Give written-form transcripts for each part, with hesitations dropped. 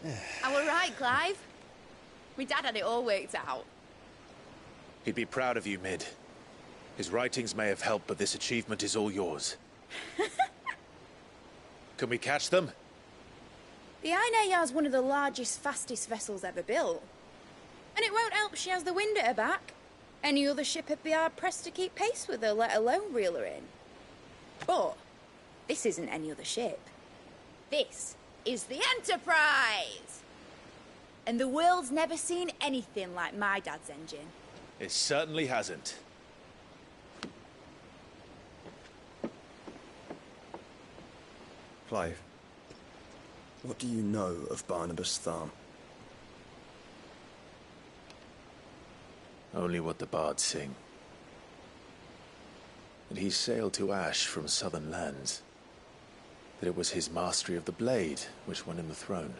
I were right, Clive. My dad had it all worked out. He'd be proud of you, Mid. His writings may have helped, but this achievement is all yours. Can we catch them? The Ainayar's one of the largest, fastest vessels ever built. And it won't help she has the wind at her back. Any other ship would be hard-pressed to keep pace with her, let alone reel her in. But this isn't any other ship. This is the Enterprise! And the world's never seen anything like my dad's engine. It certainly hasn't. Clive, what do you know of Barnabas Tharm? Only what the bards sing. That he sailed to Ash from southern lands. That it was his mastery of the blade which won him the throne.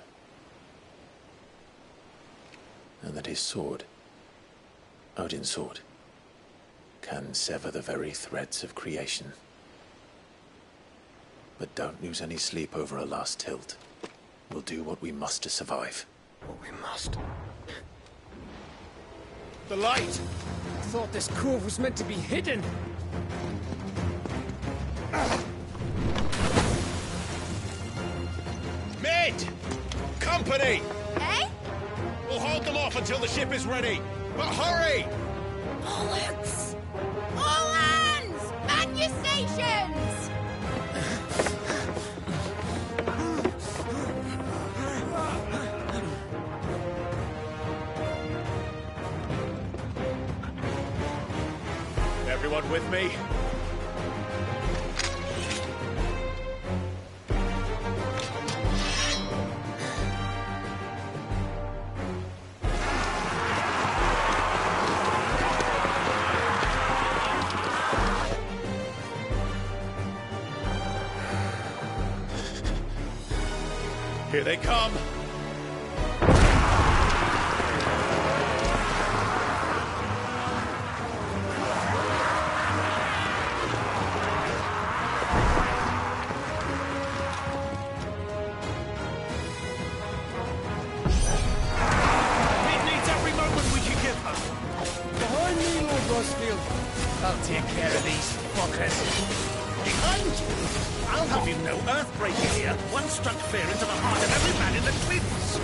And that his sword, Odin's sword, can sever the very threads of creation. But don't lose any sleep over a last tilt. We'll do what we must to survive. What we must. The light! I thought this cove was meant to be hidden. Mid! Company! Eh? We'll hold them off until the ship is ready. But hurry! Bullets! All hands! Man your stations! Everyone with me? Here they come! I'll take care of these fuckers. Behind you! I'll have you know Earthbreaker here. One struck fear into the heart of every man in the cliffs.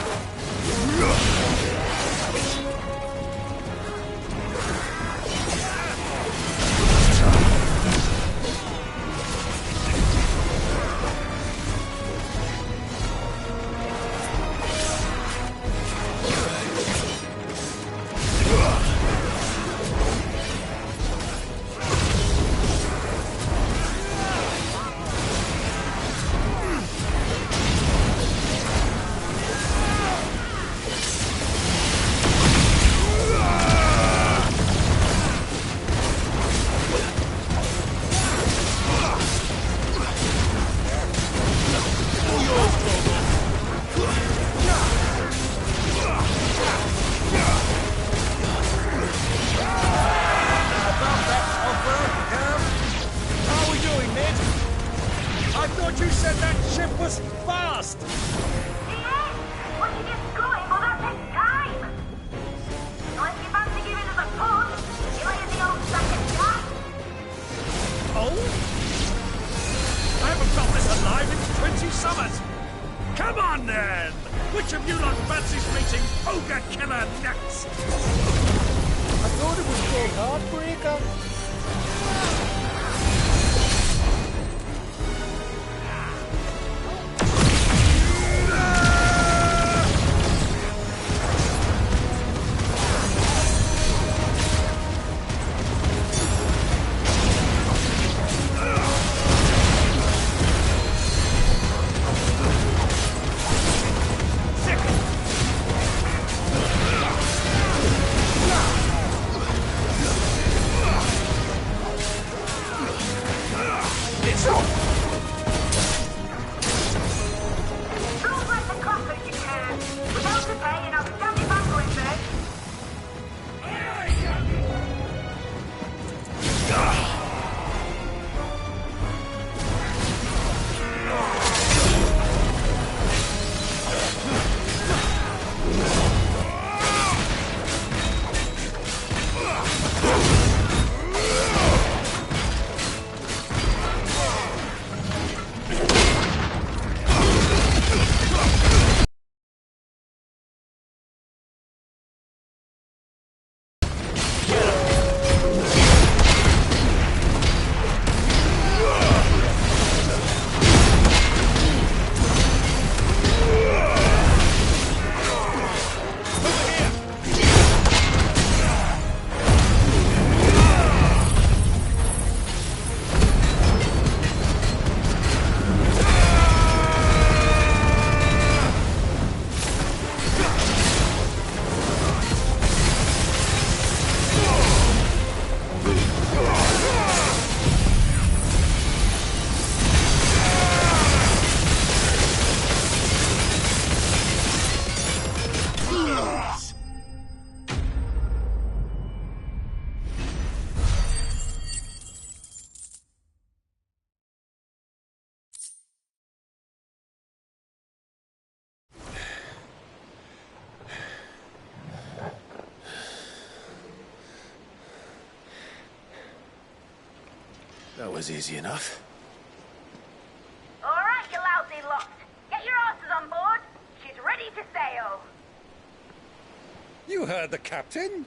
was easy enough. All right, you lousy lot. Get your asses on board. She's ready to sail. You heard the captain.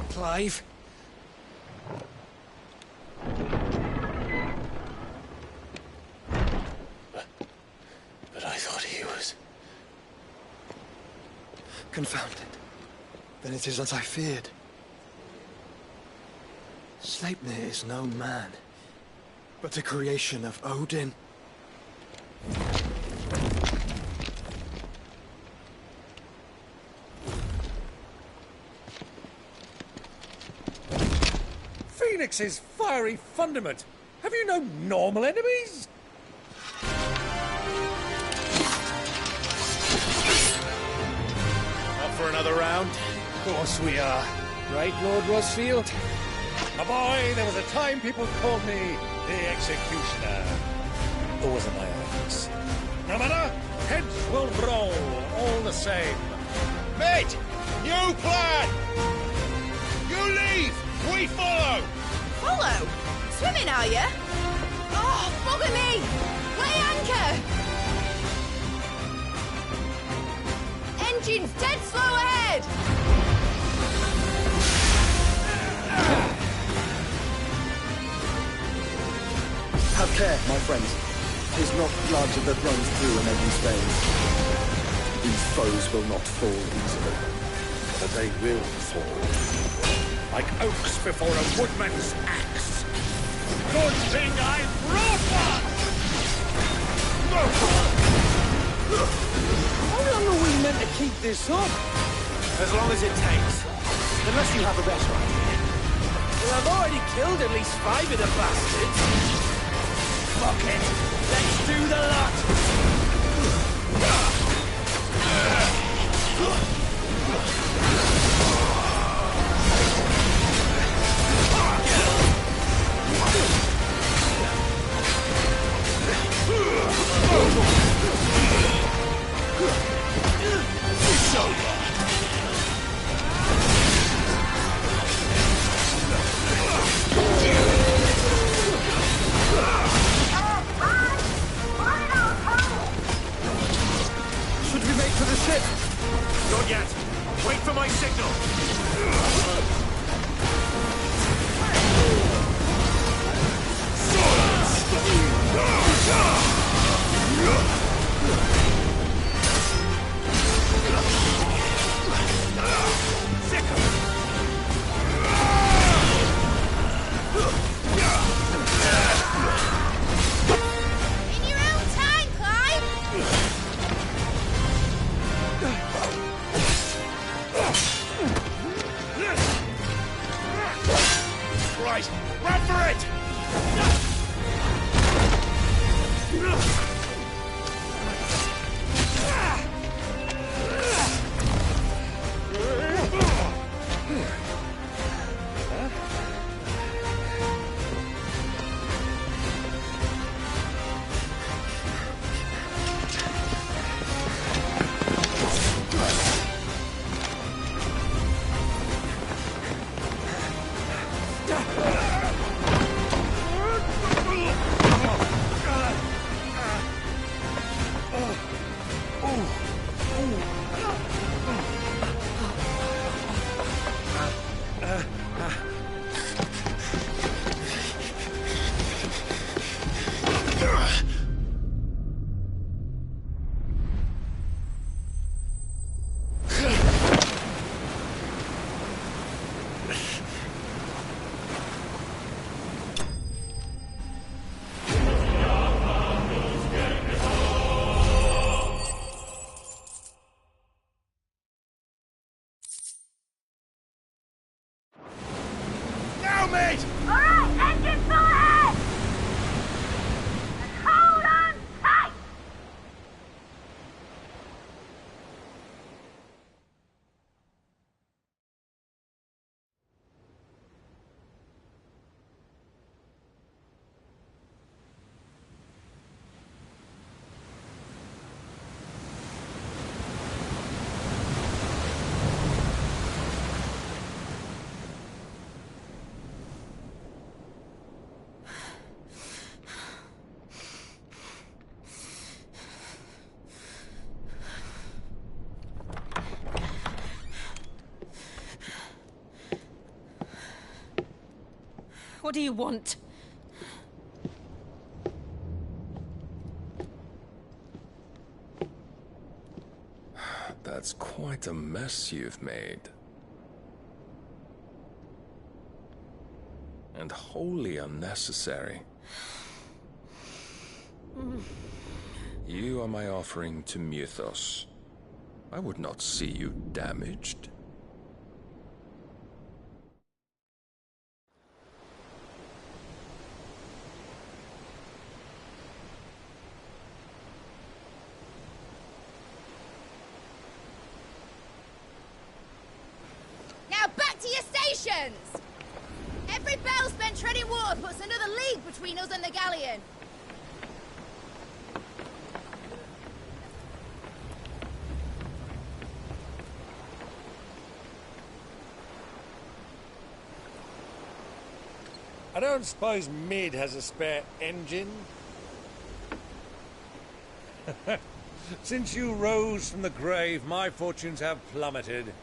Clive? But I thought he was... Confounded. Then it is as I feared. Sleipnir is no man, but a creation of Odin. Phoenix's fiery fundament. Have you no normal enemies? Up for another round? Of course we are. Right, Lord Rosfield? My boy, there was a time people called me the Executioner. Or was it my ex? No matter, heads will roll all the same. Mate, new plan! You leave, we follow! Follow? Swimming, are you? Oh, bugger me! Weigh anchor! Engine's dead slow ahead! Have care, my friends. 'Tis not blood that runs through an Eden's veins. These foes will not fall easily. But they will fall. Like oaks before a woodman's axe. Good thing I brought one! How long are we meant to keep this up? As long as it takes. Unless you have a better idea. Well, I've already killed at least 5 of the bastards. Fuck it. Let's do the lot. It's over! Should we make for the ship? Not What do you want? That's quite a mess you've made. And wholly unnecessary. You are my offering to Mythos. I would not see you damaged. Now back to your stations! Every bell spent treading water puts another league between us and the galleon. I don't suppose Mid has a spare engine? Since you rose from the grave, my fortunes have plummeted.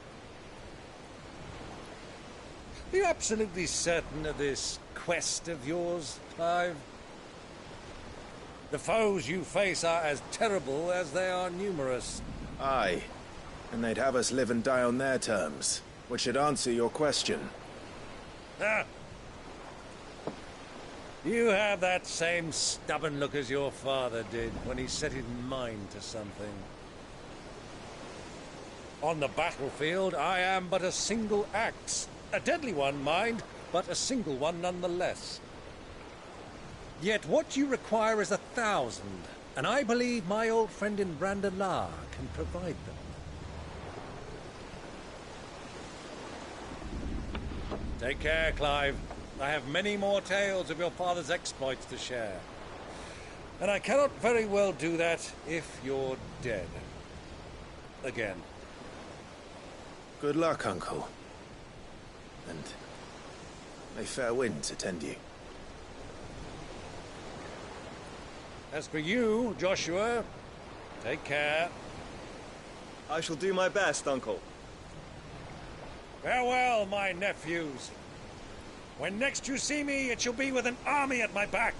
Are you absolutely certain of this quest of yours, Clive? The foes you face are as terrible as they are numerous. Aye. And they'd have us live and die on their terms, which should answer your question. Ah! You have that same stubborn look as your father did when he set his mind to something. On the battlefield, I am but a single axe. A deadly one, mind, but a single one nonetheless. Yet what you require is 1,000, and I believe my old friend in Brandalar can provide them. Take care, Clive. I have many more tales of your father's exploits to share. And I cannot very well do that if you're dead. Again. Good luck, Uncle. And may fair winds attend you. As for you, Joshua, take care. I shall do my best, Uncle. Farewell, my nephews. When next you see me, it shall be with an army at my back.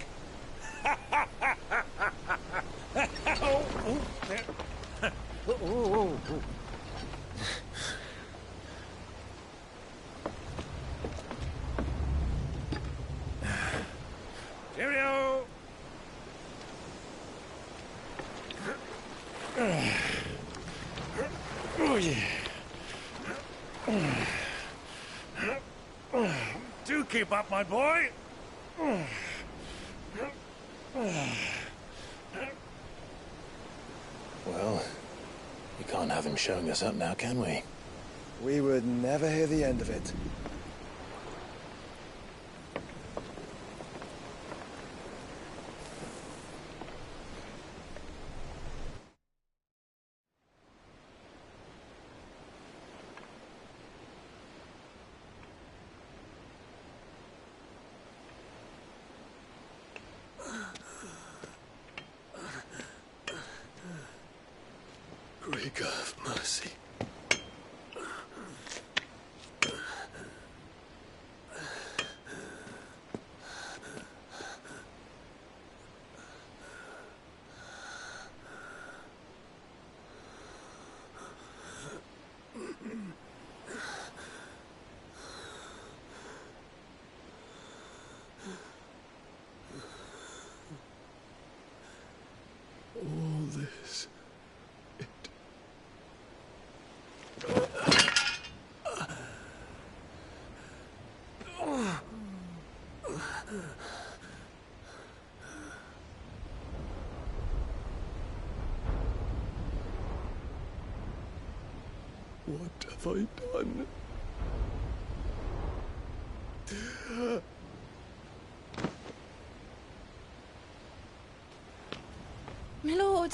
Cheerio! Oh, yeah. Do keep up, my boy. Well, we can't have him showing us up now, can we? We would never hear the end of it. Great God of mercy. All this. What have I done? My lord.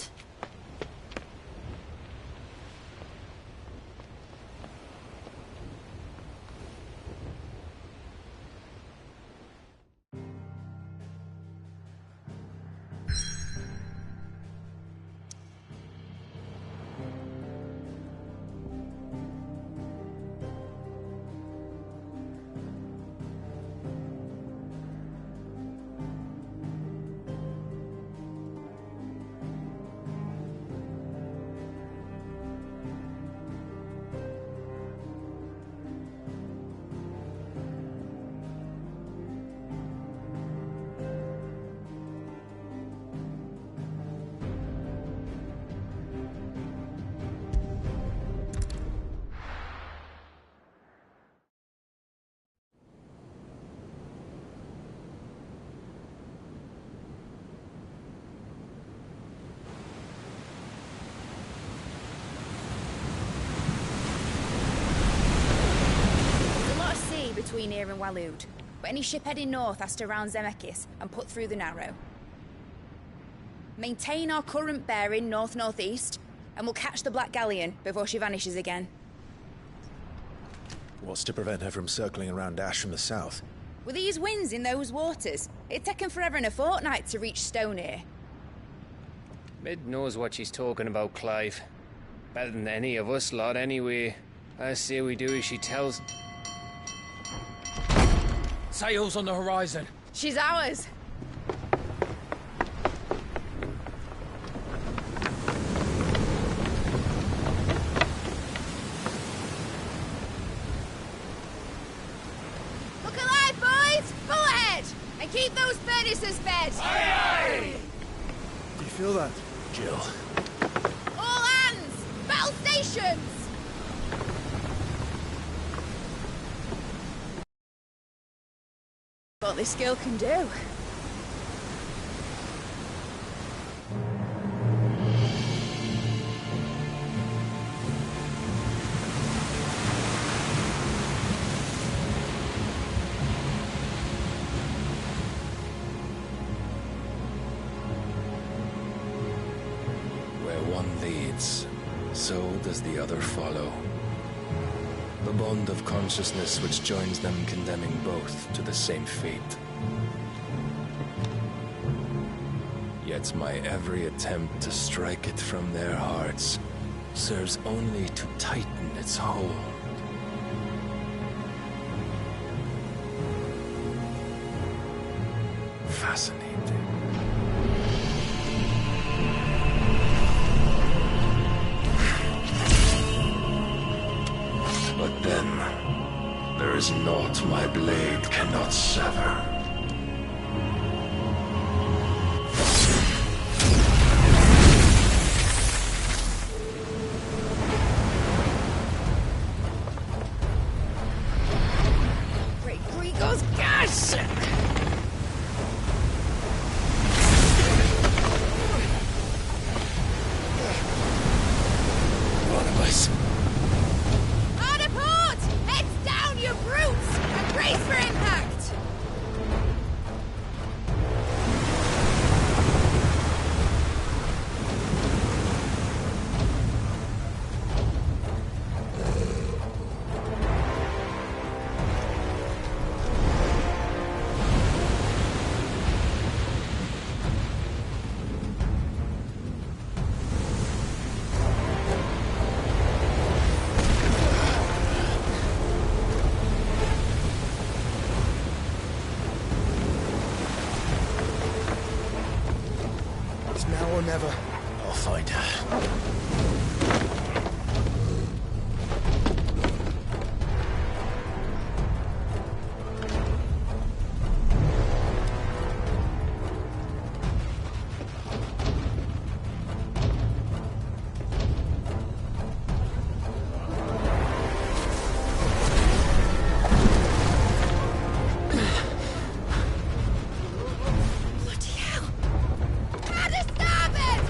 between here and Waloed. But any ship heading north has to round Zemeckis and put through the Narrow. Maintain our current bearing north-northeast, and we'll catch the Black Galleon before she vanishes again. What's to prevent her from circling around Ash from the south? With these winds in those waters, it'd taken forever and a fortnight to reach Stonehere. Mid knows what she's talking about, Clive. Better than any of us lot, anyway. I say we do as she tells. Sails on the horizon. She's ours. Look alive, boys! Pull ahead! And keep those furnaces fed! Do you feel that? Jill. All hands! Battle stations! What this girl can do. Where one leads, so does the other follow. The bond of consciousness which joins them condemning both to the same fate. Yet my every attempt to strike it from their hearts serves only to tighten its hold. Fascinating. But then, there is naught my blade cannot sever. Great Grigor's gas! One of us. Hard apart! Heads down, you brutes! And brace for impact! It's now or never. I'll find her. Bloody hell! How to stop it!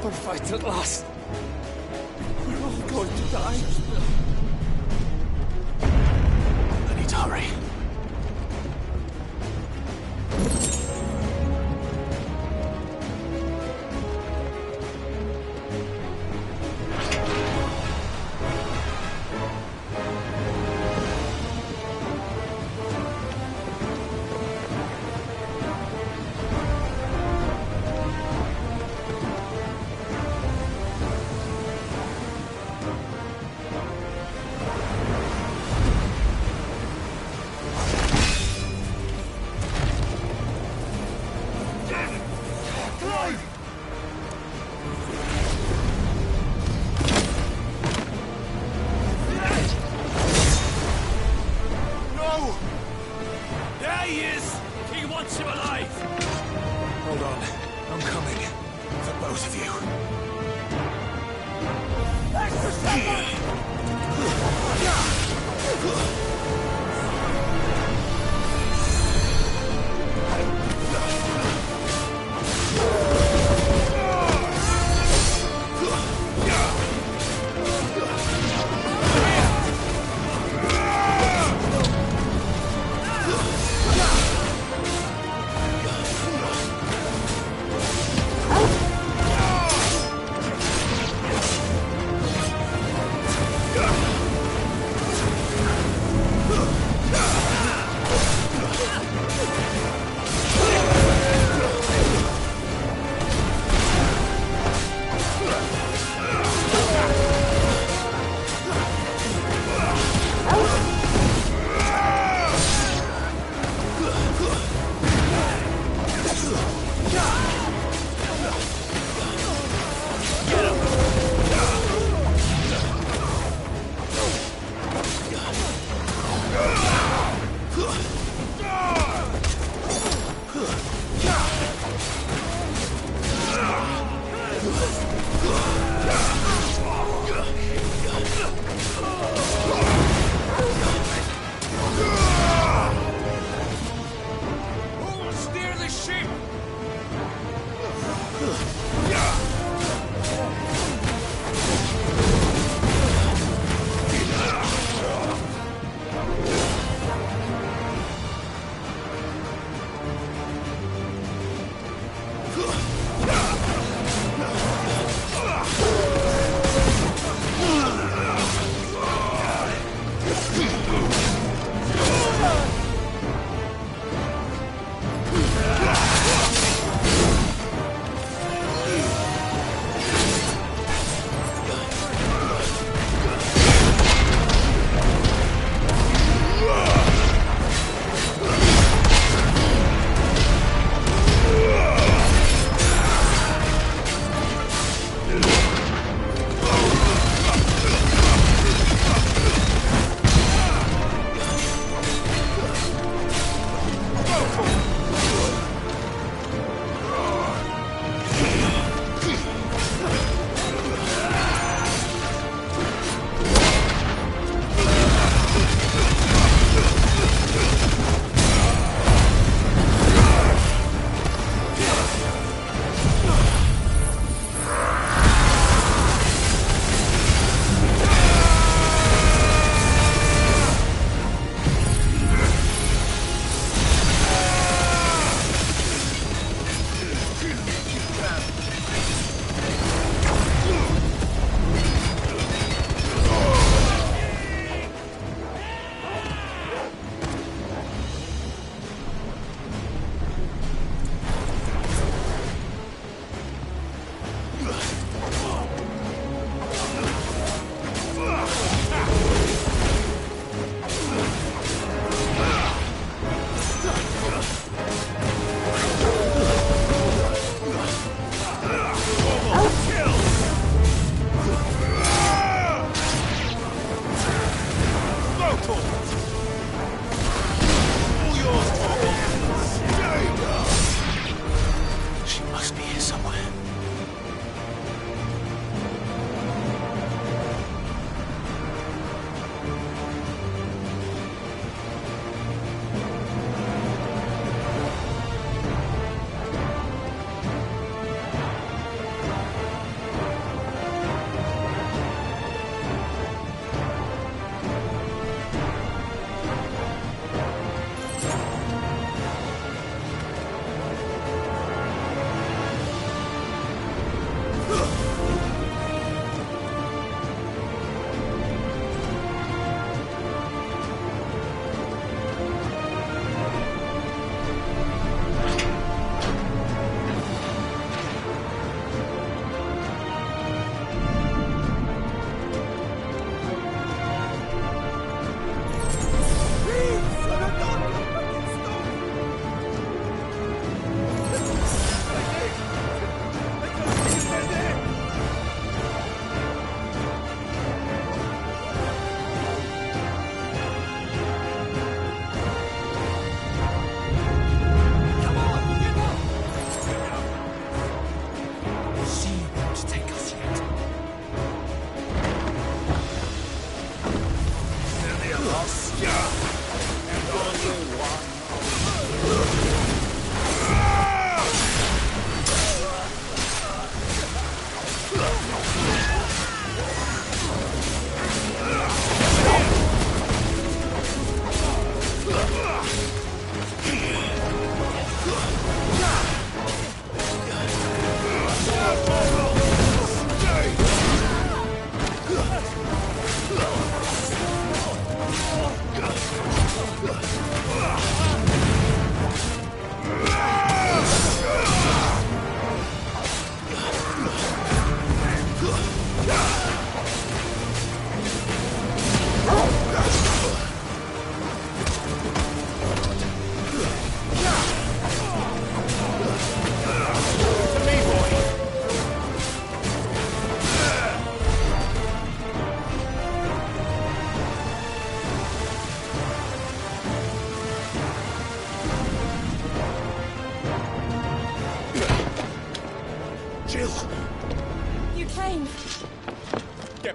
proper fight at last. We're all going to die. I need to hurry.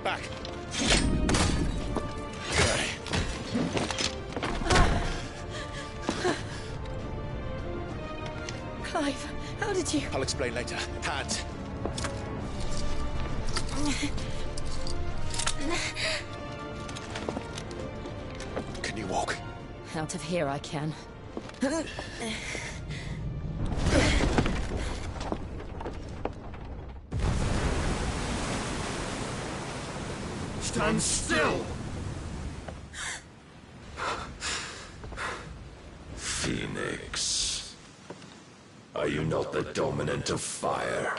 Get back! Clive, how did you... I'll explain later. Hands! Can you walk? Out of here I can. Stand still! Phoenix. Are you not the dominant of fire?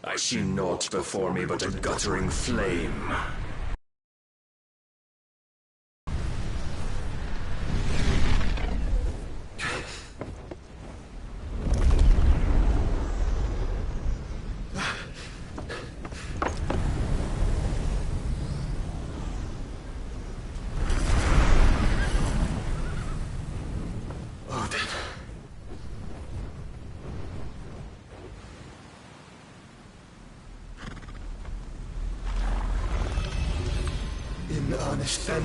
I see naught before me but a guttering flame. In earnest, then.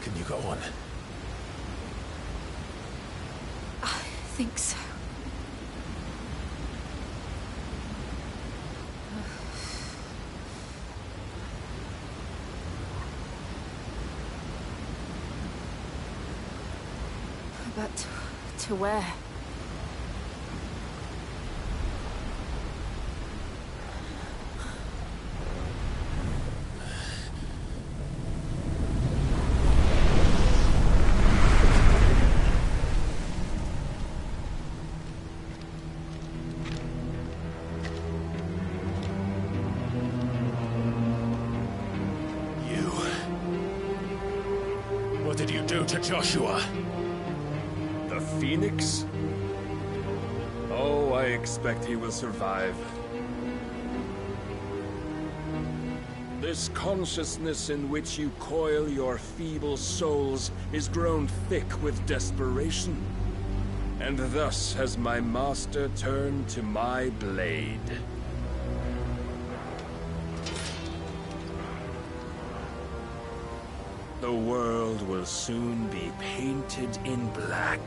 Can you go on? I think so. But to where? What did you do to Joshua? The Phoenix? Oh, I expect he will survive. This consciousness in which you coil your feeble souls is grown thick with desperation. And thus has my master turned to my blade. The world will soon be painted in black.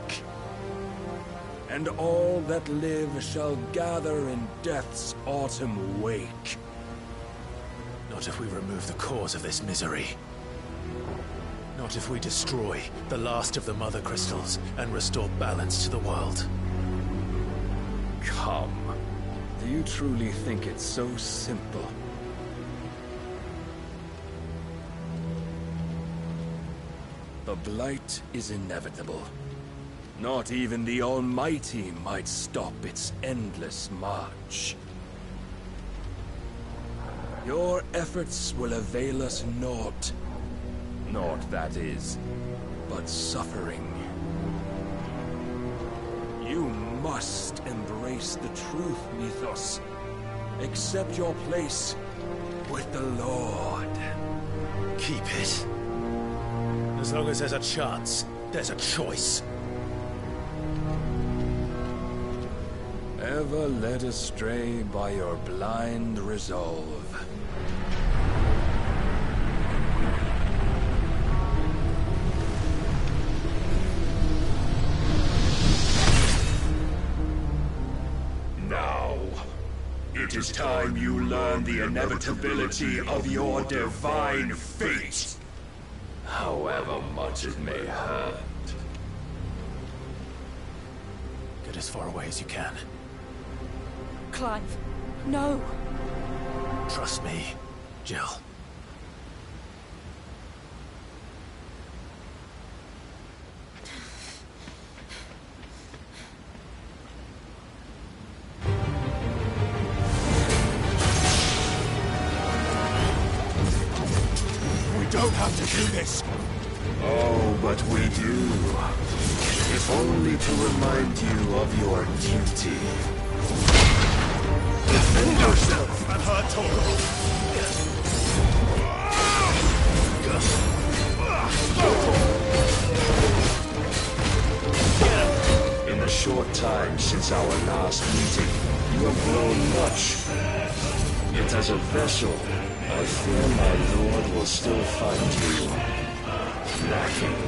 And all that live shall gather in death's autumn wake. Not if we remove the cause of this misery. Not if we destroy the last of the Mother Crystals and restore balance to the world. Come. Do you truly think it's so simple? The Blight is inevitable. Not even the Almighty might stop its endless march. Your efforts will avail us naught. Naught, that is, but suffering. You must embrace the truth, Mythos, Accept your place with the Lord. Keep it. As long as there's a chance, there's a choice. Ever led astray by your blind resolve. Now, it is time you learn the inevitability of your divine fate. However much it may hurt. Get as far away as you can. Clive, no. Trust me, Jill. We don't have to do this. Oh, but we do. If only to remind you of your duty. Defend yourself and her total. In the short time since our last meeting, you have grown much. Yet as a vessel, I fear my lord will still find you lacking.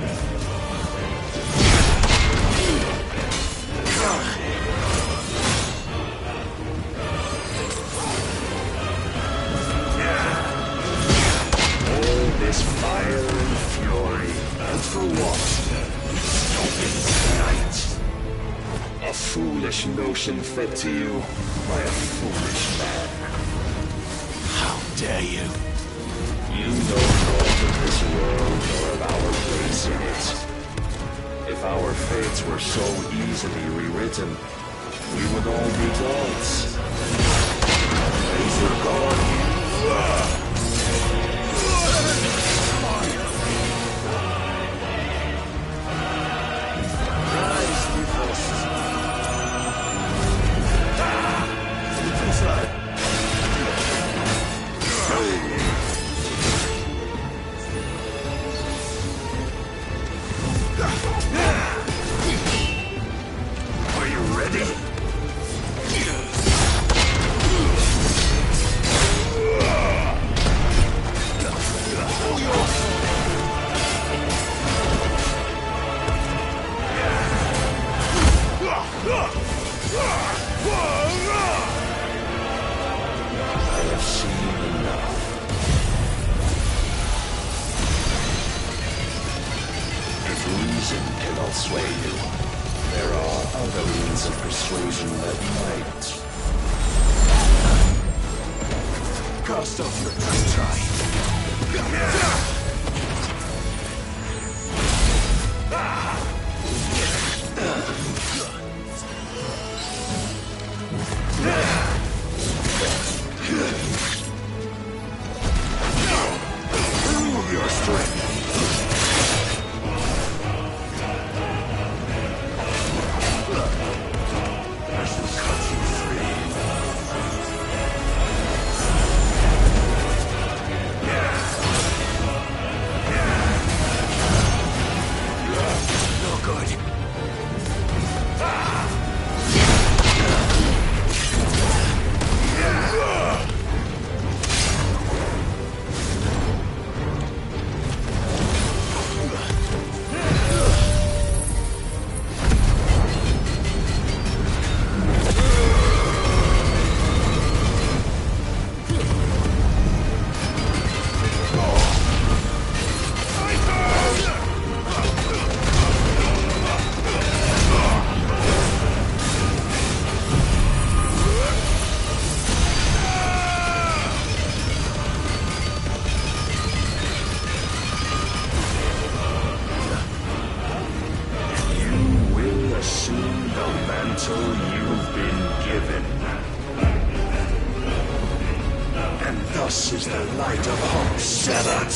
All this fire and fury, and for what? Stupid night. A foolish notion fed to you by a foolish man. How dare you? You know naught of this world nor of our place in it. If our fates were so easily rewritten, we would all be gods. And for God, are you ready? I have seen enough. If reason cannot sway you, there are other means of persuasion that might. Cast off your trust. Prove your strength. I shall cut you free. No good. Thus is the light of hope severed.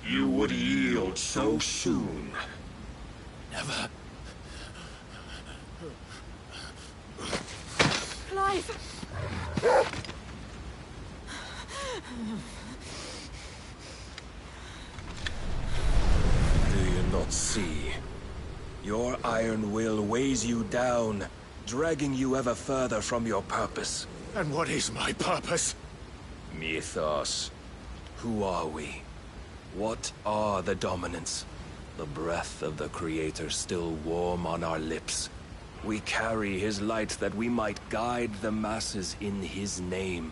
You failed so soon. Never. Clive! Do you not see? Your iron will weighs you down, dragging you ever further from your purpose. And what is my purpose? Mythos. Who are we? What are the dominants? The breath of the Creator still warm on our lips. We carry his light that we might guide the masses in his name.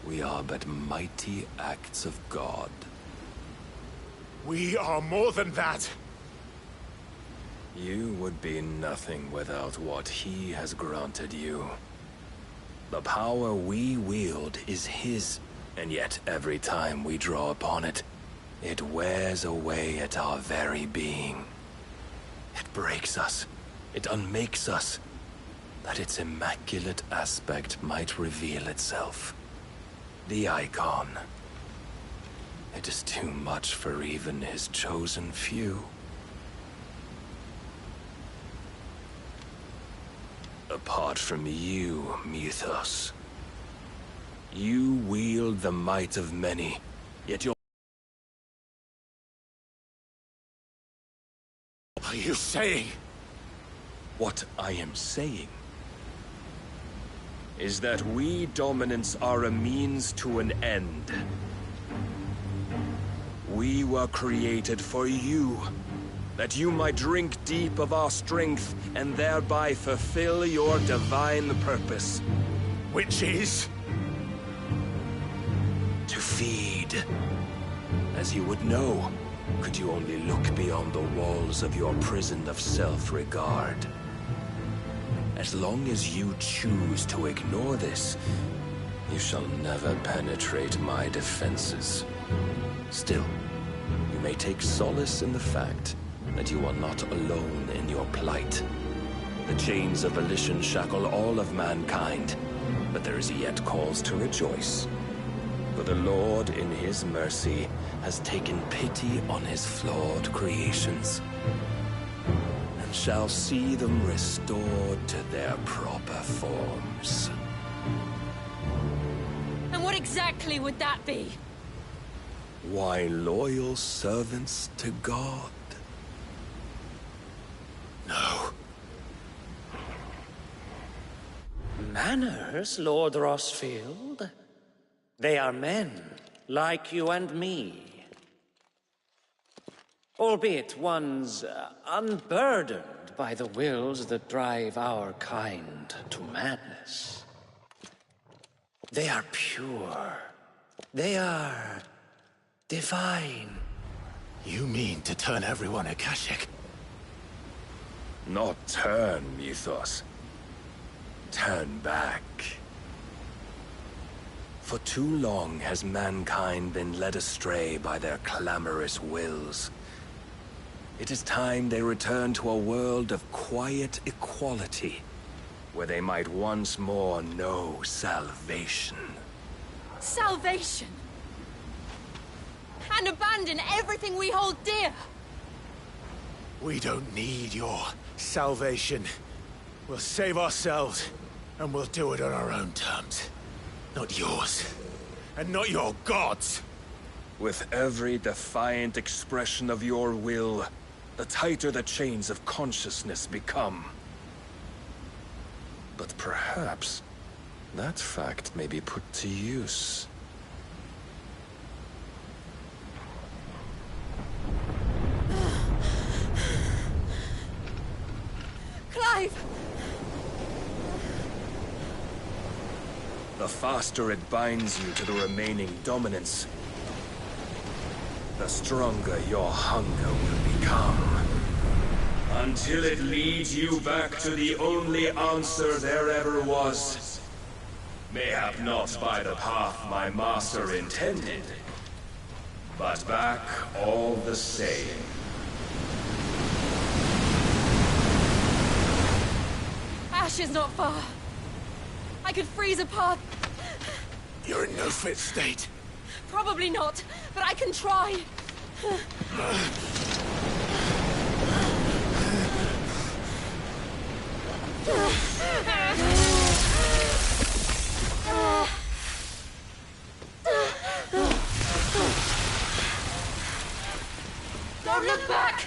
We are but mighty acts of God. We are more than that. You would be nothing without what he has granted you. The power we wield is his, and yet every time we draw upon it, it wears away at our very being. It breaks us. It unmakes us, that its immaculate aspect might reveal itself. The icon. It is too much for even his chosen few. Apart from you, Mythos, you wield the might of many, yet your... What are you saying? What I am saying is that we dominants are a means to an end. We were created for you, that you might drink deep of our strength and thereby fulfill your divine purpose. Which is? To feed. As you would know, could you only look beyond the walls of your prison of self-regard. As long as you choose to ignore this, you shall never penetrate my defenses. Still, you may take solace in the fact that you are not alone in your plight. The chains of volition shackle all of mankind, but there is yet cause to rejoice. For the Lord, in his mercy, has taken pity on his flawed creations, and shall see them restored to their proper forms. And what exactly would that be? Why, loyal servants to God. No. Manners, Lord Rossfield? They are men, like you and me. Albeit ones unburdened by the wills that drive our kind to madness. They are pure. They are divine. You mean to turn everyone Akashic? Not turn, Mythos. Turn back. For too long has mankind been led astray by their clamorous wills. It is time they return to a world of quiet equality, where they might once more know salvation. Salvation? And abandon everything we hold dear? We don't need your salvation. We'll save ourselves, and we'll do it on our own terms. Not yours. And not your gods! With every defiant expression of your will, the tighter the chains of consciousness become. But perhaps that fact may be put to use. Clive! The faster it binds you to the remaining dominance, the stronger your hunger will become. Until it leads you back to the only answer there ever was. Mayhap not by the path my master intended, but back all the same. Ash is not far. I could freeze a path. You're in no fit state. Probably not, but I can try. Don't look back!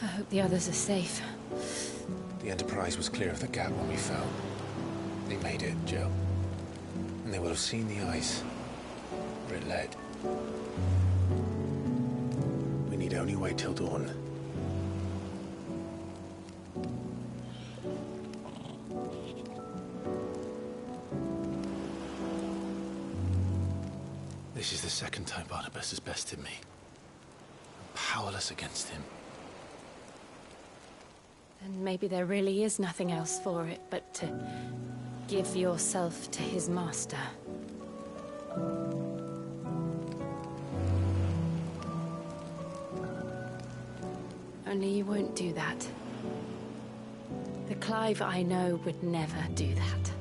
I hope the others are safe. The Enterprise was clear of the gap when we fell. They made it, Jill. And they will have seen the ice where it led. We need only wait till dawn. This is the second time Barnabas has bested me. I'm powerless against him. Then maybe there really is nothing else for it but to give yourself to his master. Only you won't do that. The Clive I know would never do that.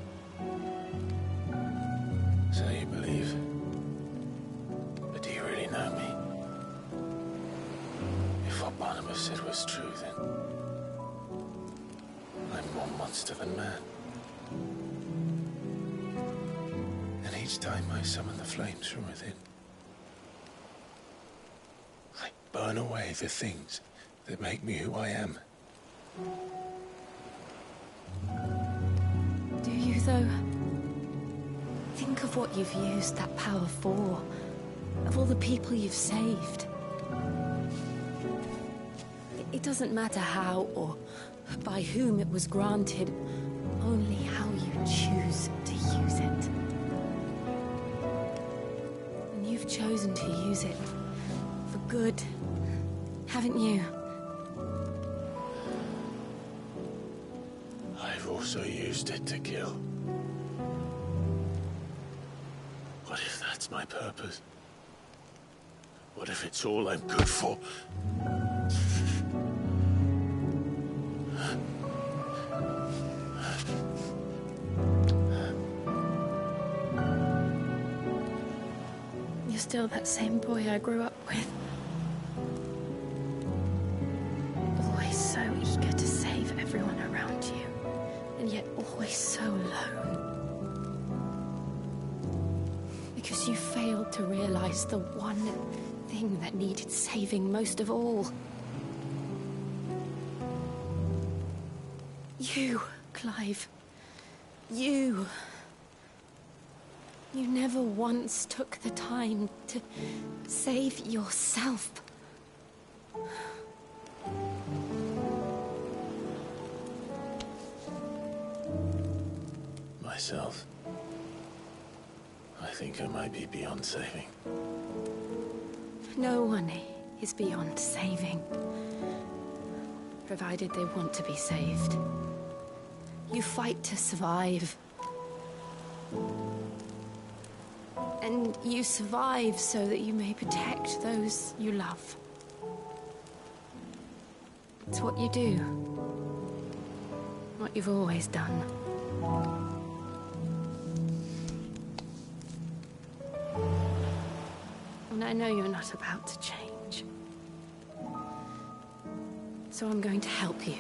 So you believe? But do you really know me? If what Barnabas said was true, then I'm more monster than man. And each time I summon the flames from within, I burn away the things that make me who I am. Do you, though? Think of what you've used that power for. Of all the people you've saved. It doesn't matter how or by whom it was granted, only how you choose to use it. And you've chosen to use it for good, haven't you? I've also used it to kill. What if that's my purpose? What if it's all I'm good for? You're still that same boy I grew up with. Always so eager to save everyone around you, and yet always so alone. Because you failed to realize the one thing that needed saving most of all. You, Clive. You. You never once took the time to save yourself. Myself? I think I might be beyond saving. No one is beyond saving. Provided they want to be saved. You fight to survive. And you survive so that you may protect those you love. It's what you do. What you've always done. And I know you're not about to change. So I'm going to help you.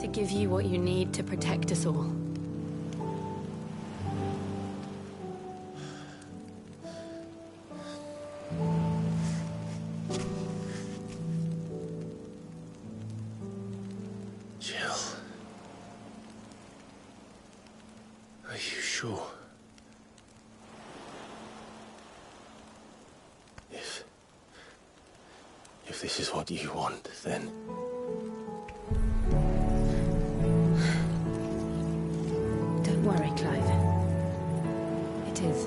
To give you what you need to protect us all. Jill. Are you sure? If this is what you want, then... Don't worry, Clive. It is.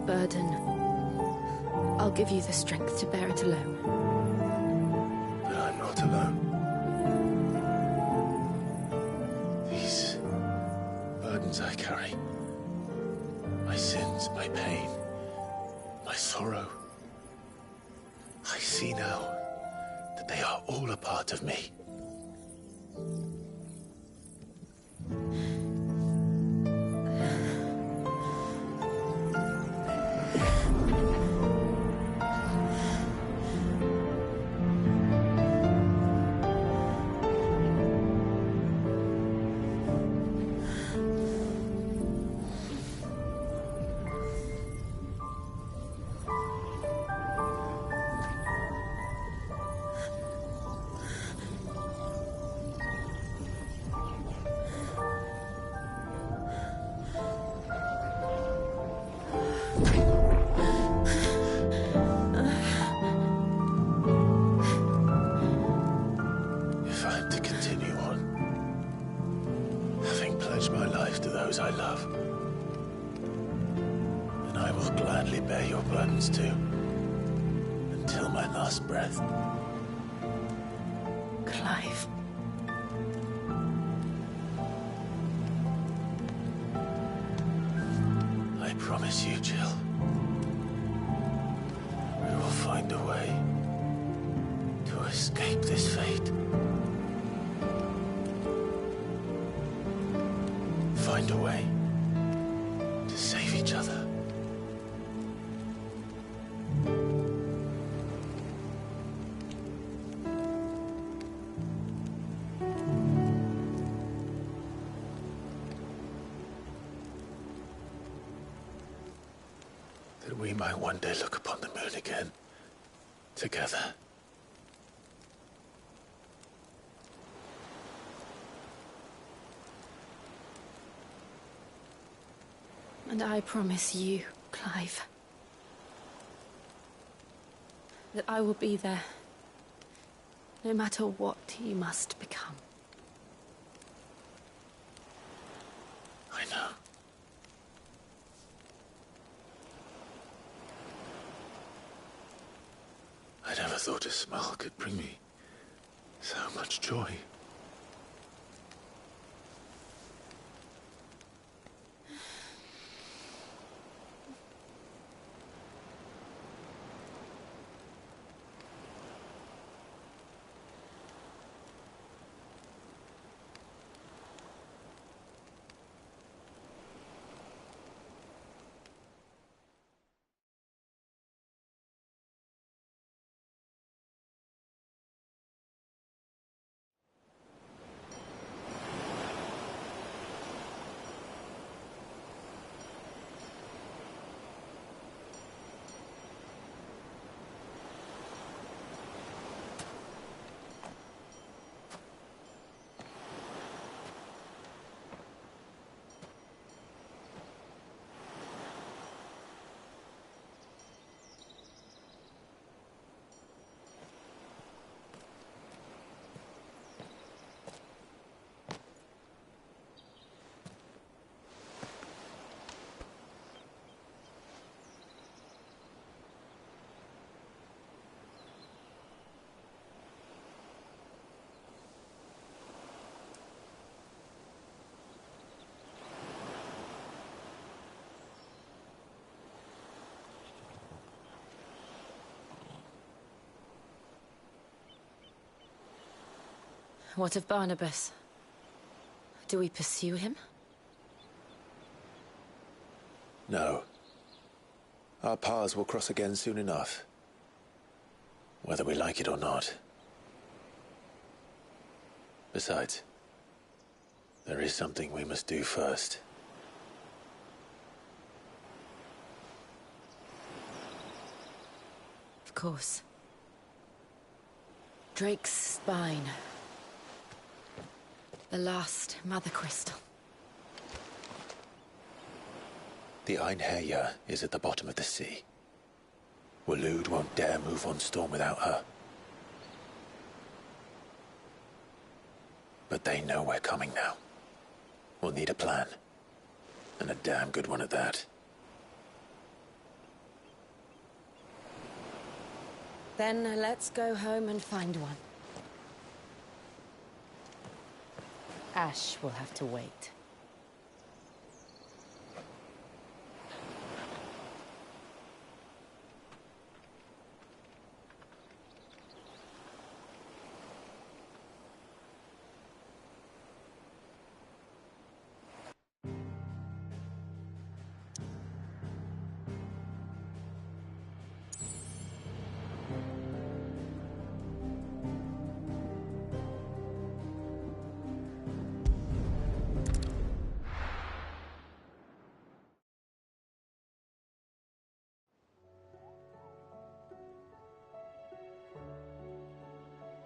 burden, I'll give you the strength to bear it alone. But I'm not alone. These burdens I carry, my sins, my pain, my sorrow, I see now that they are all a part of me. If I'm to continue on, having pledged my life to those I love, then I will gladly bear your burdens too, until my last breath. Clive. I promise you, Jill, we will find a way to escape this fate. Find a way to save each other. That we might one day look upon the moon again, together. And I promise you, Clive, that I will be there, no matter what you must become. I know. I never thought a smile could bring me so much joy. What of Barnabas? Do we pursue him? No. Our paths will cross again soon enough, whether we like it or not. Besides, there is something we must do first. Of course. Drake's spine. The last Mother Crystal. The Einherjar is at the bottom of the sea. Waloed won't dare move on Storm without her. But they know we're coming now. We'll need a plan. And a damn good one at that. Then let's go home and find one. Ash will have to wait.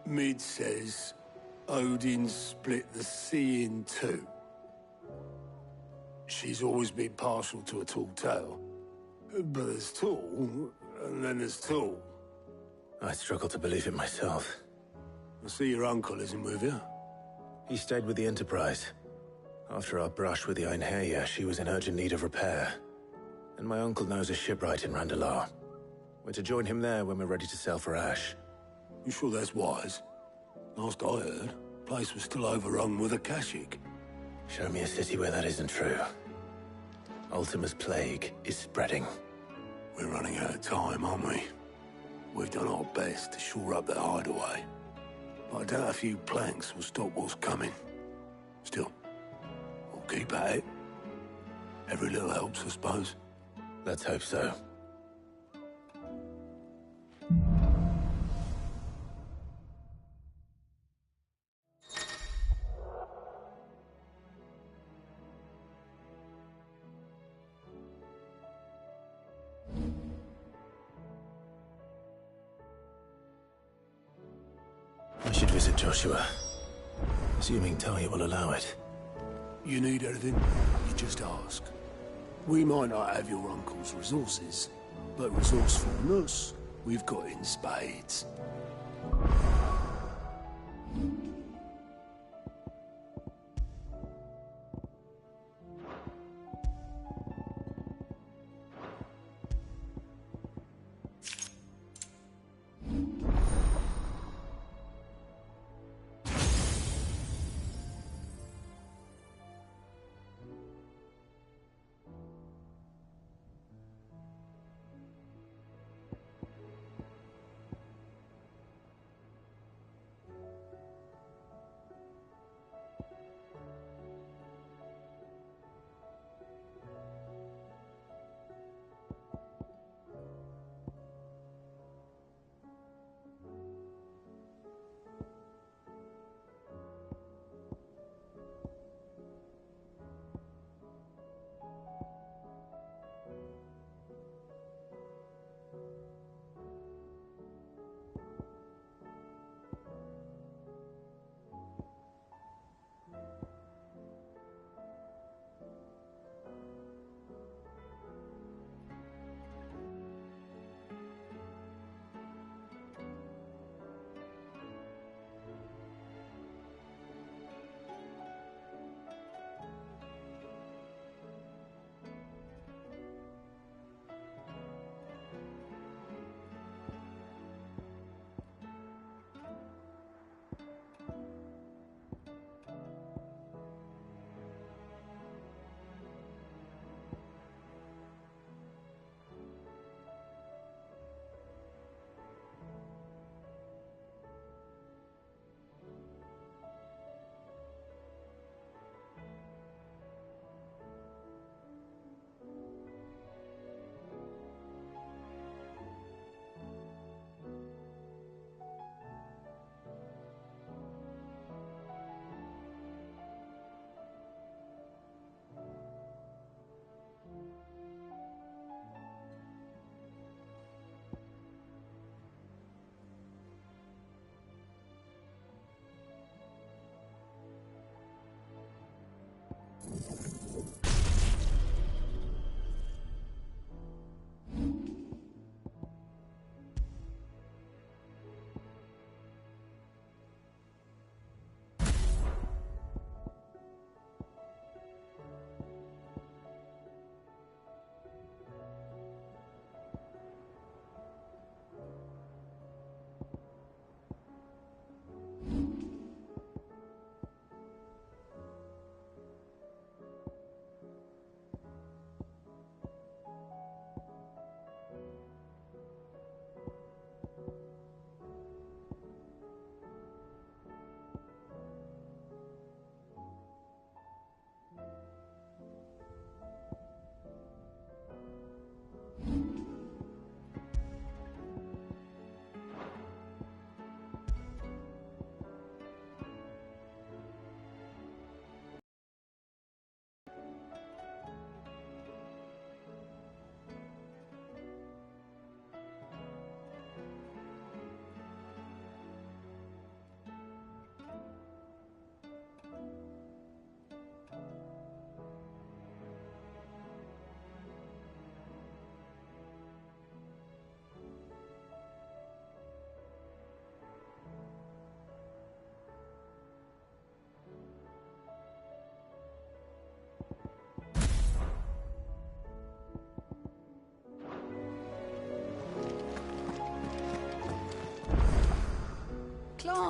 Mid says Odin split the sea in two. She's always been partial to a tall tale. But there's tall, and then there's tall. I struggle to believe it myself. I see your uncle isn't with you. He stayed with the Enterprise. After our brush with the Einherja, she was in urgent need of repair. And my uncle knows a shipwright in Randalar. We're to join him there when we're ready to sail for Ash. You sure that's wise? Last I heard, the place was still overrun with Akashic. Show me a city where that isn't true. Ultima's plague is spreading. We're running out of time, aren't we? We've done our best to shore up their hideaway. But I doubt a few planks will stop what's coming. Still, we'll keep at it. Every little helps, I suppose. Let's hope so. I should visit Joshua. Assuming Talia will allow it. You need anything, you just ask. We might not have your uncle's resources, but resourcefulness, we've got in spades.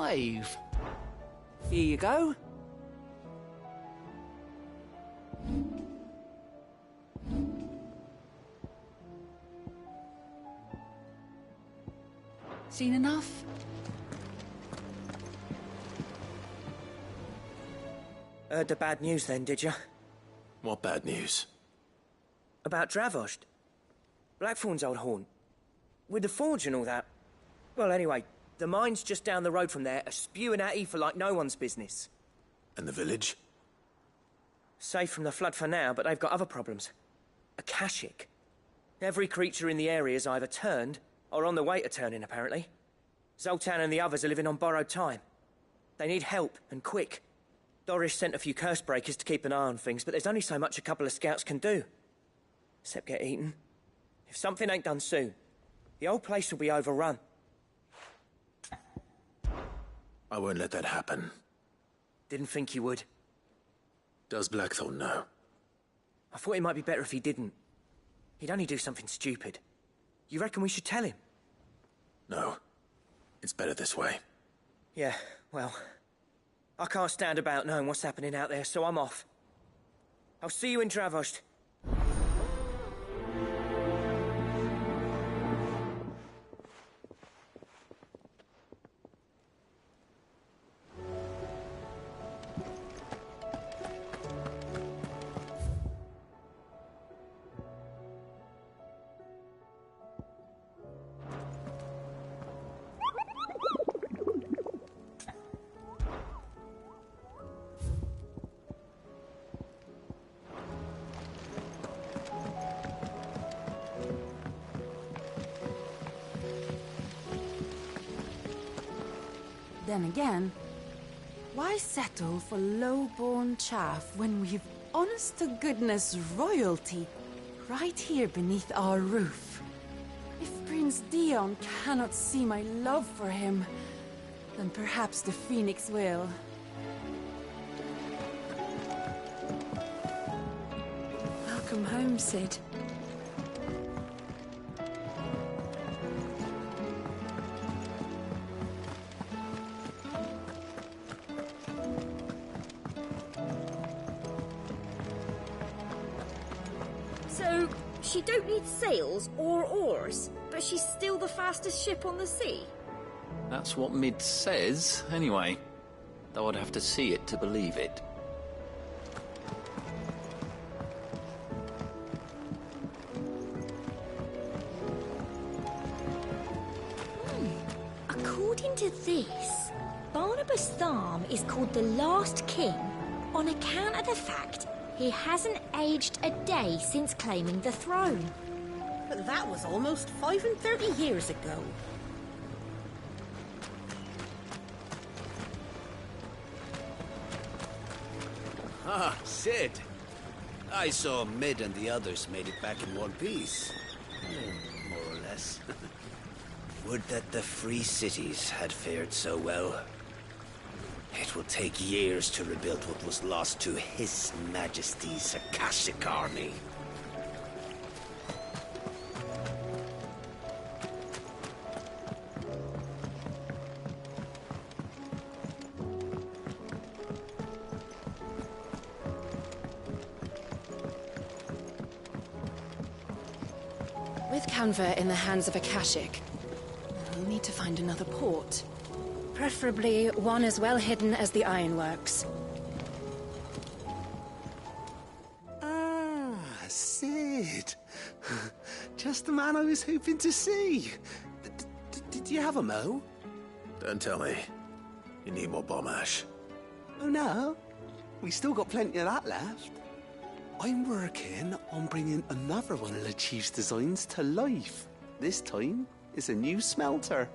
Clive. Here you go. Seen enough? Heard the bad news then, did you? What bad news? About Dravost. Blackthorn's old haunt. With the forge and all that. Well, anyway, the mines just down the road from there are spewing out ether like no one's business. And the village? Safe from the flood for now, but they've got other problems. Akashic. Every creature in the area's either turned, or on the way to turning, apparently. Zoltan and the others are living on borrowed time. They need help, and quick. Doris sent a few curse breakers to keep an eye on things, but there's only so much a couple of scouts can do. Except get eaten. If something ain't done soon, the old place will be overrun. I won't let that happen. Didn't think you would. Does Blackthorn know? I thought it might be better if he didn't. He'd only do something stupid. You reckon we should tell him? No. It's better this way. Yeah, well... I can't stand about knowing what's happening out there, so I'm off. I'll see you in Dravost. Then again, why settle for low-born chaff when we've honest-to-goodness royalty right here beneath our roof? If Prince Dion cannot see my love for him, then perhaps the Phoenix will. Welcome home, Sid. So, she don't need sails or oars, but she's still the fastest ship on the sea? That's what Mid says, anyway. Though I'd have to see it to believe it. According to this, Barnabas Tharm is called the last king on account of the fact he hasn't aged a day since claiming the throne. But that was almost 35 years ago. Ah, Sid. I saw Mid and the others made it back in one piece. More or less. Would that the free cities had fared so well. It will take years to rebuild what was lost to His Majesty's Akashic army. With Canva in the hands of Akashic, we'll need to find another port. Preferably one as well hidden as the ironworks. Ah, Sid. Just the man I was hoping to see. Did you have a mo? Don't tell me. You need more bomb ash. Oh no, we still got plenty of that left. I'm working on bringing another one of the Chief's designs to life. This time, it's a new smelter.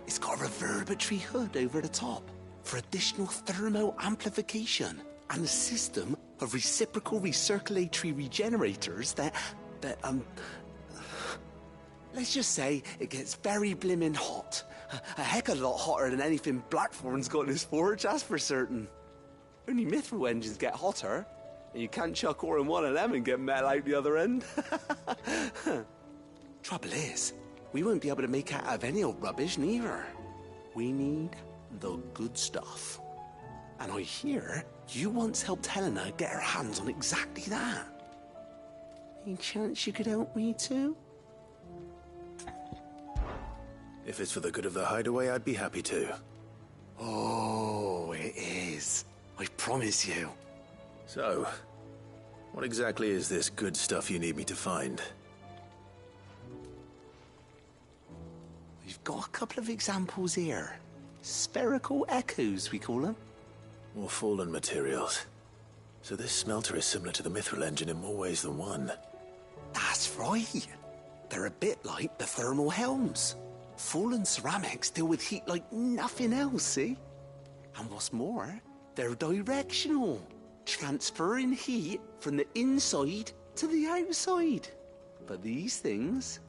It's got a reverberatory hood over the top for additional thermo amplification and a system of reciprocal recirculatory regenerators that let's just say it gets very blimmin' hot. A heck of a lot hotter than anything Blackthorn's got in his forge, that's for certain. Only mithril engines get hotter, and you can't chuck ore in one of them and get metal out the other end. Trouble is, we won't be able to make out of any old rubbish, neither. We need the good stuff. And I hear you once helped Helena get her hands on exactly that. Any chance you could help me too? If it's for the good of the hideaway, I'd be happy to. Oh, it is. I promise you. So, what exactly is this good stuff you need me to find? We've got a couple of examples here. Spherical echoes, we call them. More fallen materials. So this smelter is similar to the Mithril engine in more ways than one. That's right. They're a bit like the thermal helms. Fallen ceramics deal with heat like nothing else, see? And what's more, they're directional, transferring heat from the inside to the outside. But these things,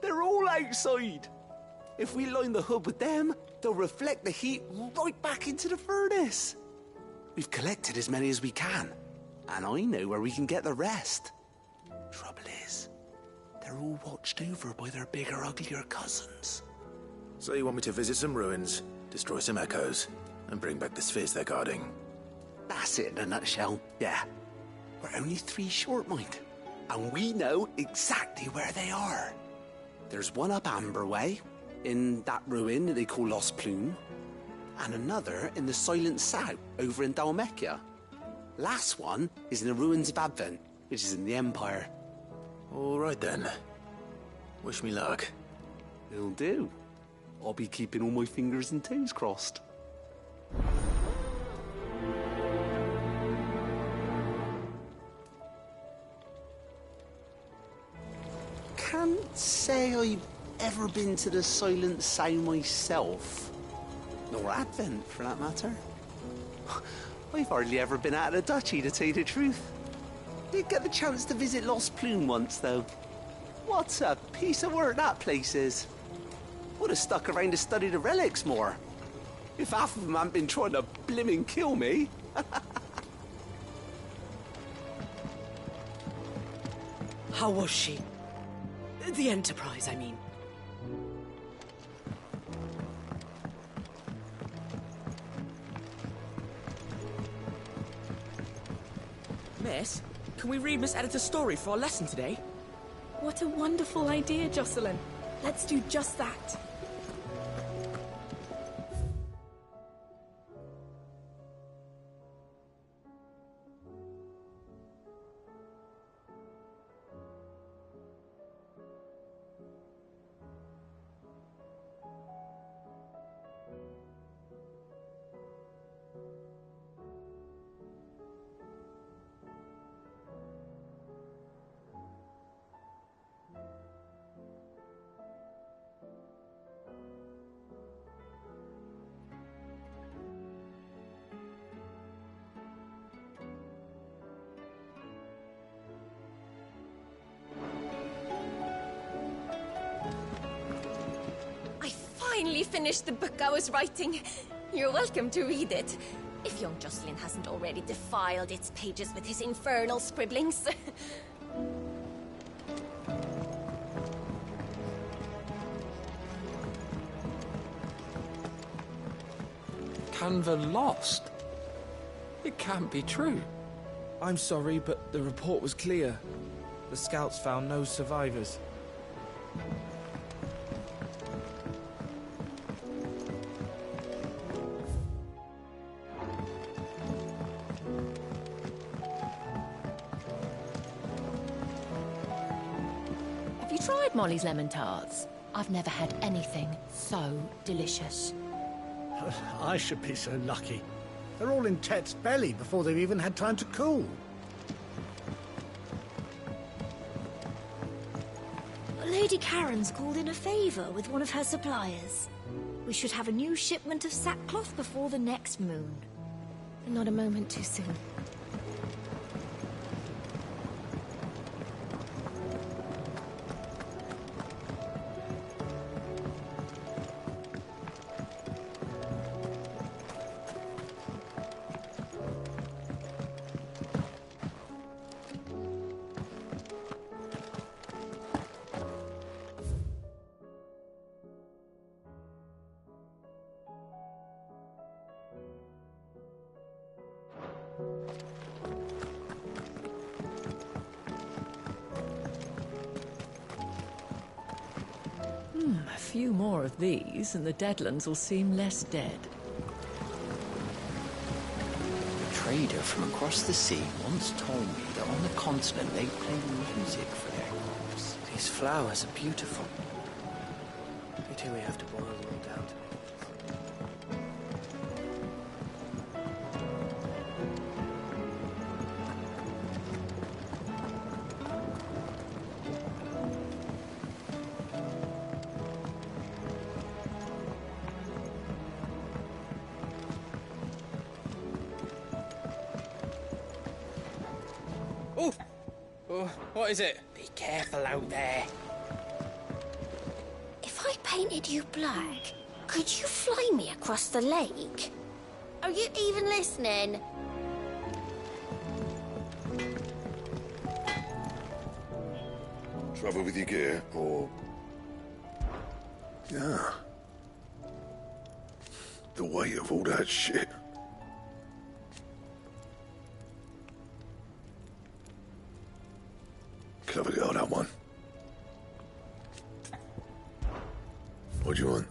they're all outside. If we line the hood with them, they'll reflect the heat right back into the furnace. We've collected as many as we can, and I know where we can get the rest. Trouble is, they're all watched over by their bigger, uglier cousins. So you want me to visit some ruins, destroy some echoes, and bring back the spheres they're guarding? That's it in a nutshell, yeah. We're only 3 short, mind, and we know exactly where they are. There's one up Amber Way, in that ruin that they call Lost Plume, and another in the Silent South, over in Dalmekia. Last one is in the ruins of Advent, which is in the Empire. All right then. Wish me luck. It'll do. I'll be keeping all my fingers and toes crossed. Can't say I've ever been to the Silent South myself. Nor Advent, for that matter. I've hardly ever been out of the duchy, to tell you the truth. Did get the chance to visit Lost Plume once, though. What a piece of work that place is. Would have stuck around to study the relics more. If half of them hadn't been trying to blimmin' kill me. How was she? The Enterprise, I mean. Miss, can we read Miss Editor's story for our lesson today? What a wonderful idea, Jocelyn. Let's do just that. Finally finished the book I was writing. You're welcome to read it, if young Jocelyn hasn't already defiled its pages with his infernal scribblings. Canva lost? It can't be true. I'm sorry, but the report was clear. The scouts found no survivors. Tried Molly's lemon tarts. I've never had anything so delicious. I should be so lucky. They're all in Tet's belly before they've even had time to cool. Lady Karen's called in a favour with one of her suppliers. We should have a new shipment of sackcloth before the next moon. Not a moment too soon. A few more of these, and the Deadlands will seem less dead. A trader from across the sea once told me that on the continent they play music for their crops. These flowers are beautiful. You two, we have to boil them all down to make Oh! Oh, what is it? Be careful out there. If I painted you black, could you fly me across the lake? Are you even listening? Trouble with your gear, or... Yeah. The weight of all that shit. Clever girl, that one. What do you want?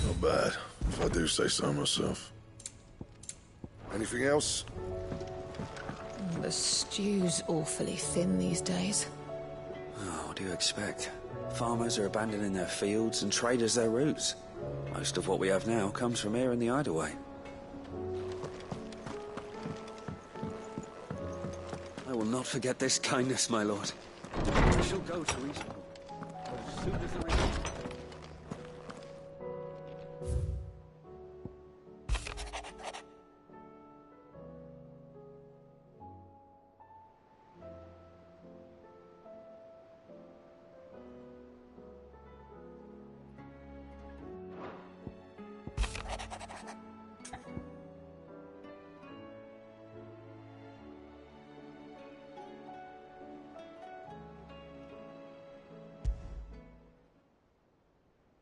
Not bad, if I do say so myself. Anything else? The stew's awfully thin these days. Oh, what do you expect? Farmers are abandoning their fields and traders their roots. Most of what we have now comes from here in the Hideaway. I will not forget this kindness, my lord. I shall go to Eastbourne as soon as I can.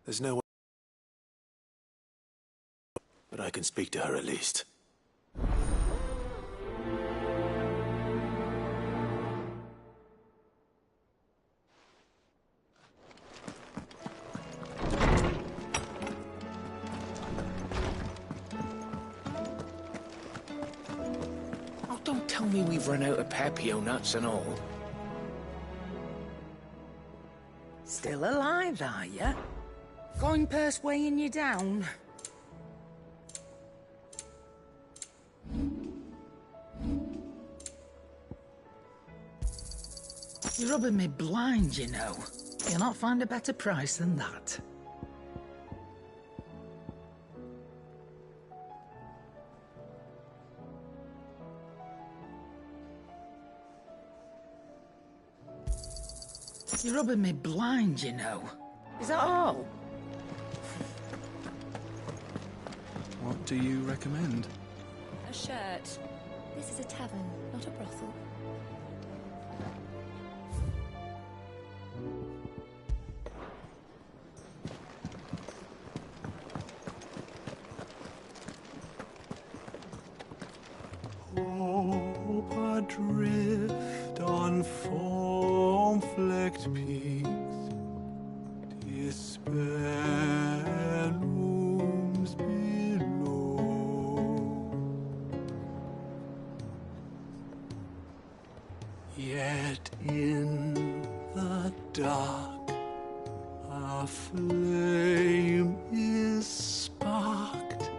There's no one... But I can speak to her at least. Oh, don't tell me we've run out of Papio nuts and all. Still alive, are you? Going purse weighing you down? You're rubbing me blind, you know. You'll not find a better price than that. You're rubbing me blind, you know. Is that all? What do you recommend? A shirt. This is a tavern, not a brothel. Hope adrift on foam-flecked peaks, despair looms below. Yet in the dark, a flame is sparked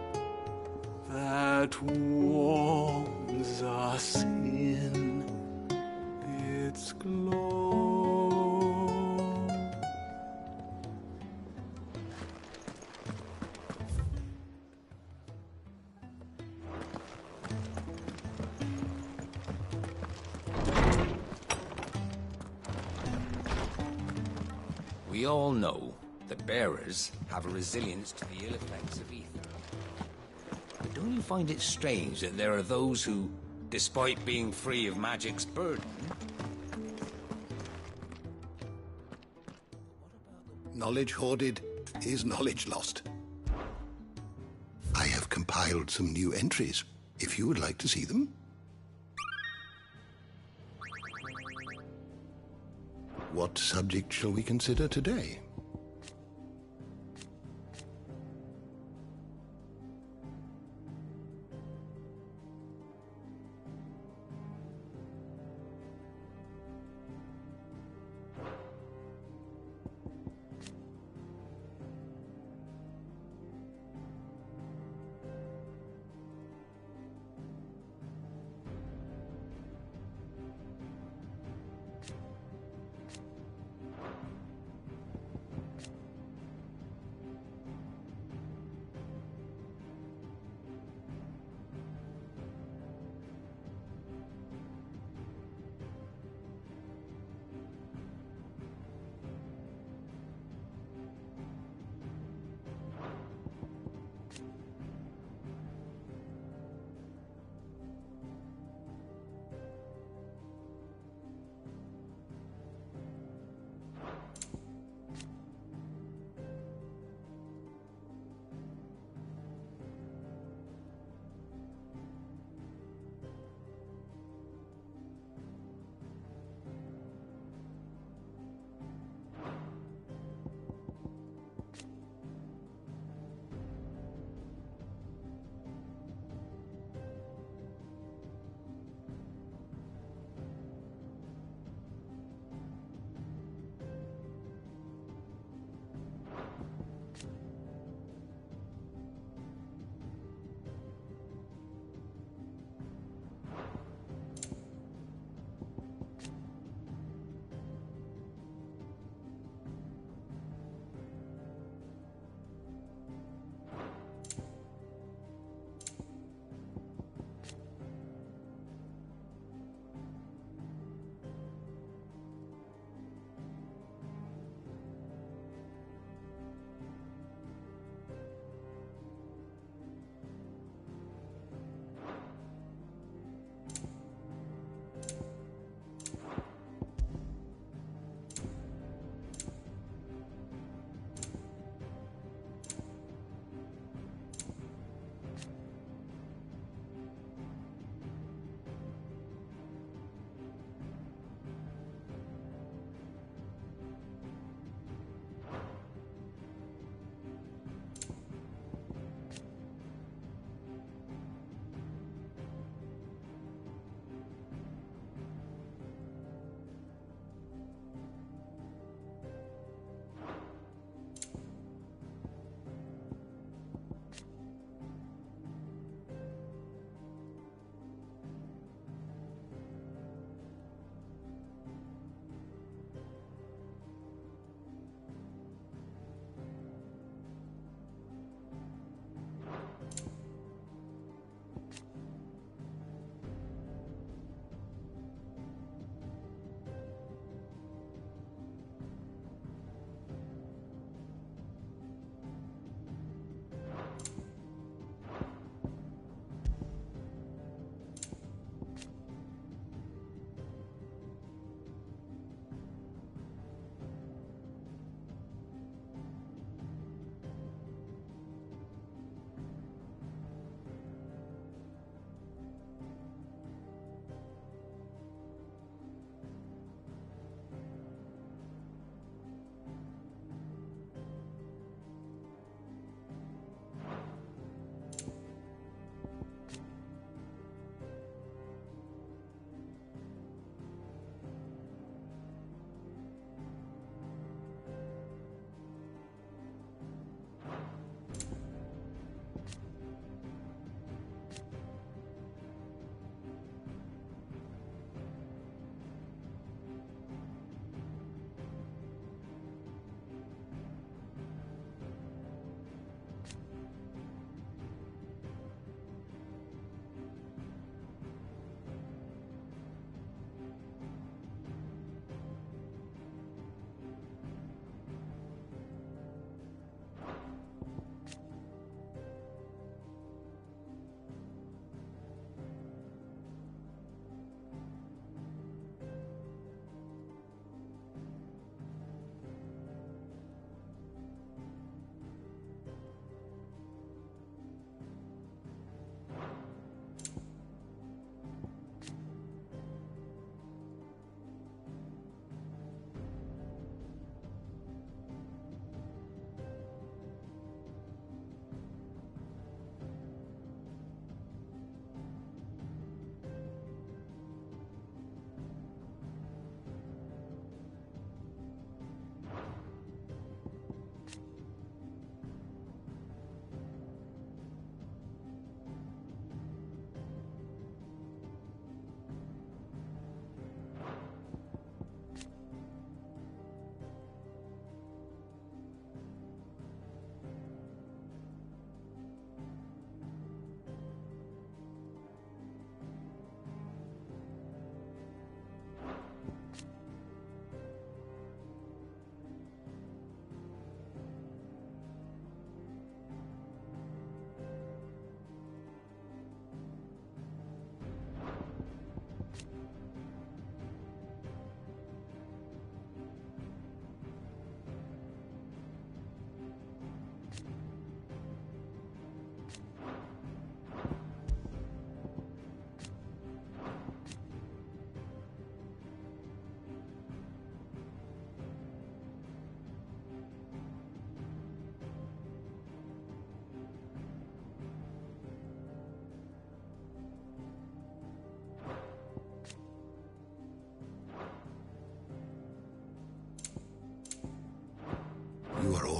that warms us in its glow. We all know that bearers have a resilience to the ill effects of ether. But don't you find it strange that there are those who, despite being free of magic's burden... Knowledge hoarded is knowledge lost. I have compiled some new entries, if you would like to see them. What subject shall we consider today?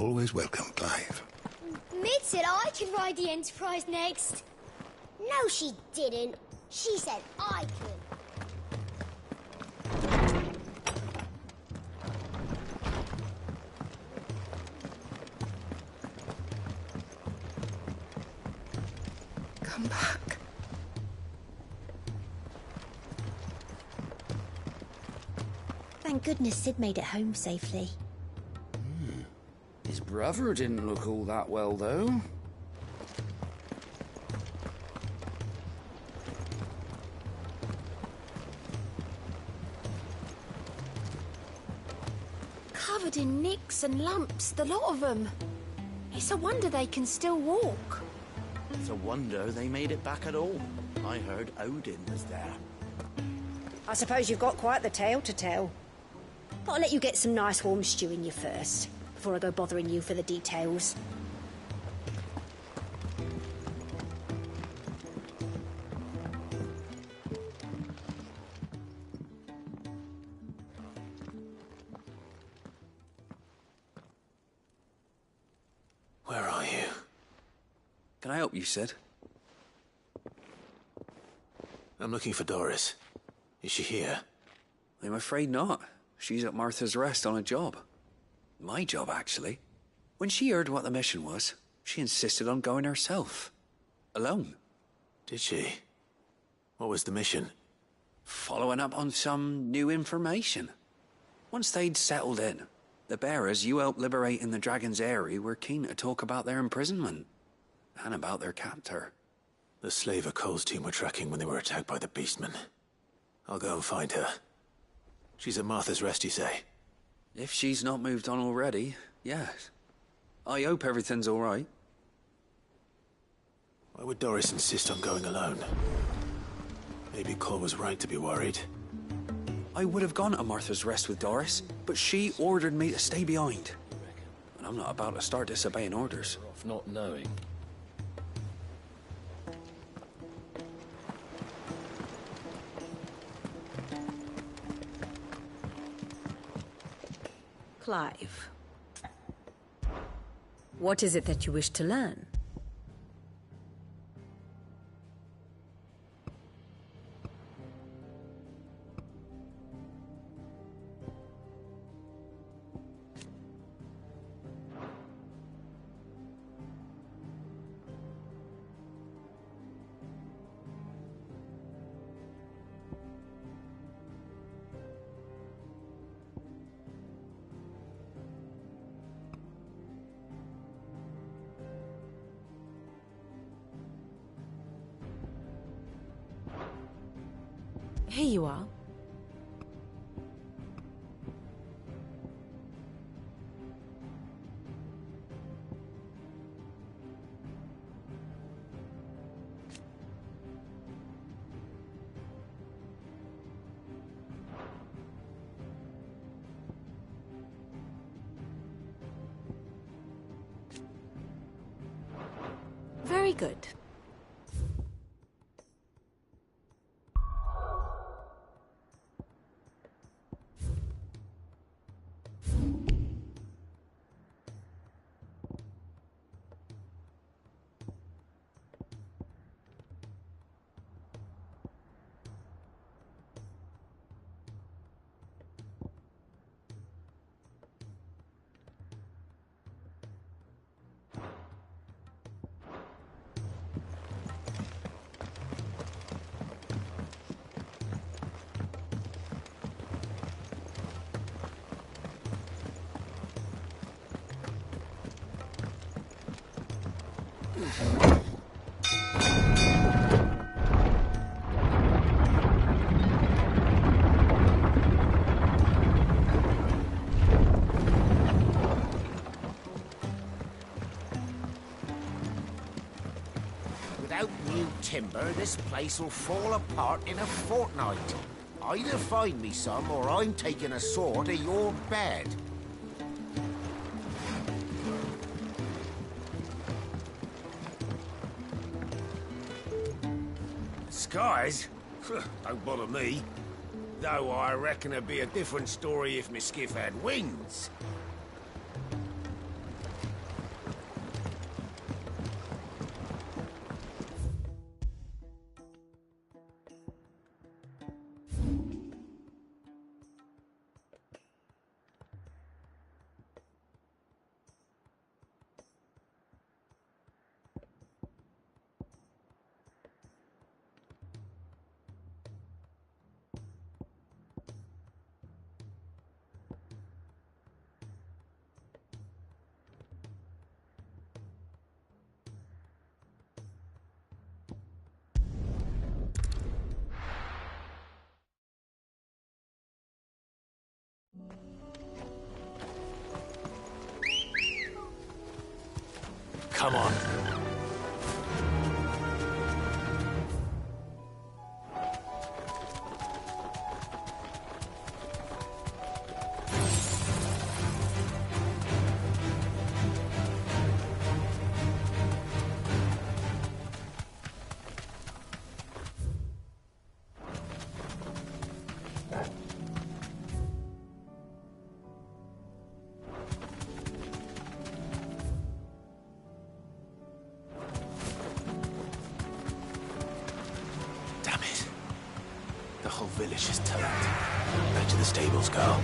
always welcome, Clive. Mid said I could ride the Enterprise next. No, she didn't. She said I could. Come back. Thank goodness Sid made it home safely. His brother didn't look all that well, though. Covered in nicks and lumps, the lot of them. It's a wonder they can still walk. It's a wonder they made it back at all. I heard Odin was there. I suppose you've got quite the tale to tell. But I'll let you get some nice warm stew in you first, before I go bothering you for the details. Where are you? Can I help you, Sid? I'm looking for Doris. Is she here? I'm afraid not. She's at Martha's Rest on a job. My job, actually. When she heard what the mission was, she insisted on going herself. Alone. Did she? What was the mission? Following up on some new information. Once they'd settled in, the bearers you helped liberate in the Dragon's Eyrie were keen to talk about their imprisonment. And about their captor. The slaver Cole's team were tracking when they were attacked by the Beastmen. I'll go and find her. She's at Martha's Rest, you say? If she's not moved on already, yes. I hope everything's all right. Why would Doris insist on going alone? Maybe Cole was right to be worried. I would have gone to Martha's Rest with Doris, but she ordered me to stay behind. And I'm not about to start disobeying orders. Of not knowing. Clive. What is it that you wish to learn? Here you are. Very good. Without new timber, this place will fall apart in a fortnight. Either find me some, or I'm taking a saw to your bed. Skies? Don't bother me. Though I reckon it'd be a different story if my skiff had wings. Come on. The whole village has turned. Back to the stables, girl.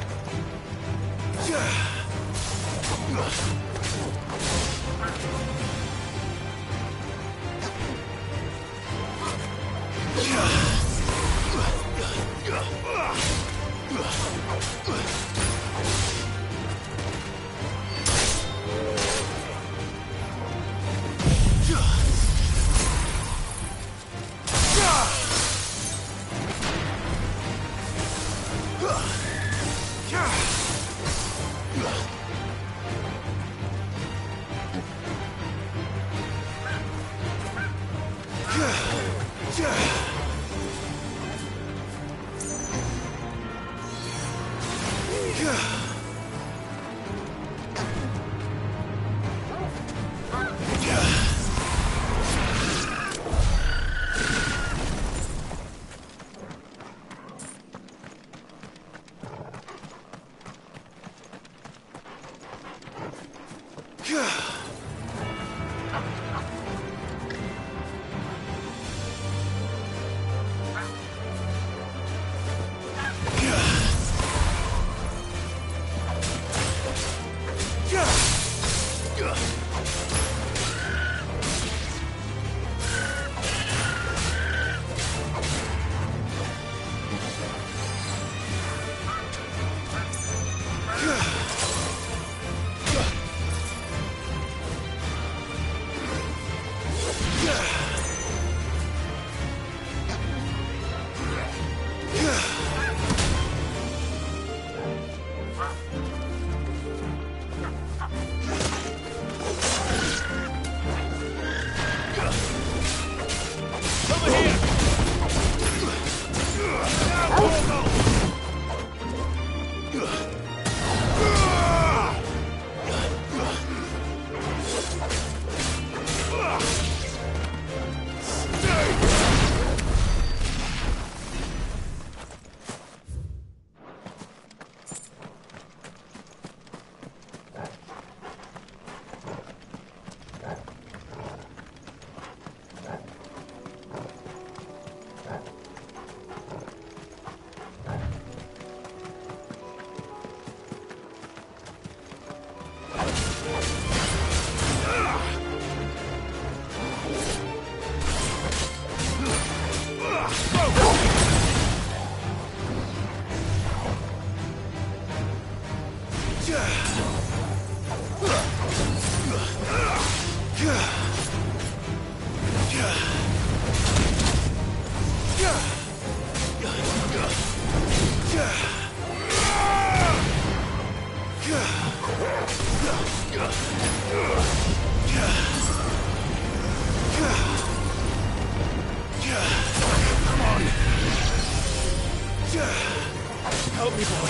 Help me, boy.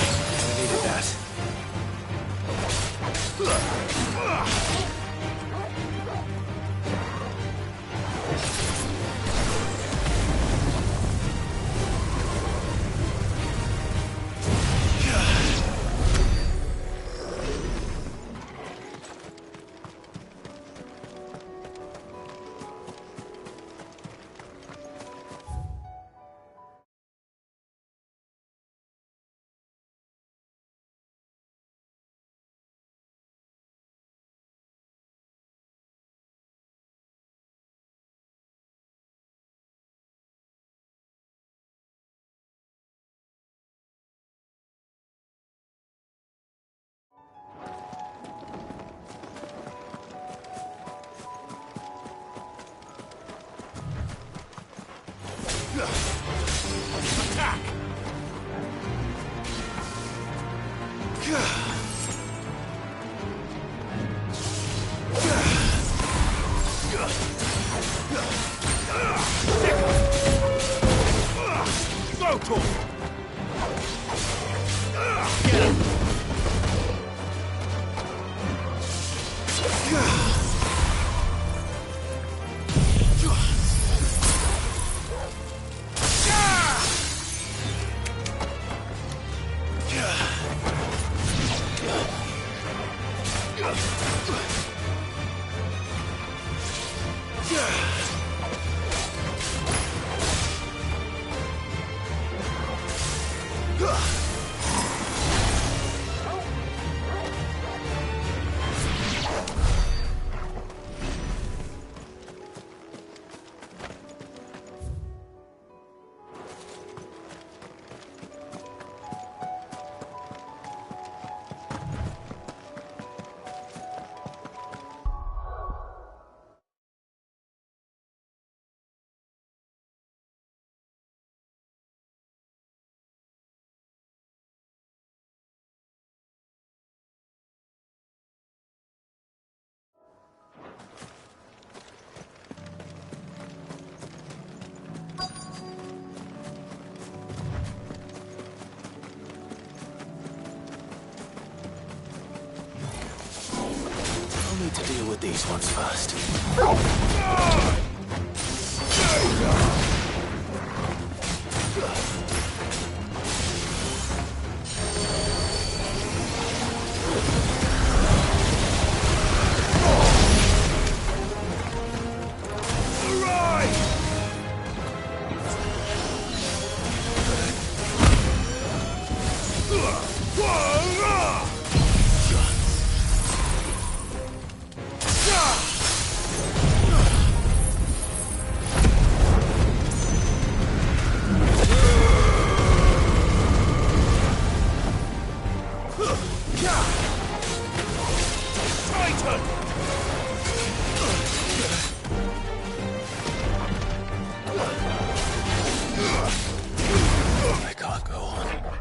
We needed that. Attack! these ones first. I can't go on.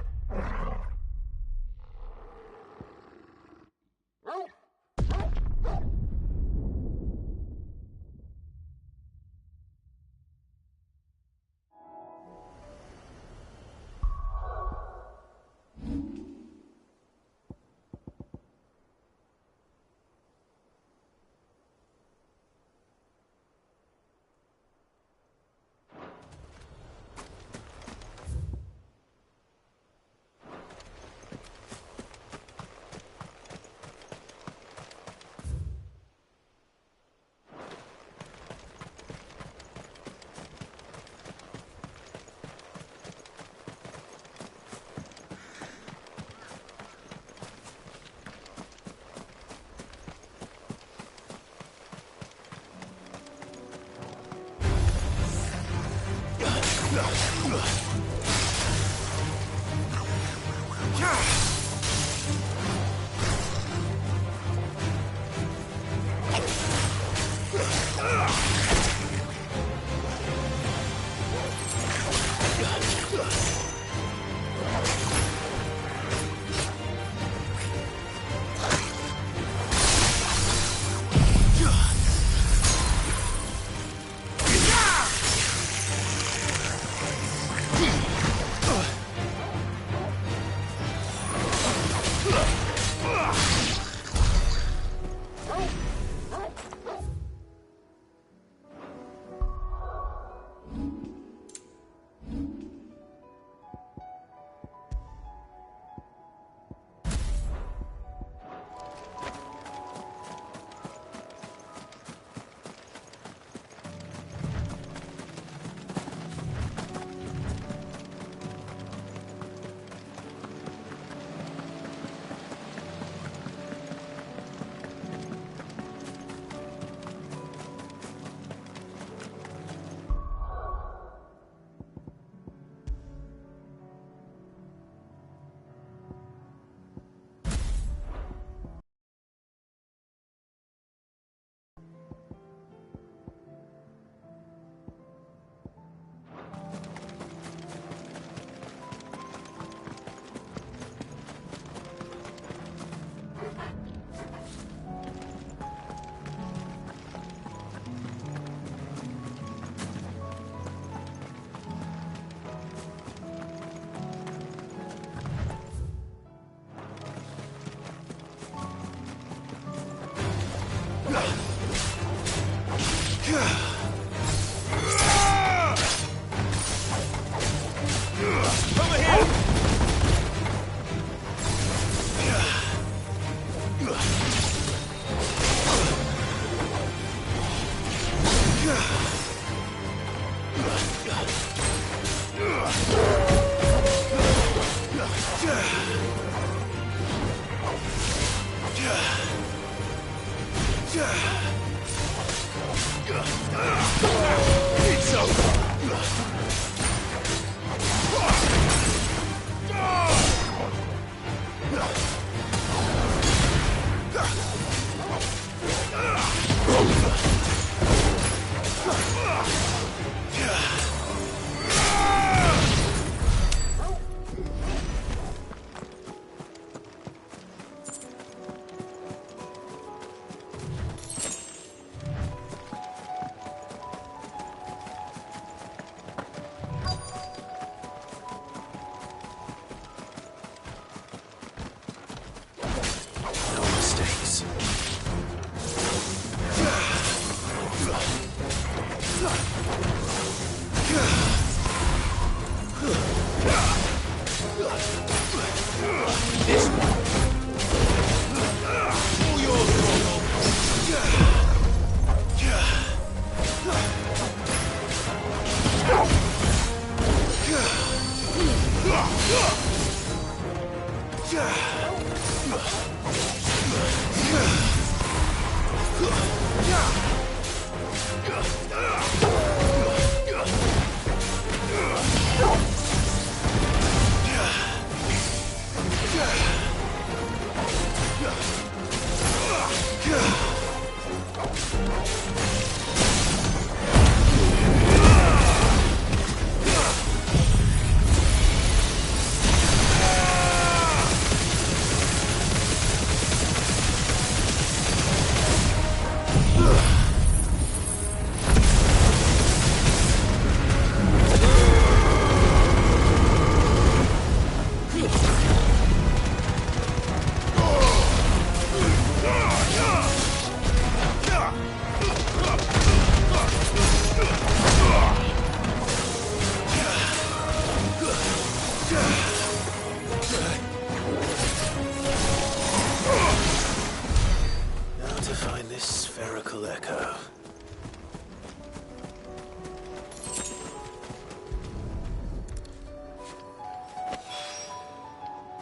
It's over.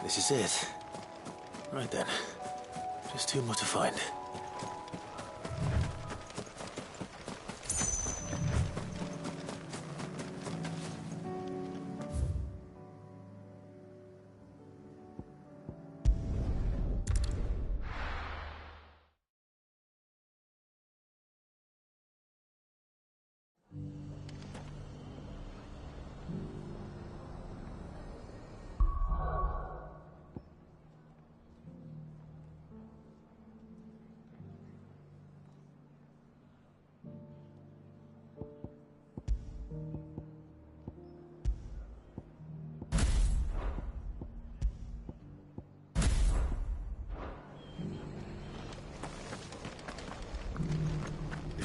This is it. Right then. Just two more to find.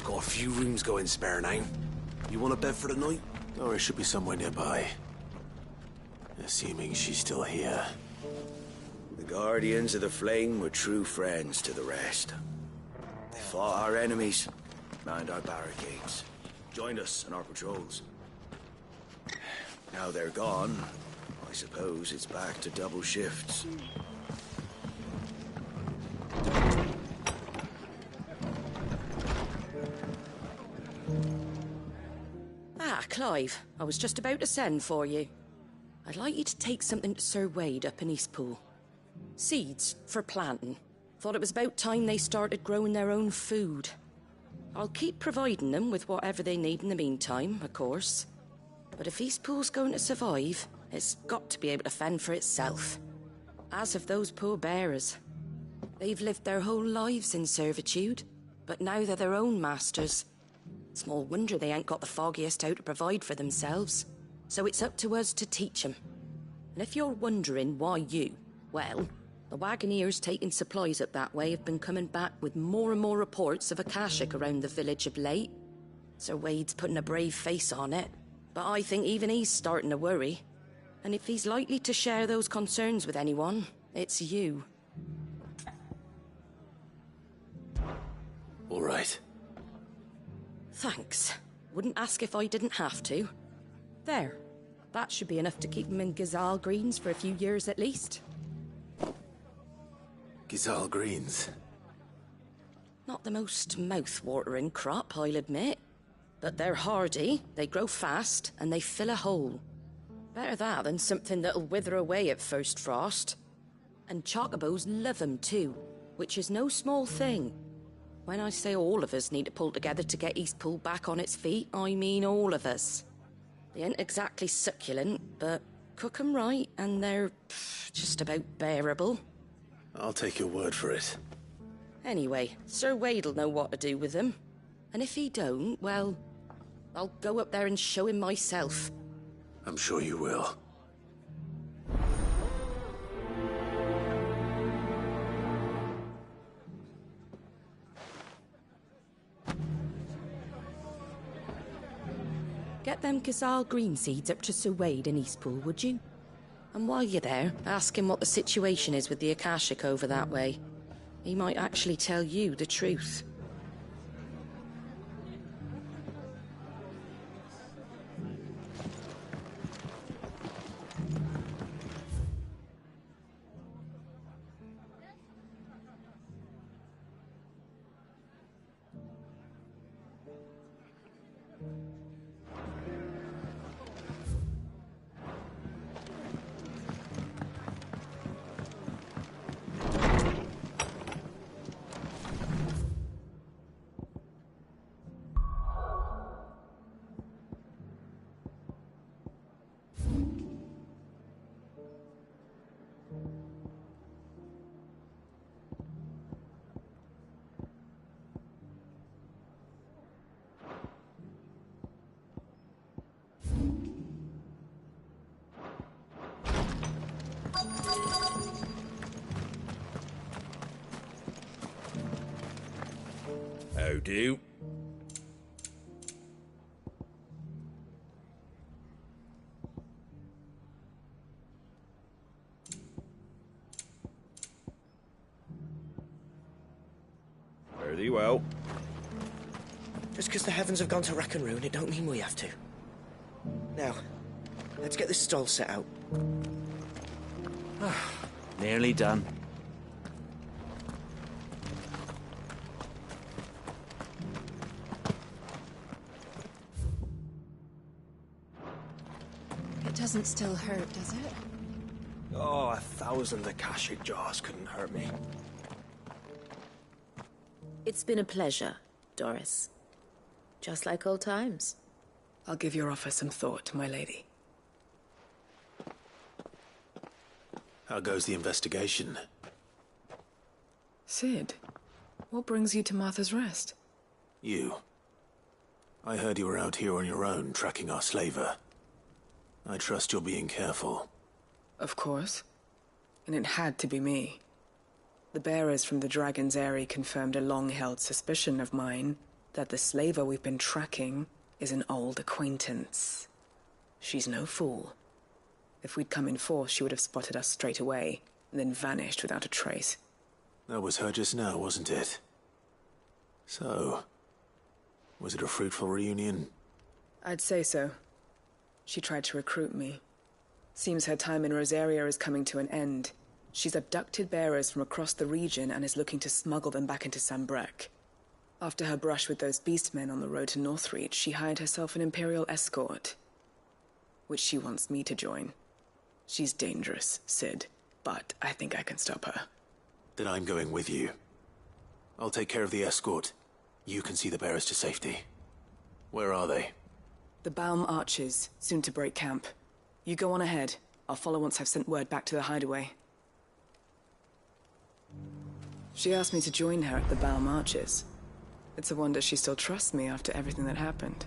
Got a few rooms going spare now. You want a bed for the night? Or should be somewhere nearby. Assuming she's still here. The Guardians of the Flame were true friends to the rest. They fought our enemies, manned our barricades, joined us in our patrols. Now they're gone, I suppose it's back to double shifts. Ah, Clive, I was just about to send for you. I'd like you to take something to Sir Wade up in Eastpool. Seeds for planting. Thought it was about time they started growing their own food. I'll keep providing them with whatever they need in the meantime, of course. But if Eastpool's going to survive, it's got to be able to fend for itself. As of those poor bearers. They've lived their whole lives in servitude, but now they're their own masters. Small wonder they ain't got the foggiest how to provide for themselves. So it's up to us to teach them. And if you're wondering why you, well, the Wagoneers taking supplies up that way have been coming back with more and more reports of Akashic around the village of late. Sir Wade's putting a brave face on it, but I think even he's starting to worry. And if he's likely to share those concerns with anyone, it's you. All right. Thanks. Wouldn't ask if I didn't have to. There. That should be enough to keep them in Gazal Greens for a few years at least. Gazal Greens? Not the most mouth-watering crop, I'll admit. But they're hardy, they grow fast, and they fill a hole. Better that than something that'll wither away at first frost. And chocobos love 'em too, which is no small thing. When I say all of us need to pull together to get Eastpool back on its feet, I mean all of us. They ain't exactly succulent, but cook 'em right and they're just about bearable. I'll take your word for it. Anyway, Sir Wade'll know what to do with them. And if he don't, well, I'll go up there and show him myself. I'm sure you will. Get them Gazal green seeds up to Sir Wade in Eastpool, would you? And while you're there, ask him what the situation is with the Akashic over that way. He might actually tell you the truth. How do? Fare thee well. Just because the heavens have gone to rack and ruin, it don't mean we have to. Now, let's get this stall set out. Nearly done. It doesn't still hurt, does it? Oh, 1,000 Akashic jars couldn't hurt me. It's been a pleasure, Doris. Just like old times. I'll give your offer some thought, my lady. How goes the investigation? Sid, what brings you to Martha's Rest? You. I heard you were out here on your own, tracking our slaver. I trust you're being careful. Of course. And it had to be me. The bearers from the Dragon's Eyrie confirmed a long-held suspicion of mine that the slaver we've been tracking is an old acquaintance. She's no fool. If we'd come in force, she would have spotted us straight away, and then vanished without a trace. That was her just now, wasn't it? So, was it a fruitful reunion? I'd say so. She tried to recruit me. Seems her time in Rosaria is coming to an end. She's abducted bearers from across the region and is looking to smuggle them back into Sambrec. After her brush with those beastmen on the road to Northreach, she hired herself an Imperial escort, which she wants me to join. She's dangerous, Sid, but I think I can stop her. Then I'm going with you. I'll take care of the escort. You can see the bearers to safety. Where are they? The Baum Archers, soon to break camp. You go on ahead. I'll follow once I've sent word back to the hideaway. She asked me to join her at the Baum Archers. It's a wonder she still trusts me after everything that happened.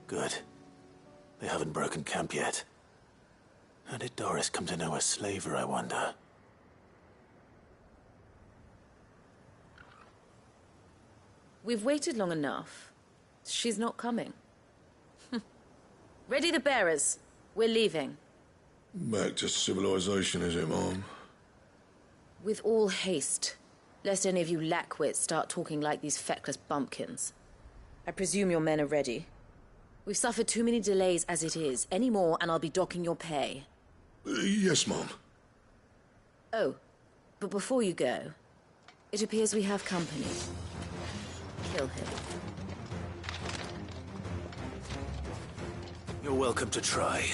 Good. They haven't broken camp yet. How did Doris come to know a slaver, I wonder? We've waited long enough. She's not coming. Ready the bearers. We're leaving. Back to civilization, is it, Mom? With all haste, lest any of you lackwits start talking like these feckless bumpkins. I presume your men are ready. We've suffered too many delays as it is. Any more, and I'll be docking your pay. Yes, Mom. Oh, but before you go, it appears we have company. Kill him. You're welcome to try.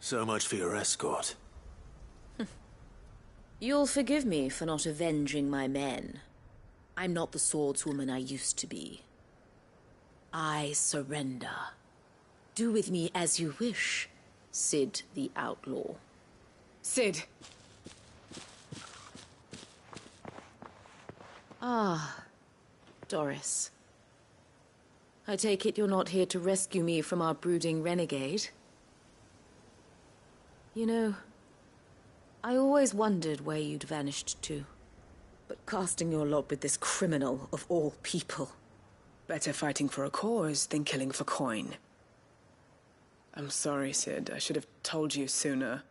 So much for your escort. You'll forgive me for not avenging my men. I'm not the swordswoman I used to be. I surrender. Do with me as you wish, Sid the Outlaw. Sid! Ah, Doris. I take it you're not here to rescue me from our brooding renegade? You know, I always wondered where you'd vanished to. But casting your lot with this criminal of all people... Better fighting for a cause than killing for coin. I'm sorry, Sid. I should have told you sooner.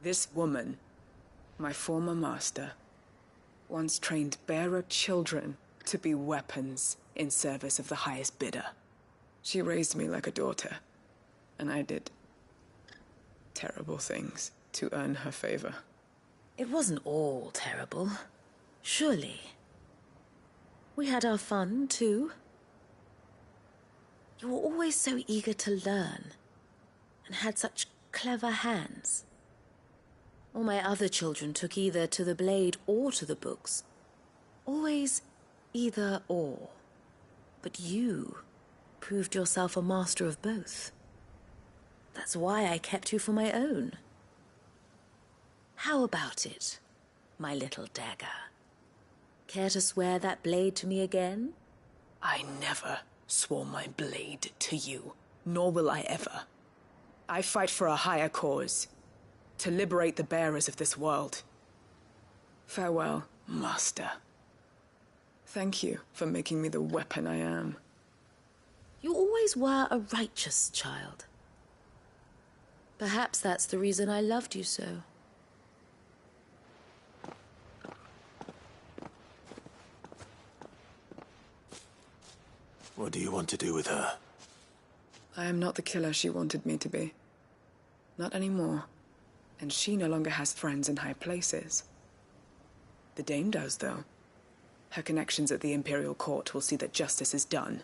This woman, my former master, once trained bearer children to be weapons in service of the highest bidder. She raised me like a daughter, and I did terrible things to earn her favor. It wasn't all terrible, surely. We had our fun, too. You were always so eager to learn, and had such clever hands. All my other children took either to the blade or to the books. Always either or. But you proved yourself a master of both. That's why I kept you for my own. How about it, my little dagger? Care to swear that blade to me again? I never swore my blade to you, nor will I ever. I fight for a higher cause, to liberate the bearers of this world. Farewell, Master. Thank you for making me the weapon I am. You always were a righteous child. Perhaps that's the reason I loved you so. What do you want to do with her? I am not the killer she wanted me to be. Not anymore. And she no longer has friends in high places. The Dame does, though. Her connections at the Imperial Court will see that justice is done.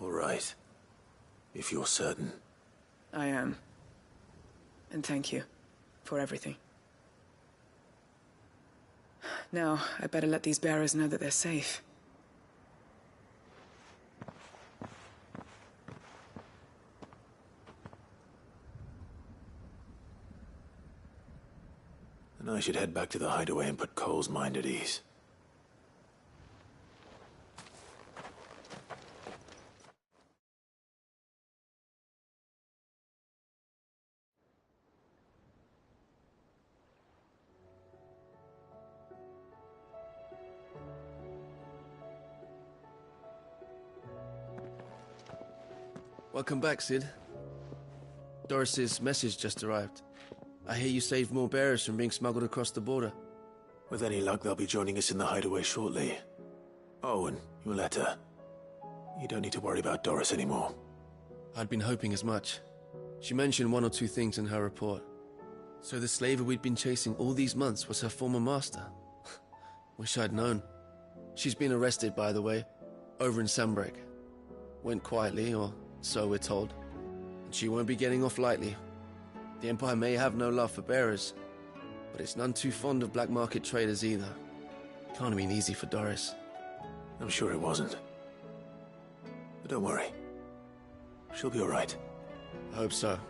All right. If you're certain. I am. And thank you for everything. Now, I better let these bearers know that they're safe. And I should head back to the hideaway and put Cole's mind at ease. Welcome back, Sid. Doris's message just arrived. I hear you saved more bearers from being smuggled across the border. With any luck, they'll be joining us in the hideaway shortly. Oh, and your letter. You don't need to worry about Doris anymore. I'd been hoping as much. She mentioned one or two things in her report. So the slaver we'd been chasing all these months was her former master. Wish I'd known. She's been arrested, by the way, over in Sunbreak. Went quietly, or so we're told. And she won't be getting off lightly. The Empire may have no love for bearers, but it's none too fond of black market traders either. Can't have been easy for Doris. I'm sure it wasn't. But don't worry. She'll be all right. I hope so.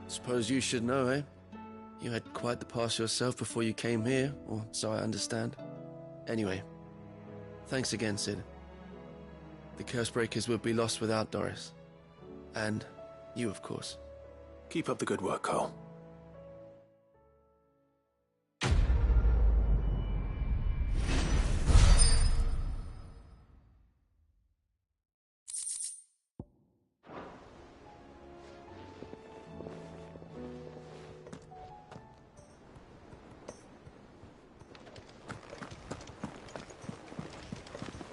Suppose you should know, eh? You had quite the past yourself before you came here, or so I understand. Anyway, thanks again, Sid. The Cursebreakers would be lost without Doris. And you, of course. Keep up the good work, Cole.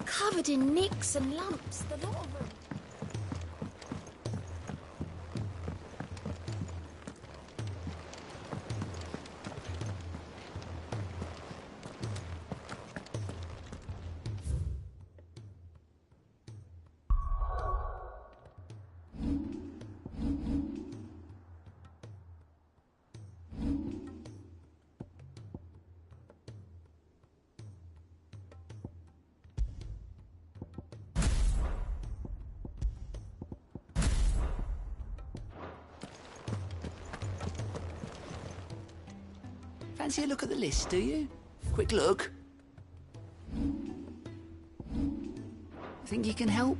Covered in nicks and lumps, the lot of them. Fancy a look at the list, do you? Quick look. Think you can help?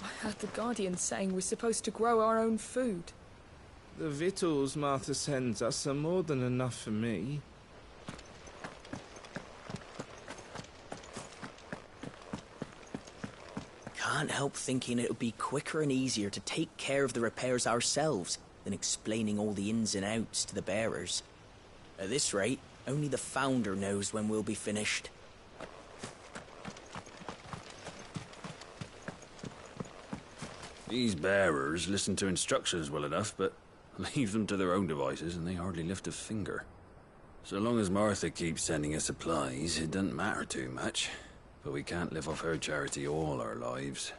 I heard the Guardian saying we're supposed to grow our own food. The victuals Martha sends us are more than enough for me. Can't help thinking it would be quicker and easier to take care of the repairs ourselves than explaining all the ins and outs to the bearers. At this rate, only the Founder knows when we'll be finished. These bearers listen to instructions well enough, but leave them to their own devices and they hardly lift a finger. So long as Martha keeps sending us supplies, it doesn't matter too much. But we can't live off her charity all our lives.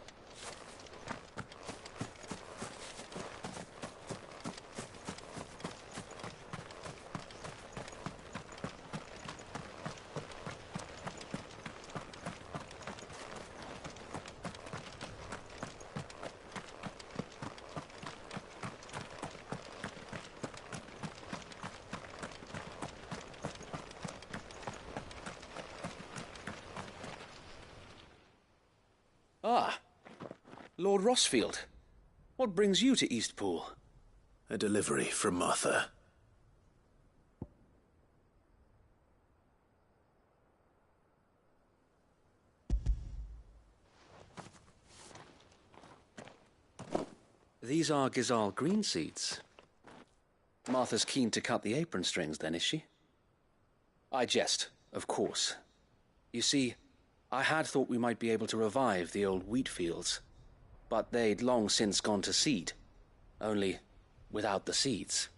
Ah, Lord Rossfield. What brings you to Eastpool? A delivery from Martha. These are Gizal green seeds. Martha's keen to cut the apron strings, then, is she? I jest, of course. You see, I had thought we might be able to revive the old wheat fields, but they'd long since gone to seed, only without the seeds.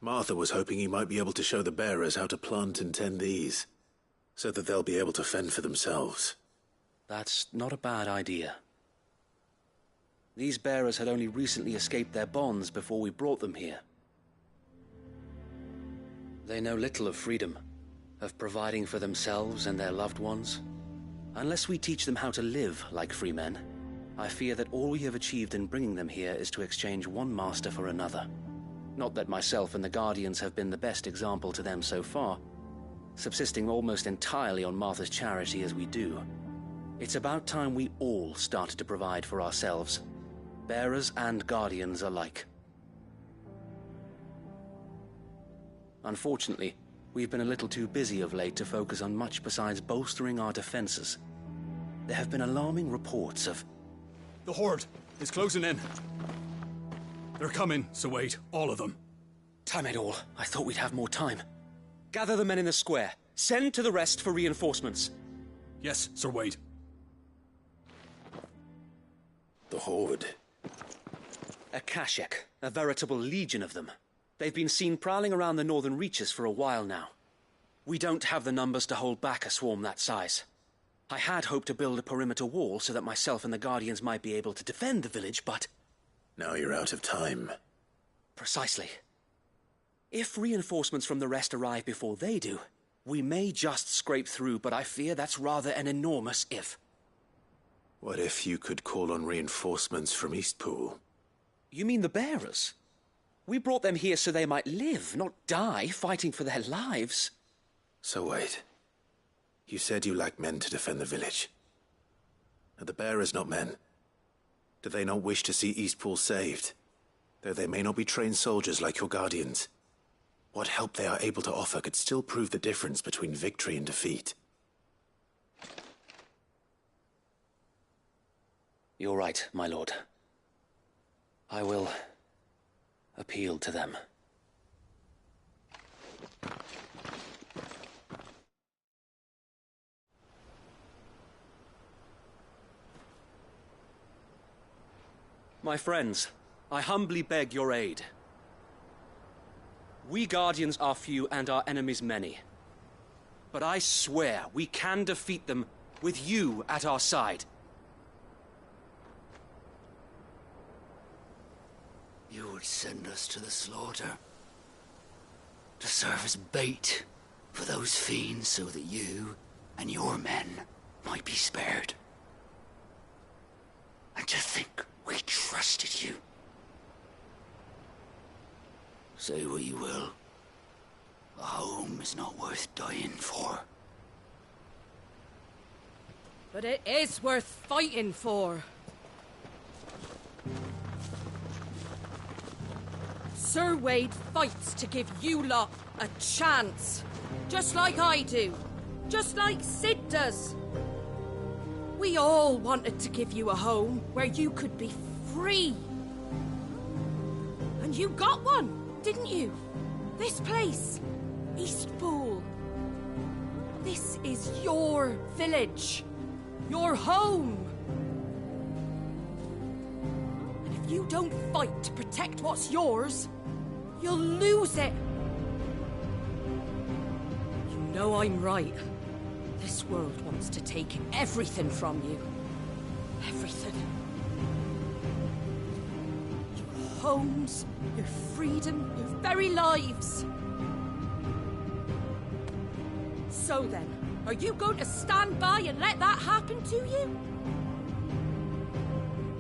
Martha was hoping you might be able to show the bearers how to plant and tend these, so that they'll be able to fend for themselves. That's not a bad idea. These bearers had only recently escaped their bonds before we brought them here. They know little of freedom, of providing for themselves and their loved ones. Unless we teach them how to live like free men, I fear that all we have achieved in bringing them here is to exchange one master for another. Not that myself and the Guardians have been the best example to them so far, subsisting almost entirely on Martha's charity as we do. It's about time we all started to provide for ourselves, bearers and Guardians alike. Unfortunately, we've been a little too busy of late to focus on much besides bolstering our defenses. There have been alarming reports of... The Horde is closing in. They're coming, so wait, all of them. Damn it all, I thought we'd have more time. Gather the men in the square. Send to the rest for reinforcements. Yes, Sir Wade. The Horde. A Kashek, a veritable legion of them. They've been seen prowling around the northern reaches for a while now. We don't have the numbers to hold back a swarm that size. I had hoped to build a perimeter wall so that myself and the Guardians might be able to defend the village, but... Now you're out of time. Precisely. If reinforcements from the rest arrive before they do, we may just scrape through, but I fear that's rather an enormous if. What if you could call on reinforcements from Eastpool? You mean the bearers? We brought them here so they might live, not die, fighting for their lives. So wait. You said you lack men to defend the village. Are the bearers not men? Do they not wish to see Eastpool saved? Though they may not be trained soldiers like your Guardians, what help they are able to offer could still prove the difference between victory and defeat. You're right, my lord. I will appeal to them. My friends, I humbly beg your aid. We Guardians are few and our enemies many. But I swear we can defeat them with you at our side. You would send us to the slaughter, to serve as bait for those fiends so that you and your men might be spared. And to think we trusted you. Say what you will, a home is not worth dying for. But it is worth fighting for. Sir Wade fights to give you lot a chance. Just like I do. Just like Sid does. We all wanted to give you a home where you could be free. And you got one, didn't you? This place, Eastpool. This is your village. Your home. And if you don't fight to protect what's yours, you'll lose it. You know I'm right. This world wants to take everything from you. Everything. Your homes, your freedom, your very lives. So then, are you going to stand by and let that happen to you?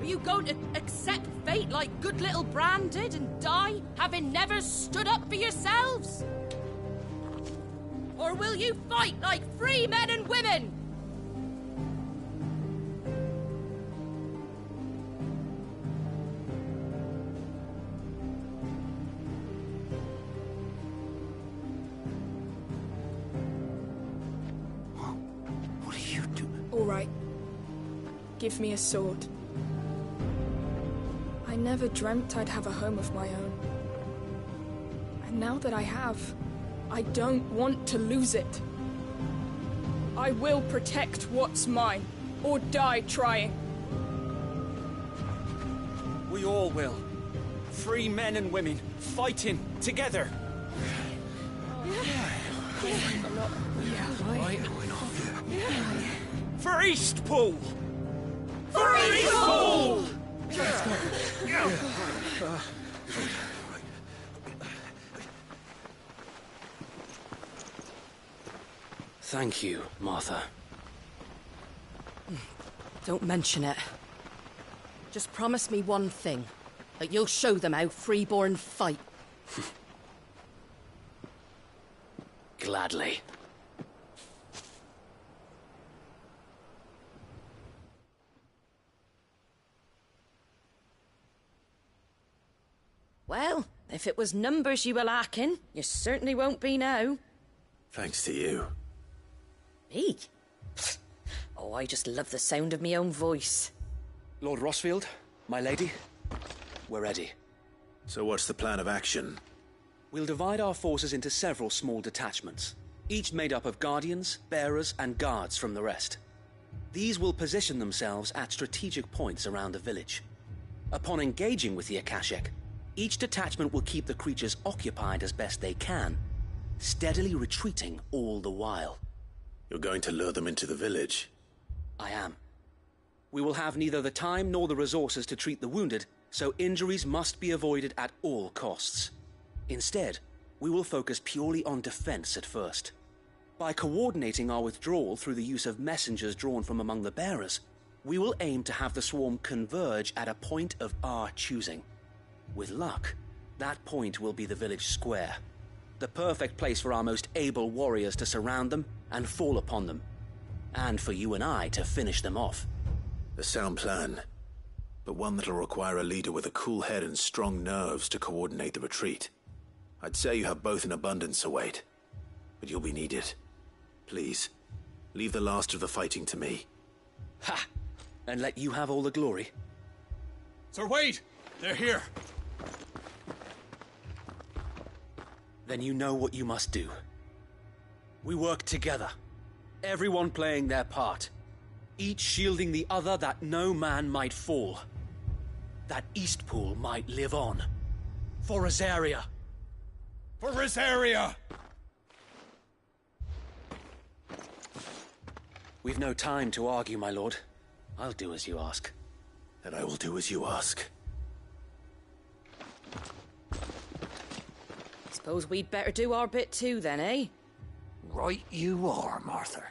Are you going to accept fate like good little Bran did and die, having never stood up for yourselves? Or will you fight like free men and women? What are you doing? All right. Give me a sword. I never dreamt I'd have a home of my own. And now that I have, I don't want to lose it. I will protect what's mine, or die trying. We all will. Free men and women, fighting together. For Eastpool! For Eastpool! Thank you, Martha. Don't mention it. Just promise me one thing. That you'll show them how freeborn fight. Gladly. Well, if it was numbers you were lacking, you certainly won't be now. Thanks to you. Me? Oh, I just love the sound of my own voice. Lord Rossfield, my lady, we're ready. So what's the plan of action? We'll divide our forces into several small detachments, each made up of guardians, bearers, and guards from the rest. These will position themselves at strategic points around the village. Upon engaging with the Akashic, each detachment will keep the creatures occupied as best they can, steadily retreating all the while. You're going to lure them into the village? I am. We will have neither the time nor the resources to treat the wounded, so injuries must be avoided at all costs. Instead, we will focus purely on defense at first. By coordinating our withdrawal through the use of messengers drawn from among the bearers, we will aim to have the swarm converge at a point of our choosing. With luck, that point will be the village square, the perfect place for our most able warriors to surround them and fall upon them, and for you and I to finish them off. A sound plan, but one that'll require a leader with a cool head and strong nerves to coordinate the retreat. I'd say you have both in abundance, Sir Wade, but you'll be needed. Please, leave the last of the fighting to me. Ha! And let you have all the glory. Sir Wade! They're here! Then you know what you must do. We work together, everyone playing their part, each shielding the other that no man might fall, that Eastpool might live on. For Rosaria! For Rosaria! We've no time to argue, my lord. I'll do as you ask. And I will do as you ask. Suppose we'd better do our bit too, then, eh? Right you are, Martha.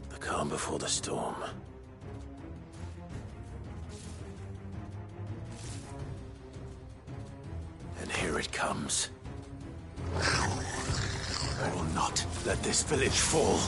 The calm before the storm. And here it comes. I will not let this village fall.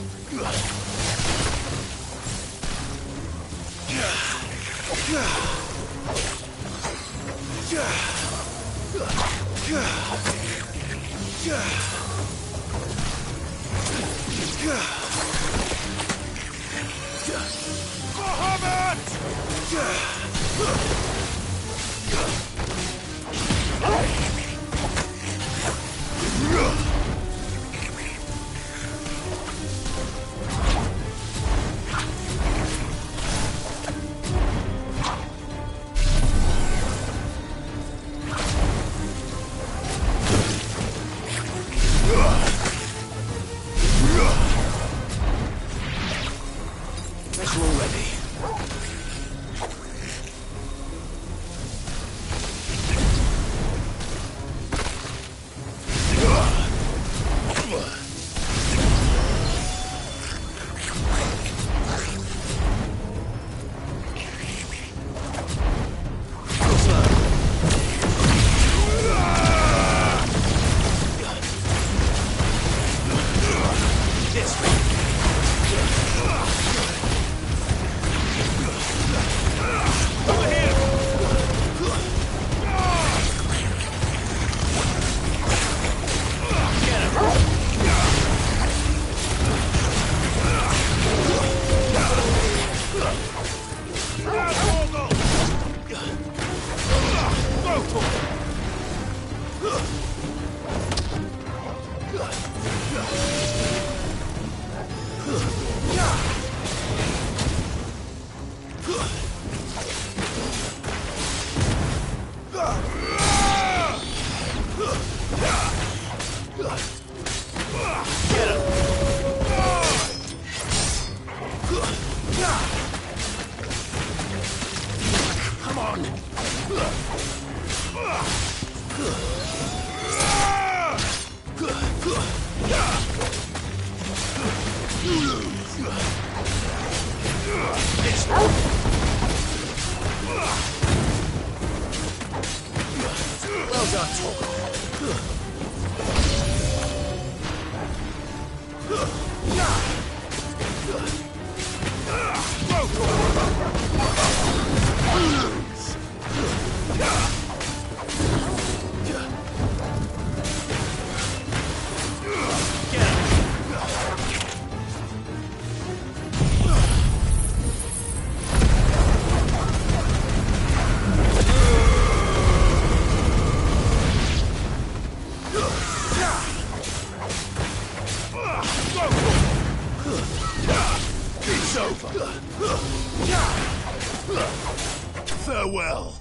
Farewell.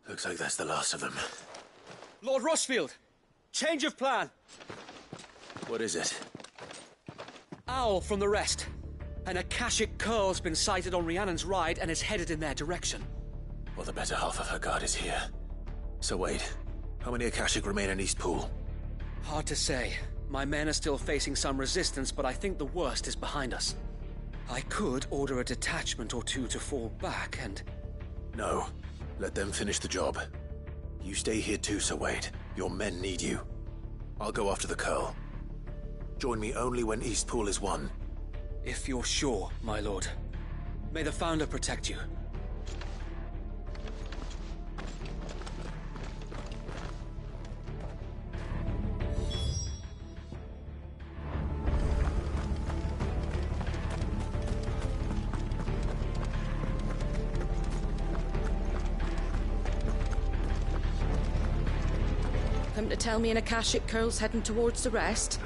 Looks like that's the last of them. Lord Rossfield! Change of plan! What is it? Owl from the rest. An Akashic Curl's been sighted on Rhiannon's ride and is headed in their direction. Well, the better half of her guard is here. So wait, how many Akashic remain in East Pool? Hard to say. My men are still facing some resistance, but I think the worst is behind us. I could order a detachment or two to fall back and... No. Let them finish the job. You stay here too, Sir Wade. Your men need you. I'll go after the Curl. Join me only when East Pool is won. If you're sure, my lord. May the Founder protect you. Come to tell me an Akashic Curl's heading towards the rest?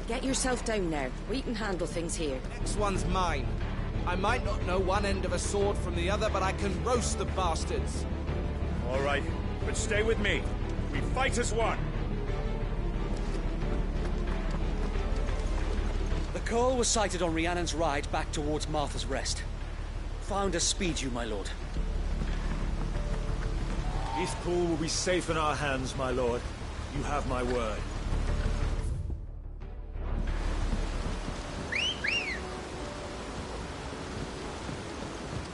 Get yourself down now. We can handle things here. Next one's mine. I might not know one end of a sword from the other, but I can roast the bastards. All right, but stay with me. We fight as one. The Curl was sighted on Rhiannon's ride back towards Martha's Rest. Found us speed you, my lord. Eastpool will be safe in our hands, my lord. You have my word.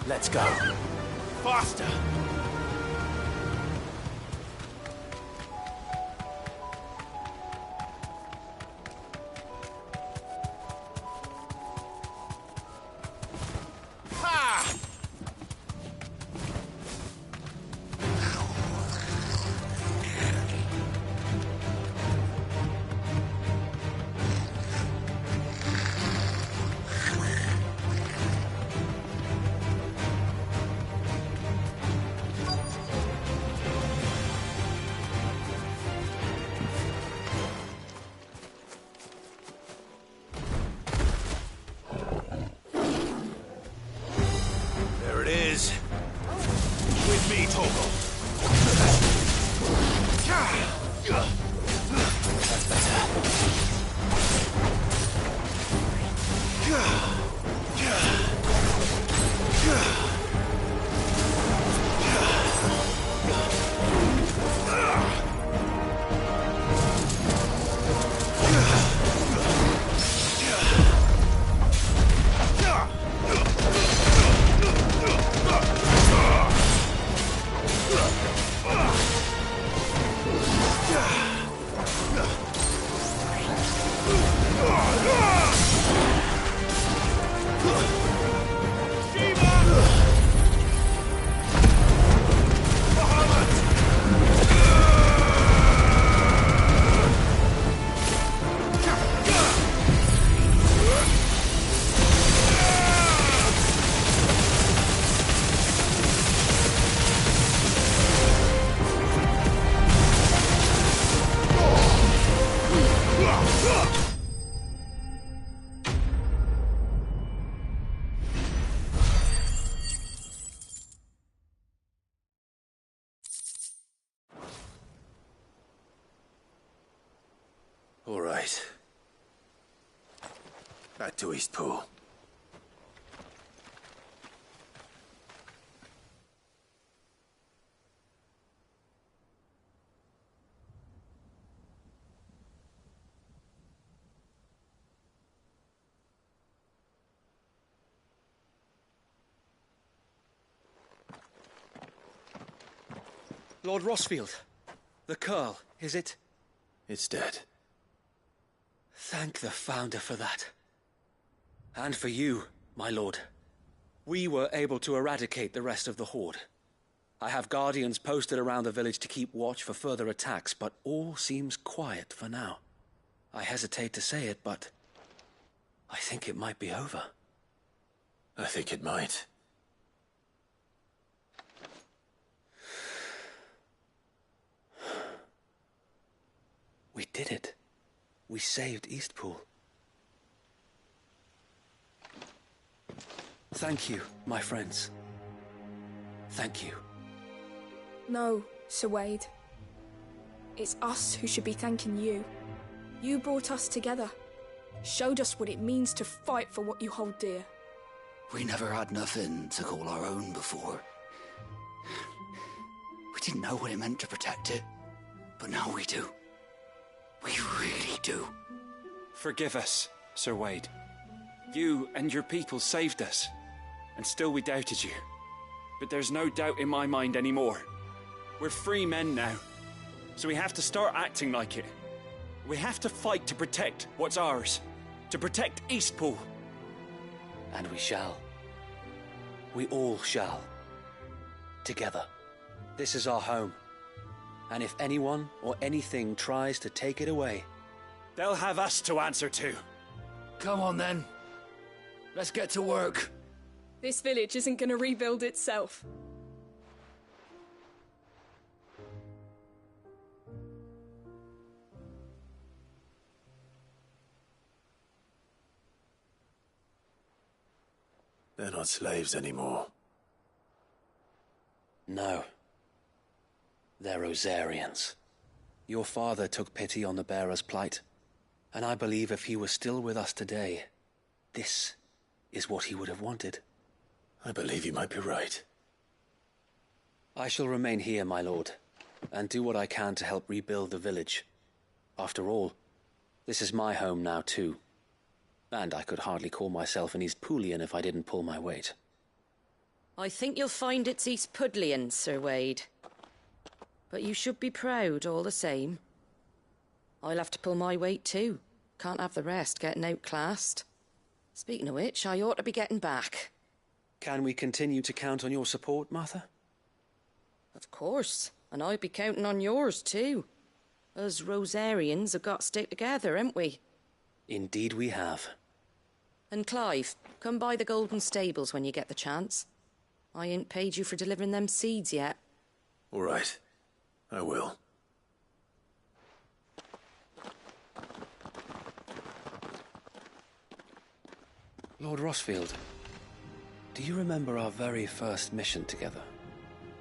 Let's go. Faster! All right. Back to Eastpool. Lord Rossfield, the Curl, is it? It's dead. Thank the Founder for that. And for you, my lord. We were able to eradicate the rest of the Horde. I have guardians posted around the village to keep watch for further attacks, but all seems quiet for now. I hesitate to say it, but I think it might be over. I think it might. We did it. We saved Eastpool. Thank you, my friends. Thank you. No, Sir Wade. It's us who should be thanking you. You brought us together. Showed us what it means to fight for what you hold dear. We never had nothing to call our own before. We didn't know what it meant to protect it, but now we do. We really do. Forgive us, Sir Wade. You and your people saved us, and still we doubted you. But there's no doubt in my mind anymore. We're free men now, so we have to start acting like it. We have to fight to protect what's ours, to protect Eastpool. And we shall. We all shall. Together. This is our home. And if anyone or anything tries to take it away, they'll have us to answer to. Come on then. Let's get to work. This village isn't going to rebuild itself. They're not slaves anymore. No. They're Rosarians. Your father took pity on the bearer's plight, and I believe if he were still with us today, this is what he would have wanted. I believe you might be right. I shall remain here, my lord, and do what I can to help rebuild the village. After all, this is my home now too, and I could hardly call myself an East Poolian if I didn't pull my weight. I think you'll find it's East Pudlian, Sir Wade. But you should be proud all the same. I'll have to pull my weight too. Can't have the rest getting outclassed. Speaking of which, I ought to be getting back. Can we continue to count on your support, Martha? Of course, and I'll be counting on yours too. Us Rosarians have got to stick together, haven't we? Indeed we have. And Clive, come by the Golden Stables when you get the chance. I ain't paid you for delivering them seeds yet. All right. I will. Lord Rossfield, do you remember our very first mission together?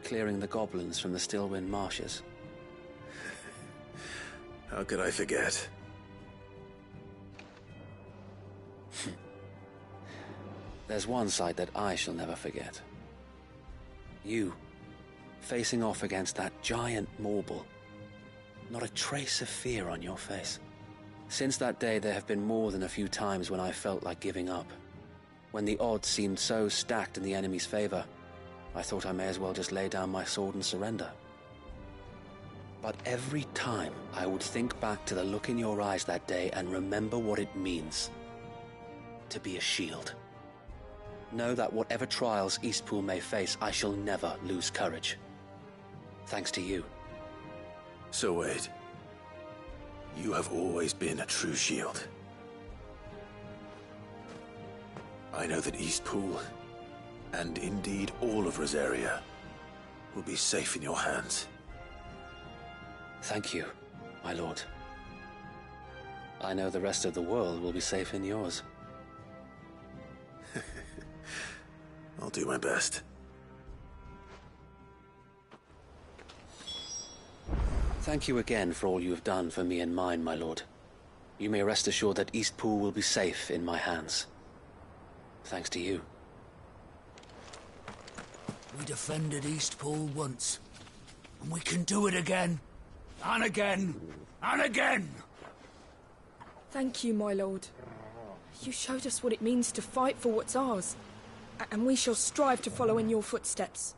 Clearing the goblins from the Stillwind marshes? How could I forget? There's one sight that I shall never forget. You, facing off against that giant Morble. Not a trace of fear on your face. Since that day, there have been more than a few times when I felt like giving up. When the odds seemed so stacked in the enemy's favor, I thought I may as well just lay down my sword and surrender. But every time I would think back to the look in your eyes that day and remember what it means to be a shield. Know that whatever trials Eastpool may face, I shall never lose courage. Thanks to you. So Wade, you have always been a true shield. I know that Eastpool, and indeed all of Rosaria, will be safe in your hands. Thank you, my lord. I know the rest of the world will be safe in yours. I'll do my best. Thank you again for all you have done for me and mine, my lord. You may rest assured that Eastpool will be safe in my hands. Thanks to you. We defended Eastpool once, and we can do it again, and again, and again! Thank you, my lord. You showed us what it means to fight for what's ours, and we shall strive to follow in your footsteps.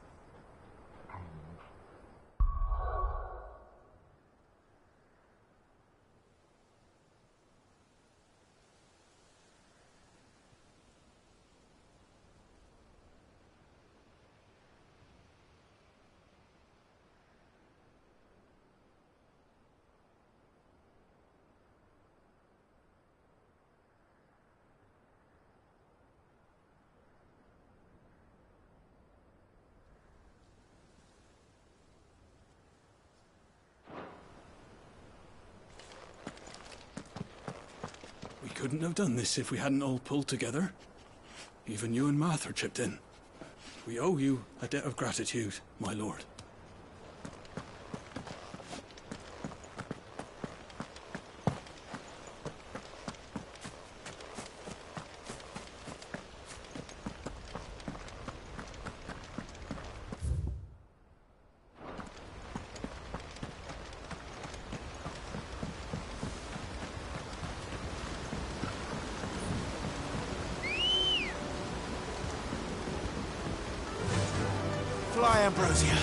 We couldn't have done this if we hadn't all pulled together. Even you and Martha chipped in. We owe you a debt of gratitude, my lord. Fly, Ambrosia.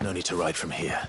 No need to ride from here.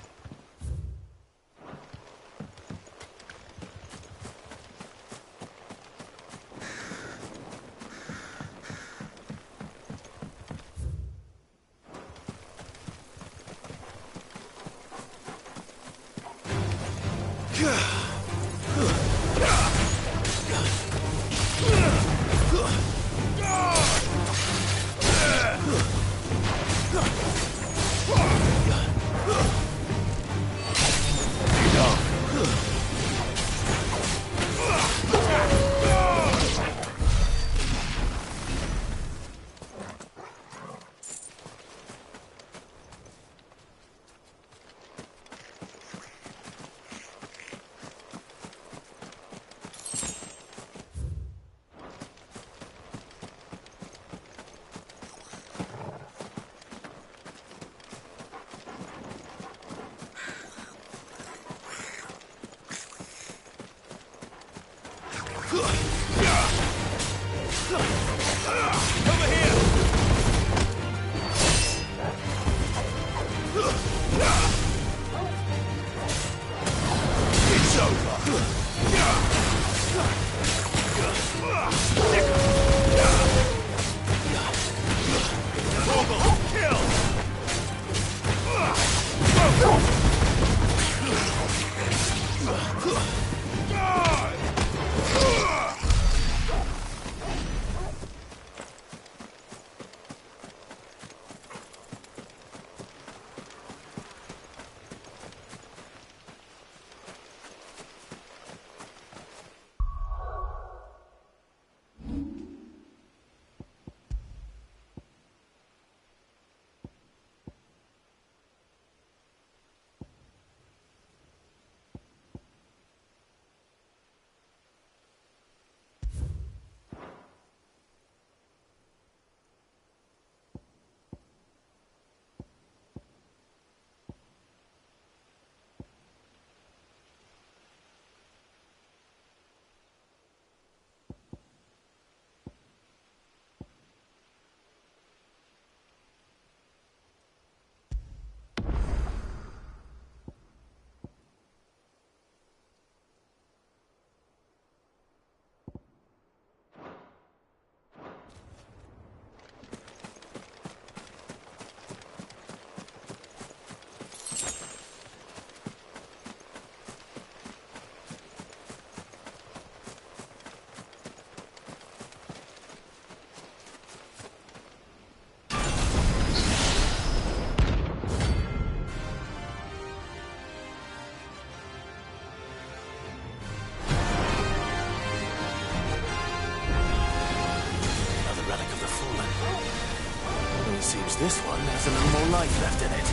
Seems this one has a little more life left in it.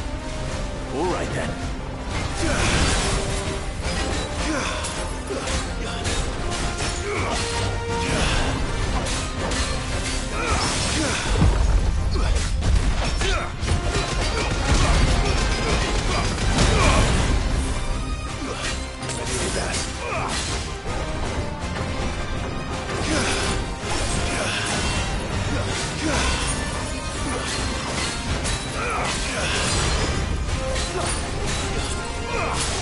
All right then. Ugh!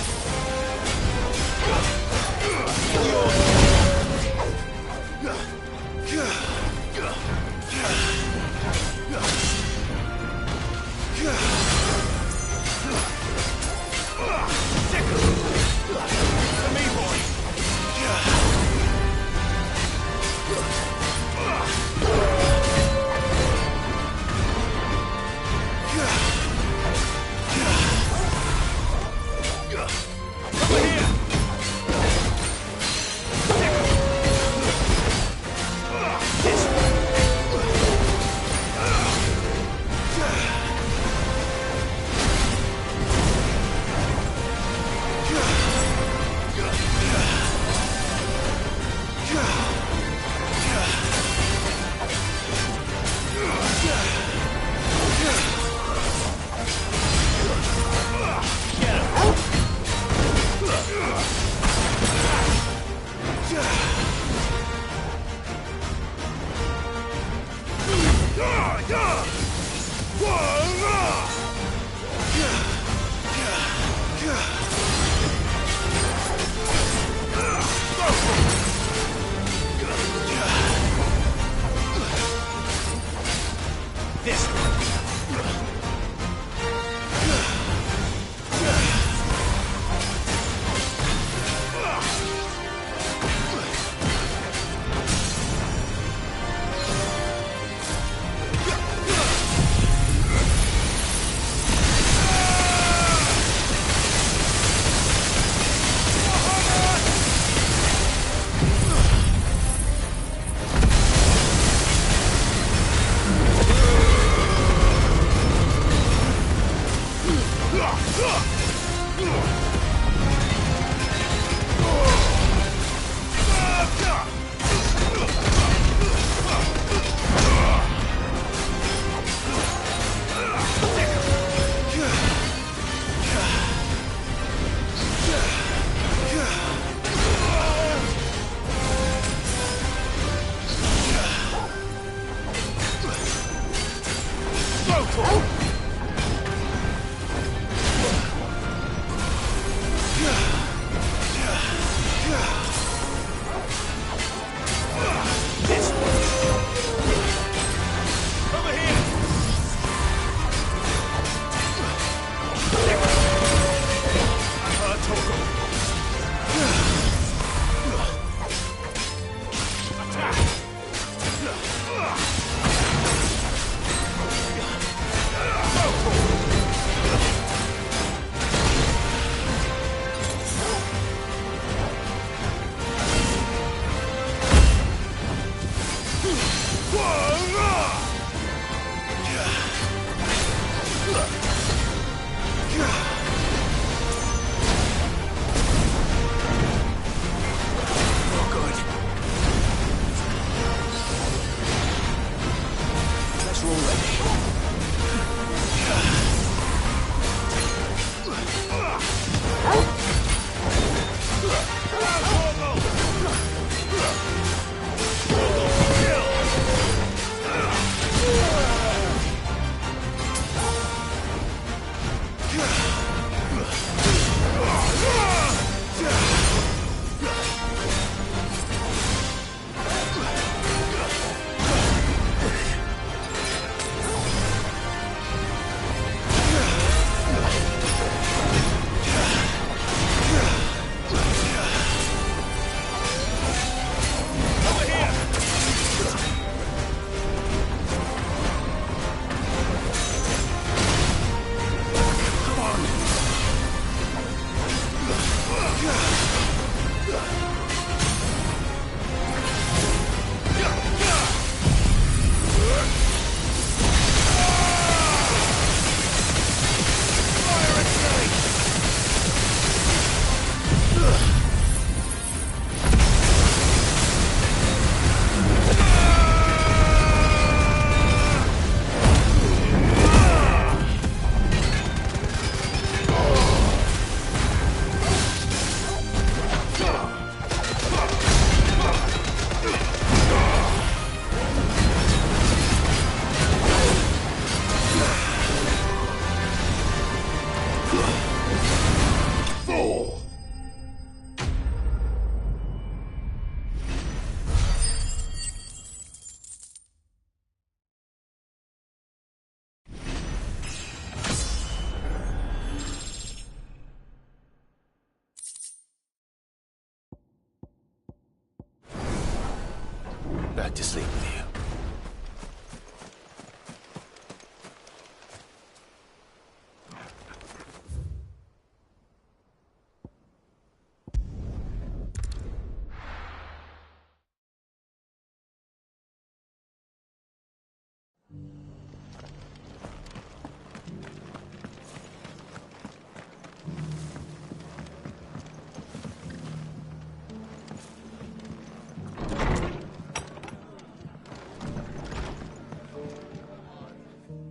back to sleep with you.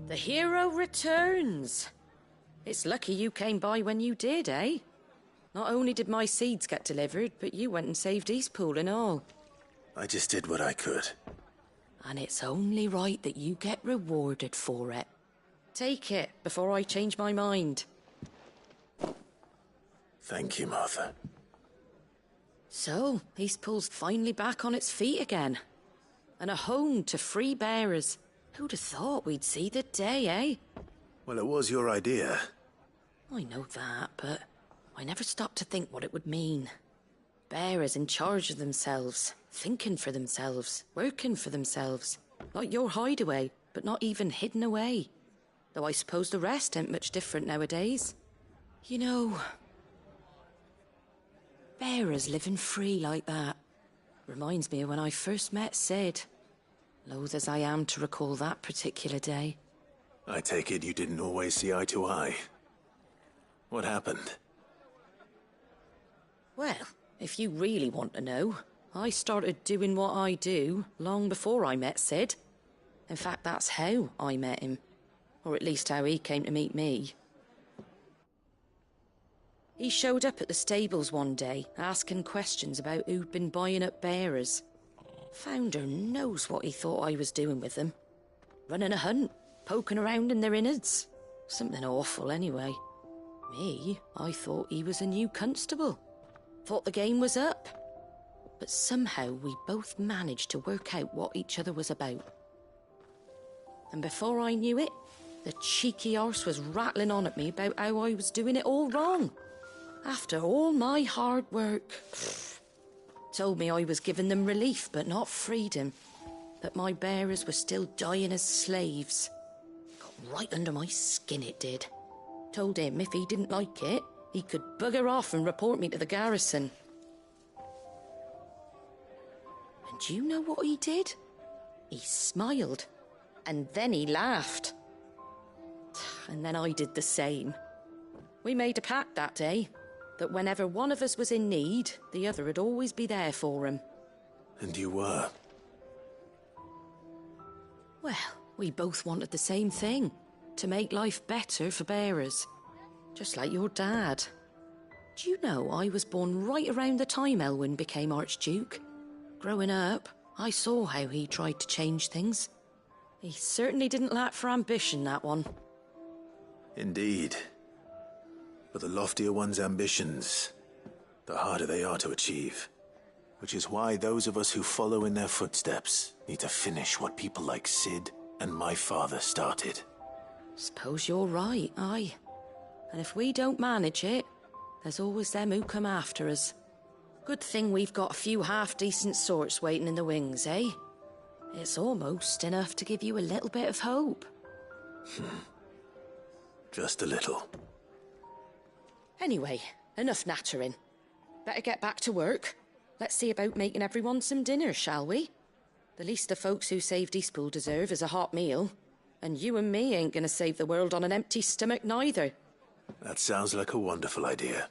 The hero returns. It's lucky you came by when you did, eh? Not only did my seeds get delivered, but you went and saved Eastpool and all. I just did what I could. And it's only right that you get rewarded for it. Take it before I change my mind. Thank you, Martha. So, Eastpool's finally back on its feet again. And a home to free bearers. Who'd have thought we'd see the day, eh? Well, it was your idea. I know that, but I never stopped to think what it would mean. Bearers in charge of themselves, thinking for themselves, working for themselves. Like your hideaway, but not even hidden away. Though I suppose the rest ain't much different nowadays. You know, bearers living free like that reminds me of when I first met Sid. Loath as I am to recall that particular day. I take it you didn't always see eye to eye. What happened? Well, if you really want to know, I started doing what I do long before I met Sid. In fact, that's how I met him. Or at least how he came to meet me. He showed up at the stables one day, asking questions about who'd been buying up bearers. Founder knows what he thought I was doing with them. Running a hunt, poking around in their innards. Something awful anyway. Me, I thought he was a new constable. Thought the game was up. But somehow we both managed to work out what each other was about. And before I knew it, the cheeky arse was rattling on at me about how I was doing it all wrong. After all my hard work. Told me I was giving them relief, but not freedom. That my bearers were still dying as slaves. Got right under my skin, it did. Told him if he didn't like it, he could bugger off and report me to the garrison. And do you know what he did? He smiled. And then he laughed. And then I did the same. We made a pact that day. That whenever one of us was in need, the other would always be there for him. And you were? Well, we both wanted the same thing. To make life better for bearers. Just like your dad. Do you know I was born right around the time Elwyn became Archduke? Growing up, I saw how he tried to change things. He certainly didn't lack for ambition, that one. Indeed. But the loftier one's ambitions, the harder they are to achieve. Which is why those of us who follow in their footsteps need to finish what people like Sid and my father started. Suppose you're right, aye. And if we don't manage it, there's always them who come after us. Good thing we've got a few half-decent sorts waiting in the wings, eh? It's almost enough to give you a little bit of hope. Just a little. Anyway, enough nattering. Better get back to work. Let's see about making everyone some dinner, shall we? The least the folks who saved Eastpool deserve is a hot meal. And you and me ain't gonna save the world on an empty stomach neither. That sounds like a wonderful idea.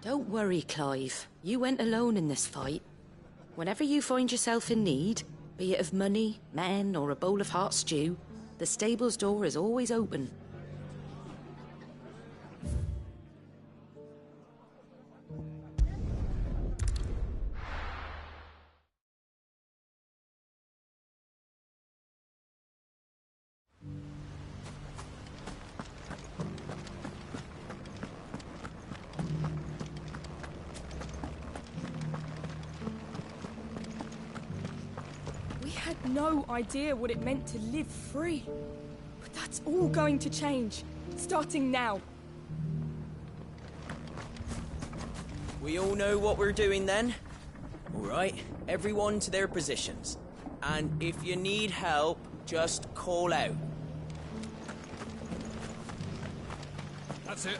Don't worry, Clive. You went alone in this fight. Whenever you find yourself in need, be it of money, men, or a bowl of hot stew, the stable's door is always open. no idea what it meant to live free. But that's all going to change, starting now. We all know what we're doing then? Alright, everyone to their positions. And if you need help, just call out. That's it.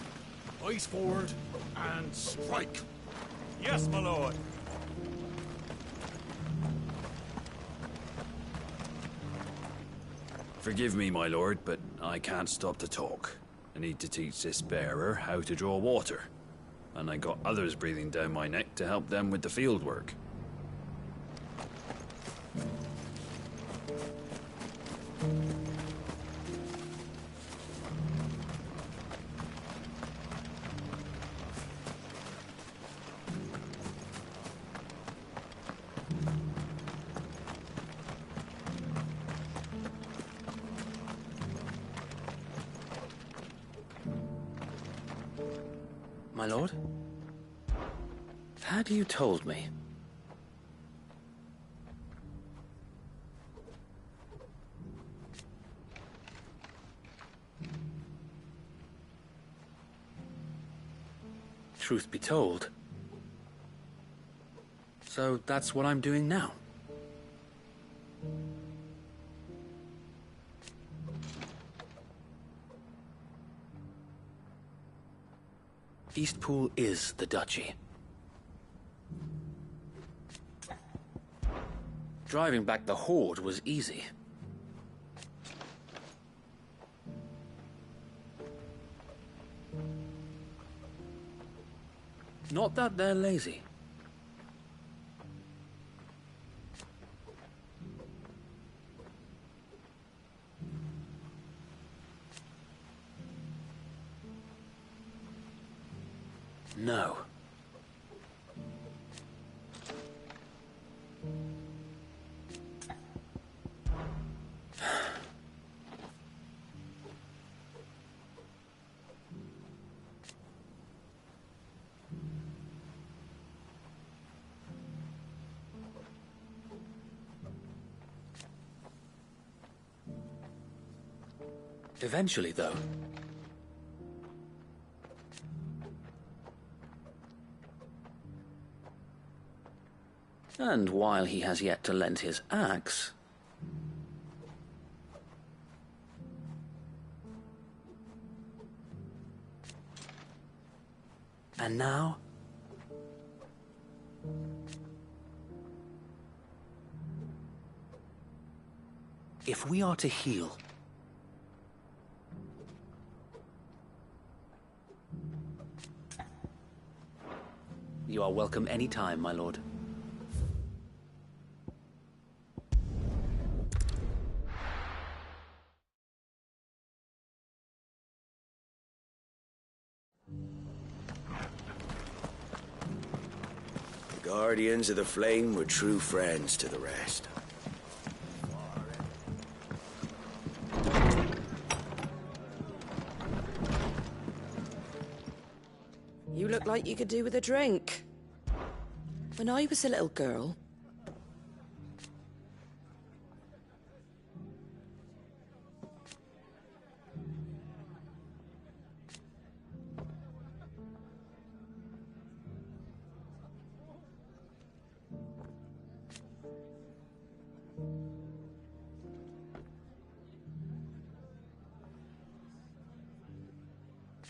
Eyes forward and strike. Yes, my lord. Forgive me, my lord, but I can't stop to talk. I need to teach this bearer how to draw water. And I got others breathing down my neck to help them with the field work. My lord? Had you told me? Truth be told. So that's what I'm doing now. Eastpool is the duchy. Driving back the Horde was easy. Not that they're lazy. No. Eventually, though. And while he has yet to lend his axe... And now... if we are to heal... You are welcome any time, my lord. The Guardians of the Flame were true friends to the rest. You look like you could do with a drink. When I was a little girl...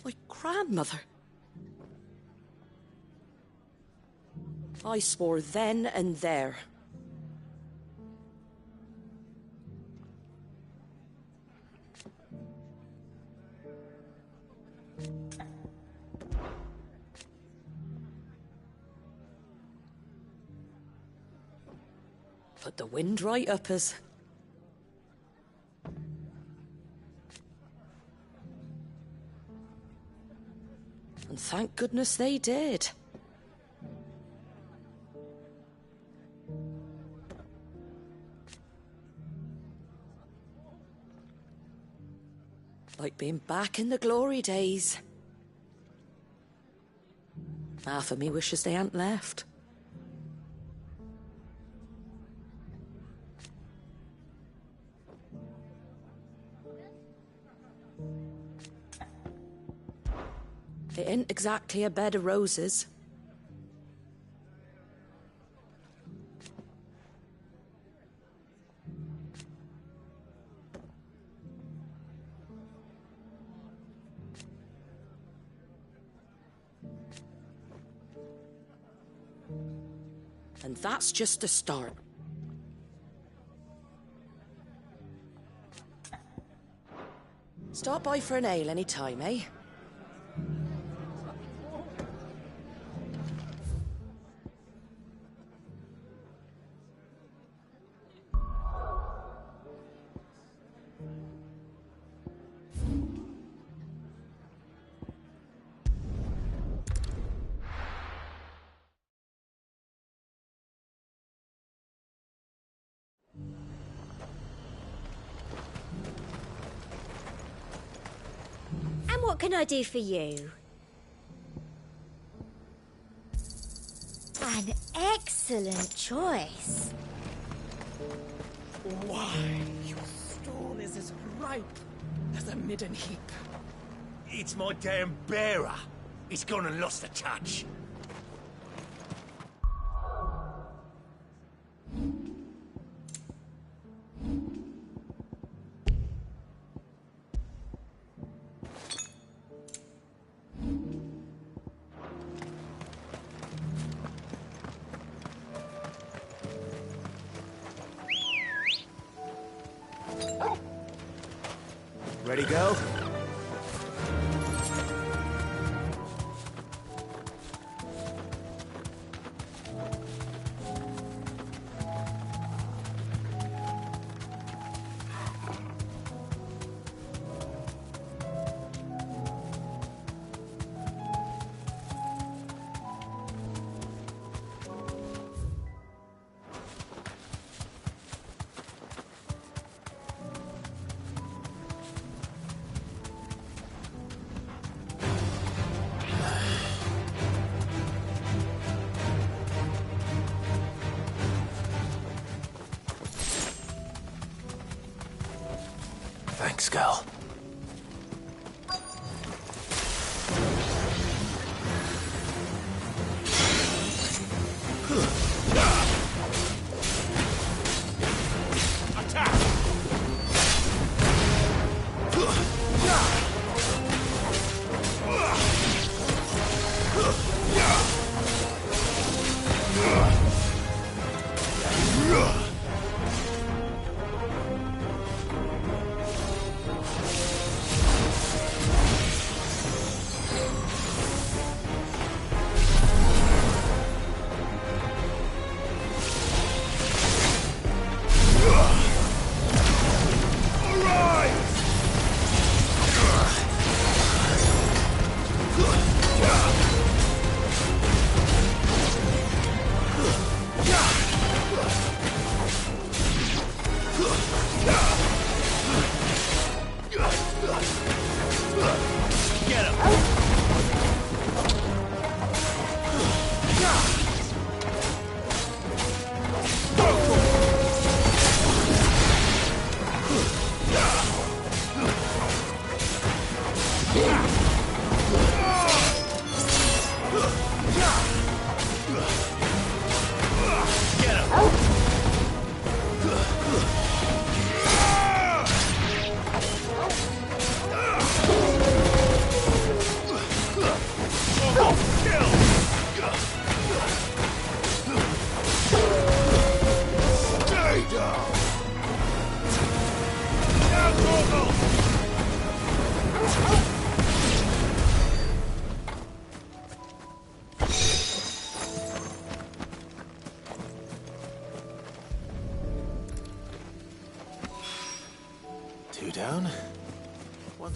my grandmother... I swore then and there. Put the wind right up us. And thank goodness they did. Like being back in the glory days. Half of me wishes they hadn't left. It ain't exactly a bed of roses. And that's just the start. Stop by for an ale any time, eh? And what can I do for you? An excellent choice. Why, your stall is as ripe as a midden heap. It's my damn bearer. He's gone and lost the touch. Ready, girl? Thanks, girl. Two down. What?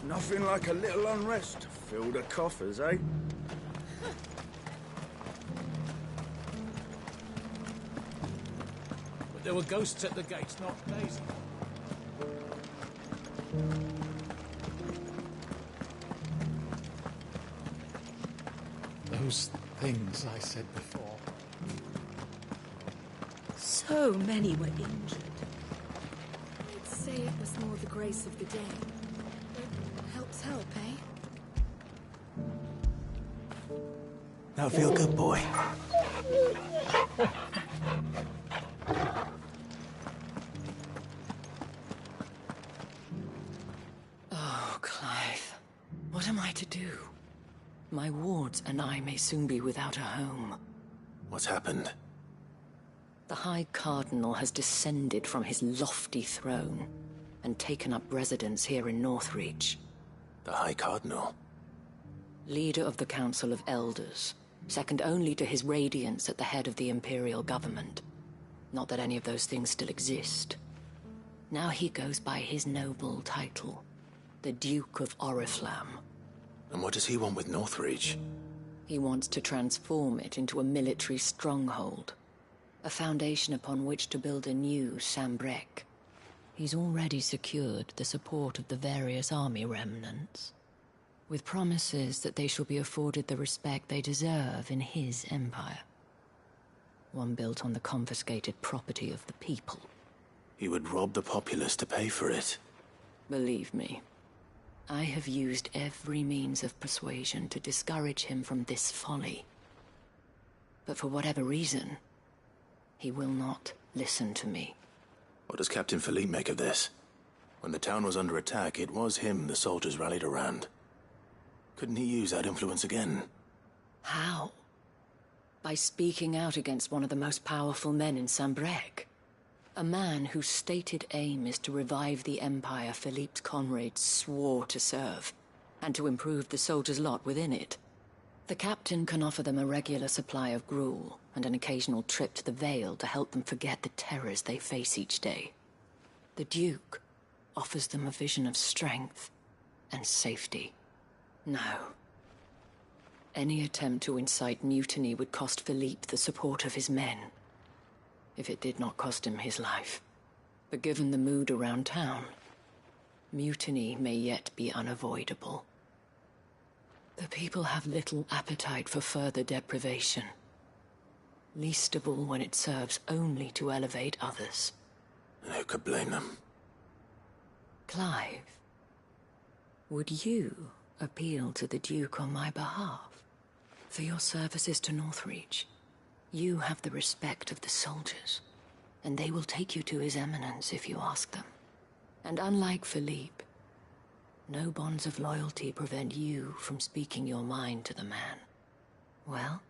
Nothing like a little unrest to fill the coffers, eh? But there were ghosts at the gates, not Daisy. Those things I said before. So many were injured. I'd say it was more the grace of the day. But helps help, eh? Now feel good, boy. Oh, Clive. What am I to do? My wards and I may soon be without a home. What's happened? The High Cardinal has descended from his lofty throne and taken up residence here in Northreach. The High Cardinal? Leader of the Council of Elders, second only to his Radiance at the head of the Imperial government. Not that any of those things still exist. Now he goes by his noble title, the Duke of Oriflamme. And what does he want with Northreach? He wants to transform it into a military stronghold, a foundation upon which to build a new Sambrec. He's already secured the support of the various army remnants, with promises that they shall be afforded the respect they deserve in his empire. One built on the confiscated property of the people. He would rob the populace to pay for it. Believe me, I have used every means of persuasion to discourage him from this folly. But for whatever reason, he will not listen to me. What does Captain Philippe make of this? When the town was under attack, it was him the soldiers rallied around. Couldn't he use that influence again? How? By speaking out against one of the most powerful men in Sambrec. A man whose stated aim is to revive the empire Philippe's comrades swore to serve, and to improve the soldiers' lot within it. The captain can offer them a regular supply of gruel, and an occasional trip to the Vale to help them forget the terrors they face each day. The Duke offers them a vision of strength and safety. No. Any attempt to incite mutiny would cost Philippe the support of his men, if it did not cost him his life. But given the mood around town, mutiny may yet be unavoidable. The people have little appetite for further deprivation, least of all when it serves only to elevate others. And who could blame them? Clive, would you appeal to the Duke on my behalf? For your services to Northreach, you have the respect of the soldiers, and they will take you to His Eminence if you ask them. And unlike Philippe, no bonds of loyalty prevent you from speaking your mind to the man. Well,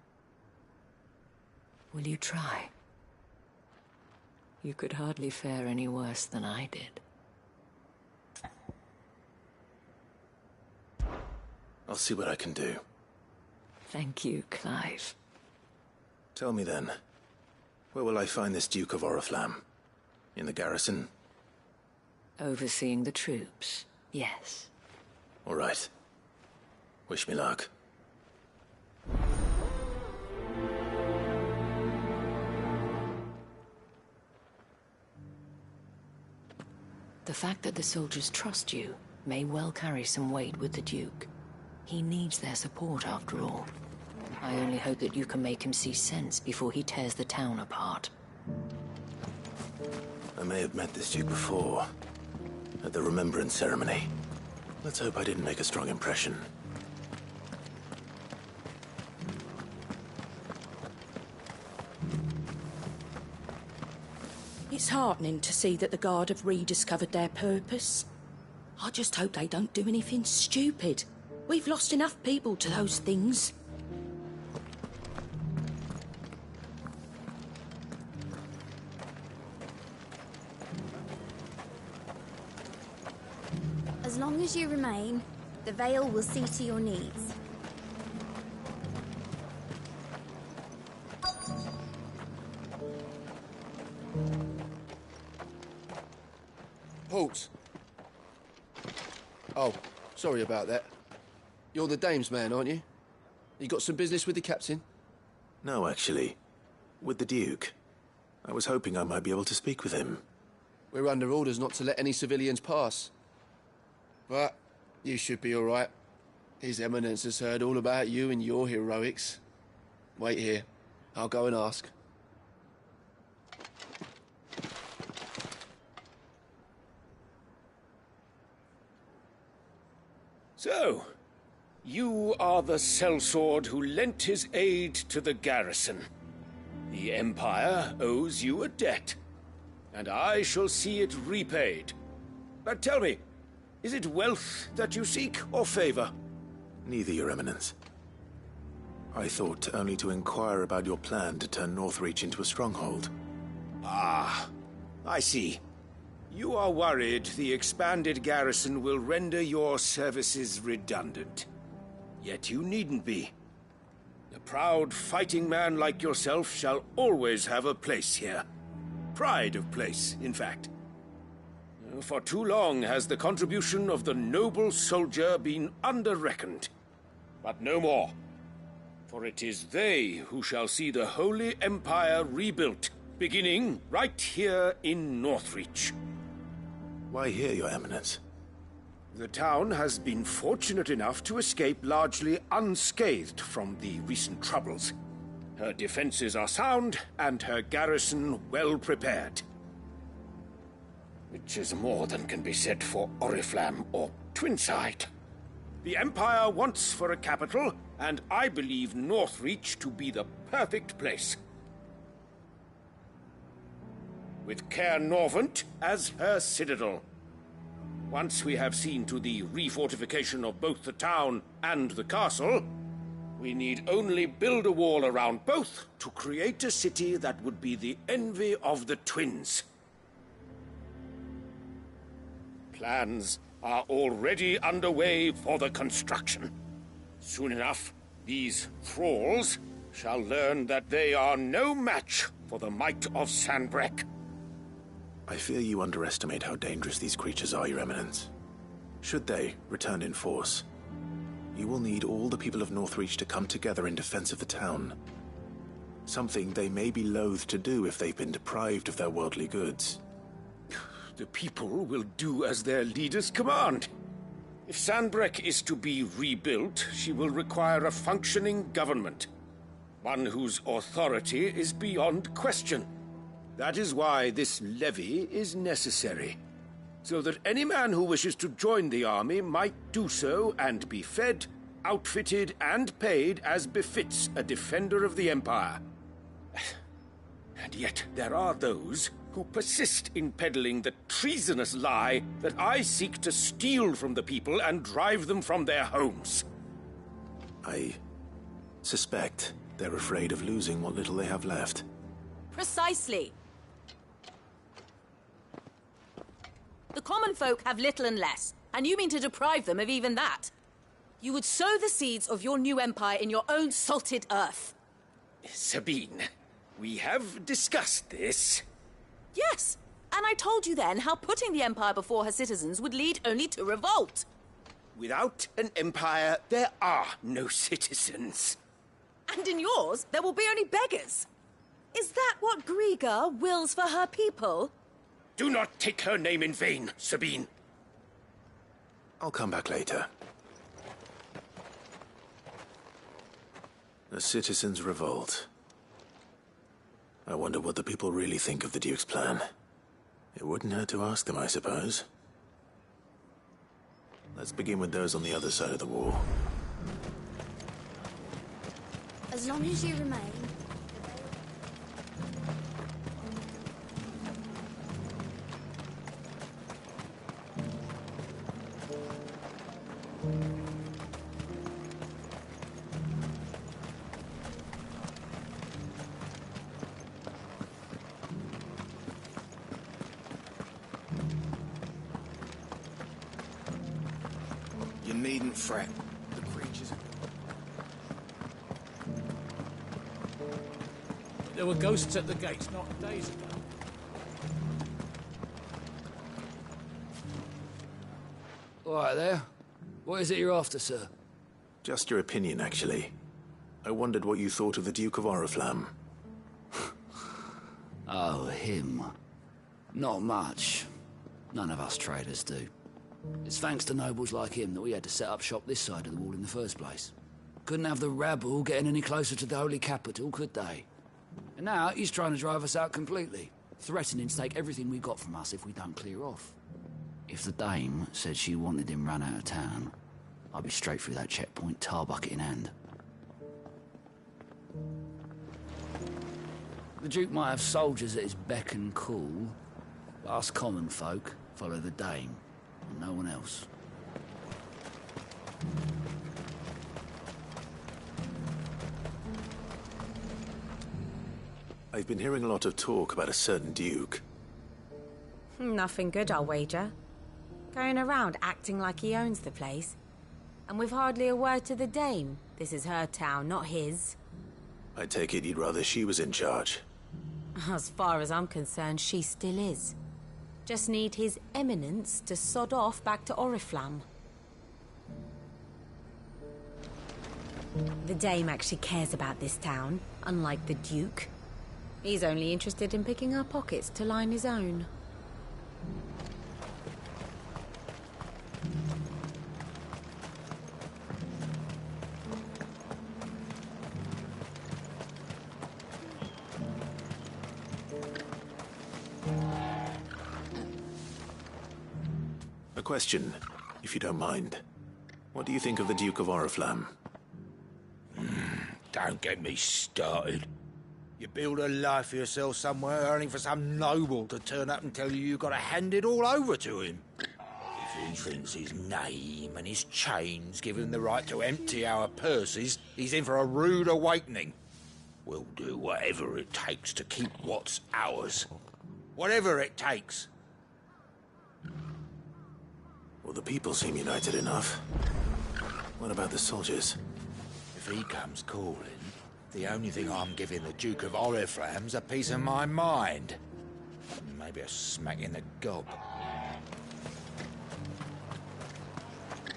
will you try? You could hardly fare any worse than I did. I'll see what I can do. Thank you, Clive. Tell me then, where will I find this Duke of Oriflamme? In the garrison? Overseeing the troops, yes. All right. Wish me luck. The fact that the soldiers trust you may well carry some weight with the Duke. He needs their support, after all. I only hope that you can make him see sense before he tears the town apart. I may have met this Duke before, at the Remembrance Ceremony. Let's hope I didn't make a strong impression. It's heartening to see that the Guard have rediscovered their purpose. I just hope they don't do anything stupid. We've lost enough people to those things. As long as you remain, the Vale will see to your needs. Halt! Oh, sorry about that. You're the dame's man, aren't you? You got some business with the captain? No, actually. With the Duke. I was hoping I might be able to speak with him. We're under orders not to let any civilians pass. But you should be all right. His Eminence has heard all about you and your heroics. Wait here. I'll go and ask. So, you are the sellsword who lent his aid to the garrison. The Empire owes you a debt, and I shall see it repaid. But tell me, is it wealth that you seek, or favor? Neither, Your Eminence. I thought only to inquire about your plan to turn Northreach into a stronghold. Ah, I see. You are worried the expanded garrison will render your services redundant. Yet you needn't be. A proud fighting man like yourself shall always have a place here. Pride of place, in fact. For too long has the contribution of the noble soldier been under-reckoned. But no more. For it is they who shall see the Holy Empire rebuilt, beginning right here in Northreach. Why here, Your Eminence? The town has been fortunate enough to escape largely unscathed from the recent troubles. Her defenses are sound, and her garrison well prepared. Which is more than can be said for Oriflamme or Twinside. The Empire wants for a capital, and I believe Northreach to be the perfect place. With Caer Norvent as her citadel. Once we have seen to the refortification of both the town and the castle, we need only build a wall around both to create a city that would be the envy of the twins. Plans are already underway for the construction. Soon enough, these thralls shall learn that they are no match for the might of Sanbreque. I fear you underestimate how dangerous these creatures are, Your Eminence. Should they return in force, you will need all the people of Northreach to come together in defense of the town. Something they may be loath to do if they've been deprived of their worldly goods. The people will do as their leaders command. If Sanbreque is to be rebuilt, she will require a functioning government. One whose authority is beyond question. That is why this levy is necessary. So that any man who wishes to join the army might do so and be fed, outfitted, and paid as befits a defender of the Empire. And yet there are those who persist in peddling the treasonous lie that I seek to steal from the people and drive them from their homes. I suspect they're afraid of losing what little they have left. Precisely. The common folk have little and less, and you mean to deprive them of even that. You would sow the seeds of your new empire in your own salted earth. Sabine, we have discussed this. Yes, and I told you then how putting the empire before her citizens would lead only to revolt. Without an empire, there are no citizens. And in yours, there will be only beggars. Is that what Griga wills for her people? Do not take her name in vain, Sabine. I'll come back later. A citizens' revolt. I wonder what the people really think of the Duke's plan. It wouldn't hurt to ask them, I suppose. Let's begin with those on the other side of the wall. As long as you remain. You needn't fret. The creatures... There were ghosts at the gates not days ago. All right there. What is it you're after, sir? Just your opinion, actually. I wondered what you thought of the Duke of Oriflamme. Oh, him. Not much. None of us traders do. It's thanks to nobles like him that we had to set up shop this side of the wall in the first place. Couldn't have the rabble getting any closer to the holy capital, could they? And now he's trying to drive us out completely, threatening to take everything we got from us if we don't clear off. If the dame said she wanted him run out of town, I'll be straight through that checkpoint, tar bucket in hand. The Duke might have soldiers at his beck and call, but us common folk follow the Dame, and no one else. I've been hearing a lot of talk about a certain Duke. Nothing good, I'll wager. Going around acting like he owns the place. And with hardly a word to the Dame. This is her town, not his. I take it you'd rather she was in charge. As far as I'm concerned, she still is. Just need His Eminence to sod off back to Oriflamme. The Dame actually cares about this town, unlike the Duke. He's only interested in picking our pockets to line his own. A question, if you don't mind. What do you think of the Duke of Oriflamme? Don't get me started. You build a life for yourself somewhere, only for some noble to turn up and tell you you've got to hand it all over to him. If he thinks his name and his chains give him the right to empty our purses, he's in for a rude awakening. We'll do whatever it takes to keep what's ours. Whatever it takes. Well, the people seem united enough. What about the soldiers? If he comes calling, the only thing I'm giving the Duke of Oriflamme's a piece of my mind. Maybe a smack in the gob.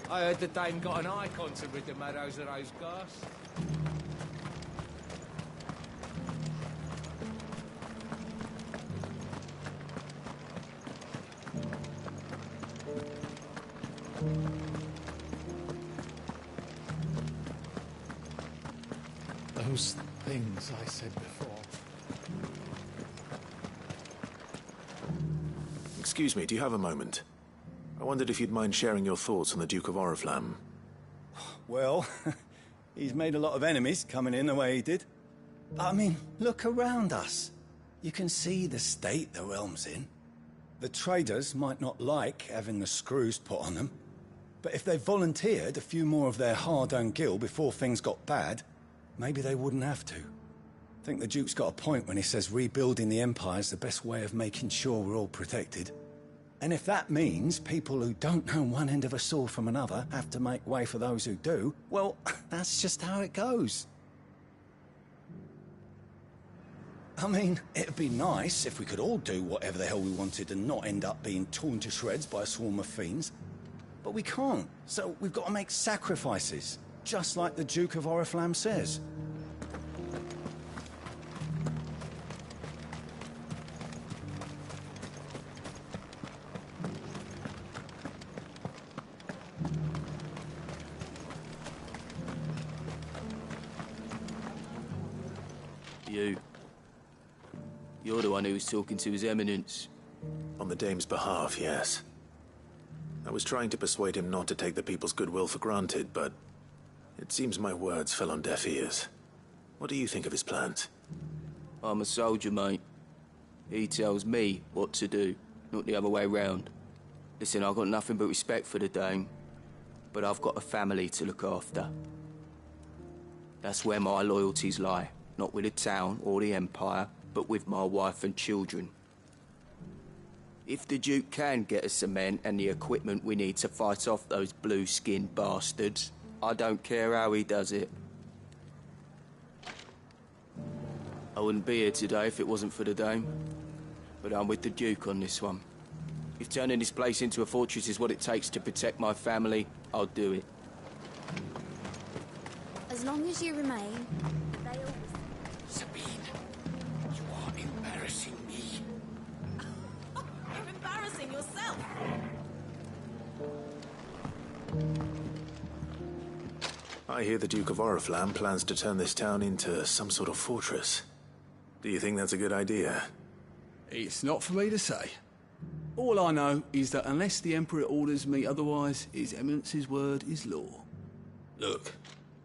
I heard the Dame got an icon to rid the meadows of those ghasts. Those things I said before. Excuse me, do you have a moment? I wondered if you'd mind sharing your thoughts on the Duke of Oriflamme. Well, he's made a lot of enemies coming in the way he did. I mean, look around us. You can see the state the realm's in. The traders might not like having the screws put on them, but if they volunteered a few more of their hard-earned gil before things got bad, maybe they wouldn't have to. I think the Duke's got a point when he says rebuilding the Empire's the best way of making sure we're all protected. And if that means people who don't know one end of a sword from another have to make way for those who do, well, that's just how it goes. I mean, it'd be nice if we could all do whatever the hell we wanted and not end up being torn to shreds by a swarm of fiends. But we can't, so we've got to make sacrifices, just like the Duke of Oriflamme says. You're the one who was talking to His Eminence. On the Dame's behalf, yes. I was trying to persuade him not to take the people's goodwill for granted, but it seems my words fell on deaf ears. What do you think of his plans? I'm a soldier, mate. He tells me what to do, not the other way round. Listen, I've got nothing but respect for the Dame, but I've got a family to look after. That's where my loyalties lie, not with the town or the Empire, but with my wife and children. If the Duke can get us the men and the equipment we need to fight off those blue-skinned bastards, I don't care how he does it. I wouldn't be here today if it wasn't for the Dame, but I'm with the Duke on this one. If turning this place into a fortress is what it takes to protect my family, I'll do it. As long as you remain, they always... Sabine, you are embarrassing me. You're embarrassing yourself. I hear the Duke of Oriflamme plans to turn this town into some sort of fortress. Do you think that's a good idea? It's not for me to say. All I know is that unless the Emperor orders me otherwise, His Eminence's word is law. Look,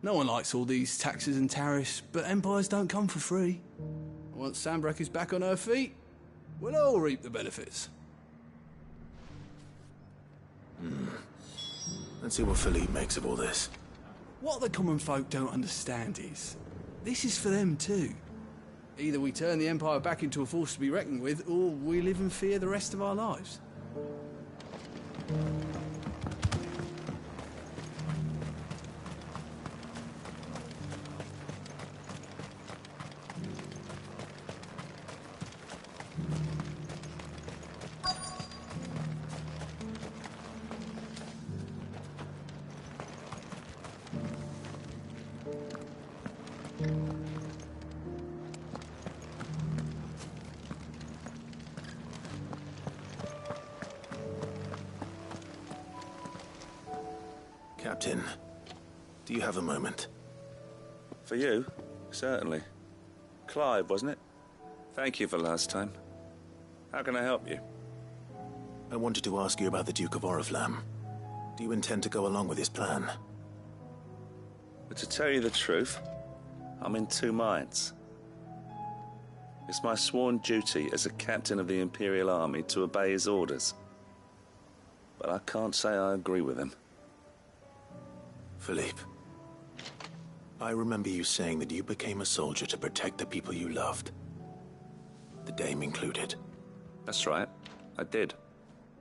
no one likes all these taxes and tariffs, but empires don't come for free. Once Sanbreque is back on her feet, we'll all reap the benefits. Let's see what Philippe makes of all this. What the common folk don't understand is, this is for them too. Either we turn the Empire back into a force to be reckoned with, or we live in fear the rest of our lives. Captain, do you have a moment? For you? Certainly. Clive, wasn't it? Thank you for last time. How can I help you? I wanted to ask you about the Duke of Oriflamme. Do you intend to go along with his plan? But to tell you the truth, I'm in two minds. It's my sworn duty as a captain of the Imperial Army to obey his orders. But I can't say I agree with him. Philippe, I remember you saying that you became a soldier to protect the people you loved. The Dame included. That's right, I did.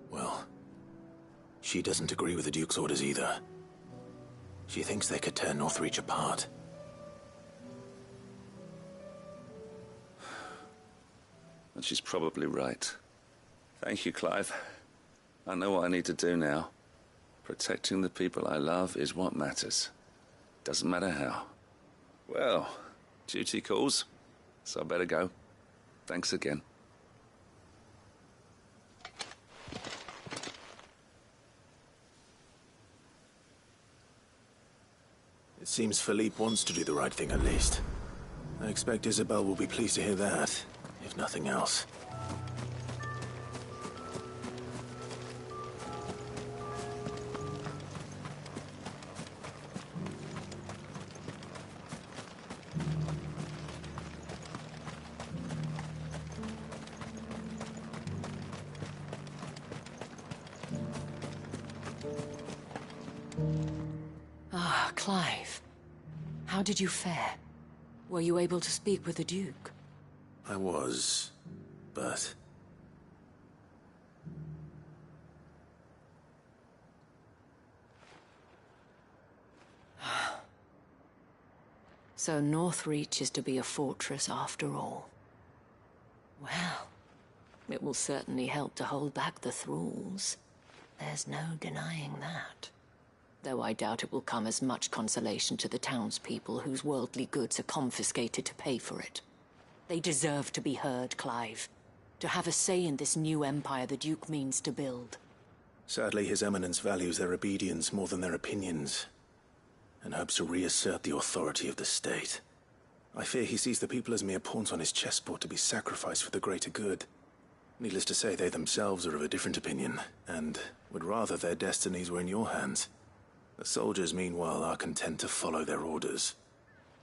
Well, she doesn't agree with the Duke's orders either. She thinks they could tear Northreach apart. And she's probably right. Thank you, Clive. I know what I need to do now. Protecting the people I love is what matters. Doesn't matter how. Well, duty calls, so I better go. Thanks again. It seems Philippe wants to do the right thing at least. I expect Isabel will be pleased to hear that, if nothing else. Ah, Clive. How did you fare? Were you able to speak with the Duke? I was, but... So Northreach is to be a fortress after all. Well, it will certainly help to hold back the thralls. There's no denying that. Though I doubt it will come as much consolation to the townspeople whose worldly goods are confiscated to pay for it. They deserve to be heard, Clive. To have a say in this new empire the Duke means to build. Sadly, His Eminence values their obedience more than their opinions, and hopes to reassert the authority of the state. I fear he sees the people as mere pawns on his chessboard to be sacrificed for the greater good. Needless to say, they themselves are of a different opinion, and would rather their destinies were in your hands. The soldiers, meanwhile, are content to follow their orders.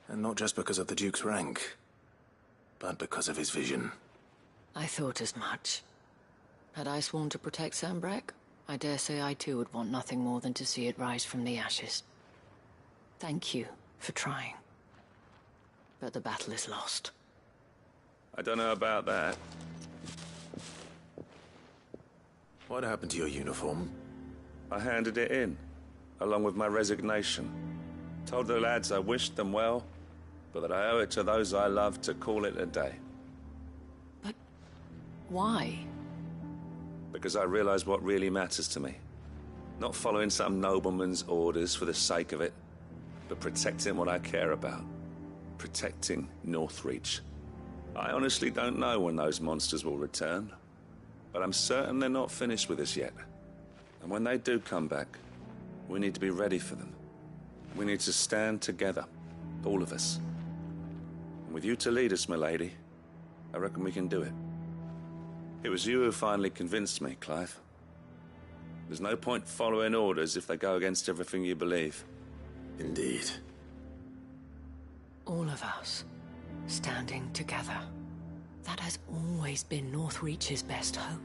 And not just because of the Duke's rank, but because of his vision. I thought as much. Had I sworn to protect Sanbreque, I dare say I too would want nothing more than to see it rise from the ashes. Thank you for trying. But the battle is lost. I don't know about that. What happened to your uniform? I handed it in, along with my resignation. Told the lads I wished them well, but that I owe it to those I love to call it a day. But why? Because I realize what really matters to me. Not following some nobleman's orders for the sake of it, but protecting what I care about. Protecting Northreach. I honestly don't know when those monsters will return, but I'm certain they're not finished with us yet. And when they do come back, we need to be ready for them. We need to stand together, all of us. And with you to lead us, milady, I reckon we can do it. It was you who finally convinced me, Clive. There's no point following orders if they go against everything you believe. Indeed. All of us, standing together. That has always been Northreach's best hope,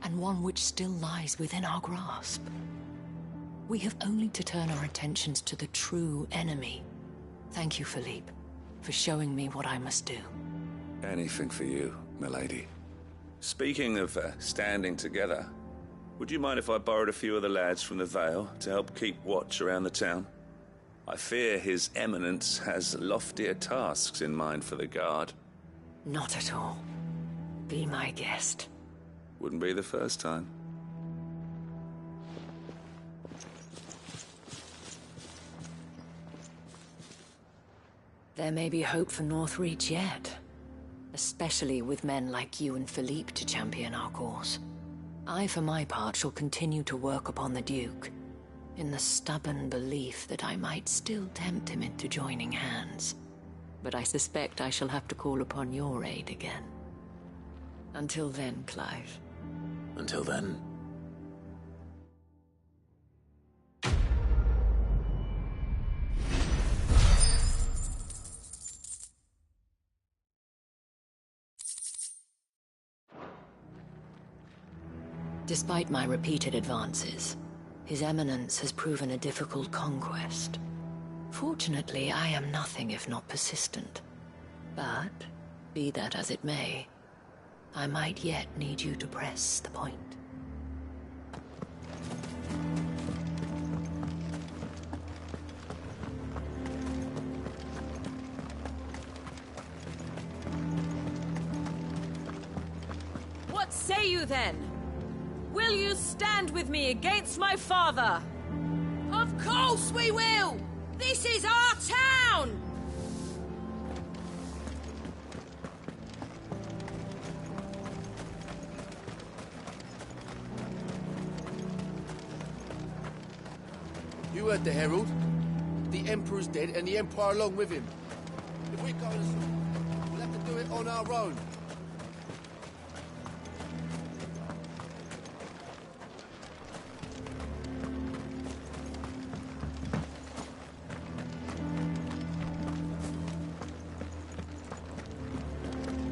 and one which still lies within our grasp. We have only to turn our attentions to the true enemy. Thank you, Philippe, for showing me what I must do. Anything for you, milady. Speaking of standing together, would you mind if I borrowed a few of the lads from the Vale to help keep watch around the town? I fear His Eminence has loftier tasks in mind for the guard. Not at all. Be my guest. Wouldn't be the first time. There may be hope for Northreach yet. Especially with men like you and Philippe to champion our cause. I, for my part, shall continue to work upon the Duke, in the stubborn belief that I might still tempt him into joining hands. But I suspect I shall have to call upon your aid again. Until then, Clive. Until then. Despite my repeated advances, His Eminence has proven a difficult conquest. Fortunately, I am nothing if not persistent. But, be that as it may, I might yet need you to press the point. What say you then? Will you stand with me against my father? Of course we will! This is our town! You heard the Herald. The Emperor's dead and the Empire along with him. If we're going, we'll have to do it on our own.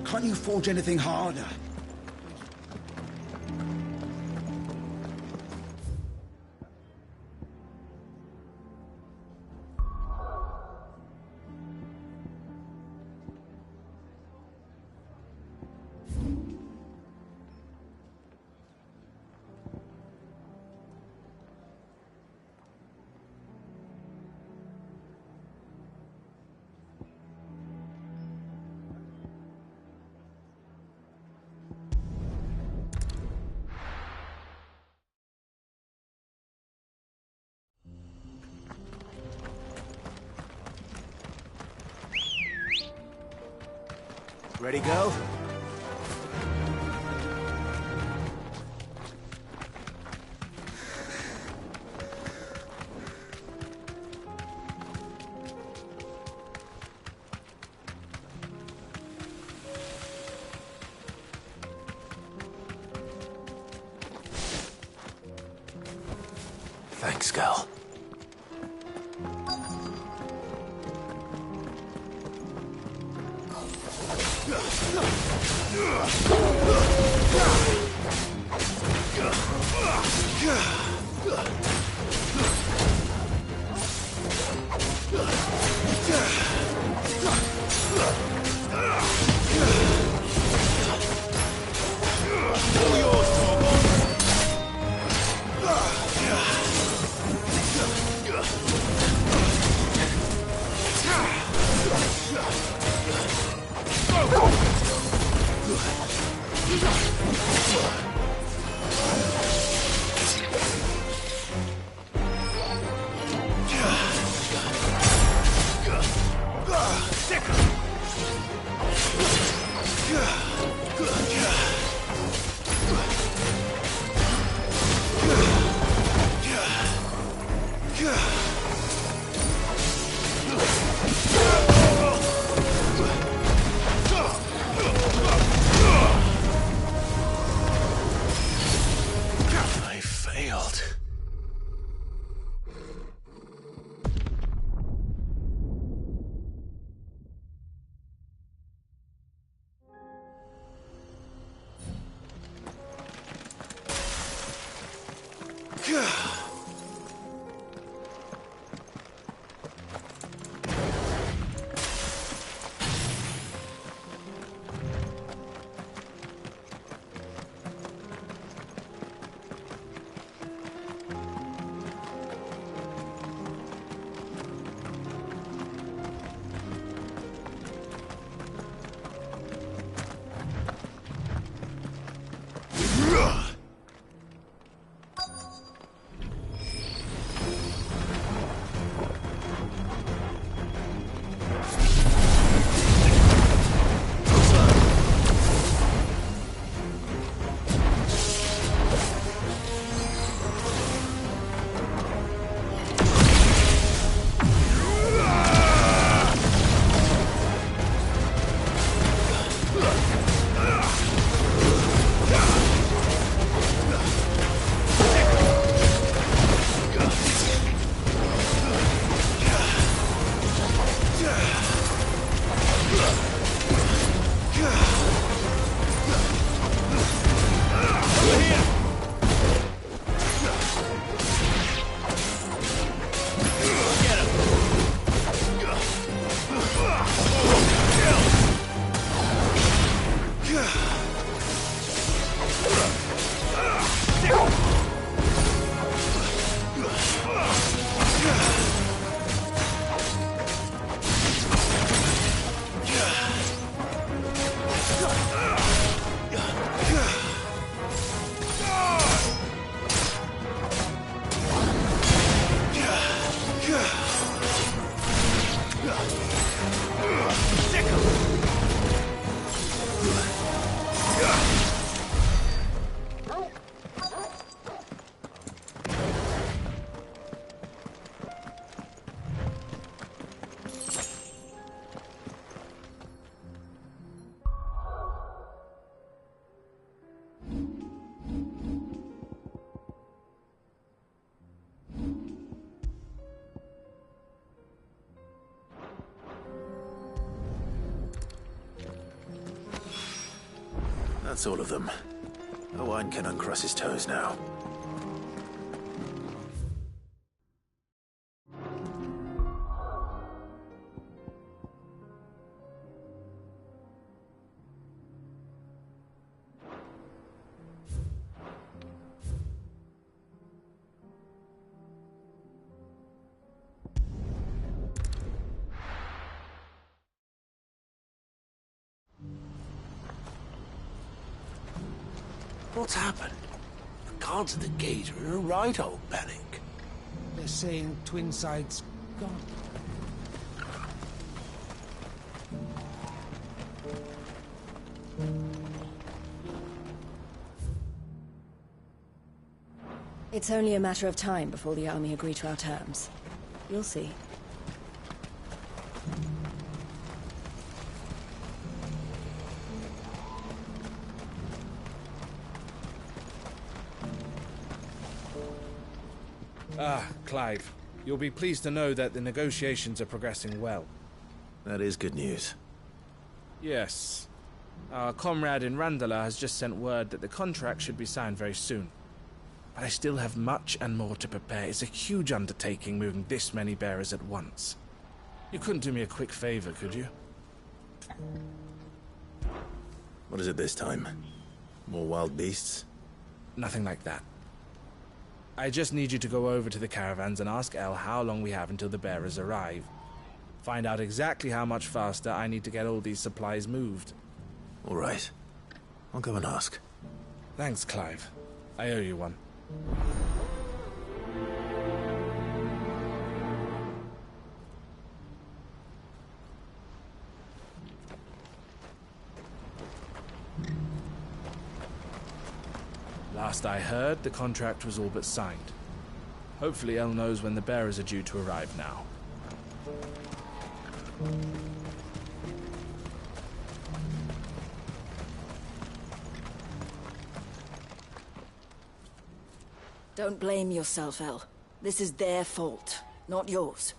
Can't you forge anything harder? Ready, go? Thanks, girl. That's all of them. Owain can uncross his toes now. What's happened? The guards at the gate are in a right old panic. They're saying Twinside's gone. It's only a matter of time before the army agree to our terms. You'll see. Clive, you'll be pleased to know that the negotiations are progressing well. That is good news. Yes. Our comrade in Randalar has just sent word that the contract should be signed very soon. But I still have much and more to prepare. It's a huge undertaking moving this many bearers at once. You couldn't do me a quick favor, could you? What is it this time? More wild beasts? Nothing like that. I just need you to go over to the caravans and ask El how long we have until the bearers arrive. Find out exactly how much faster I need to get all these supplies moved. All right. I'll go and ask. Thanks, Clive. I owe you one. Last I heard, the contract was all but signed. Hopefully El knows when the bearers are due to arrive now. Don't blame yourself, El. This is their fault, not yours.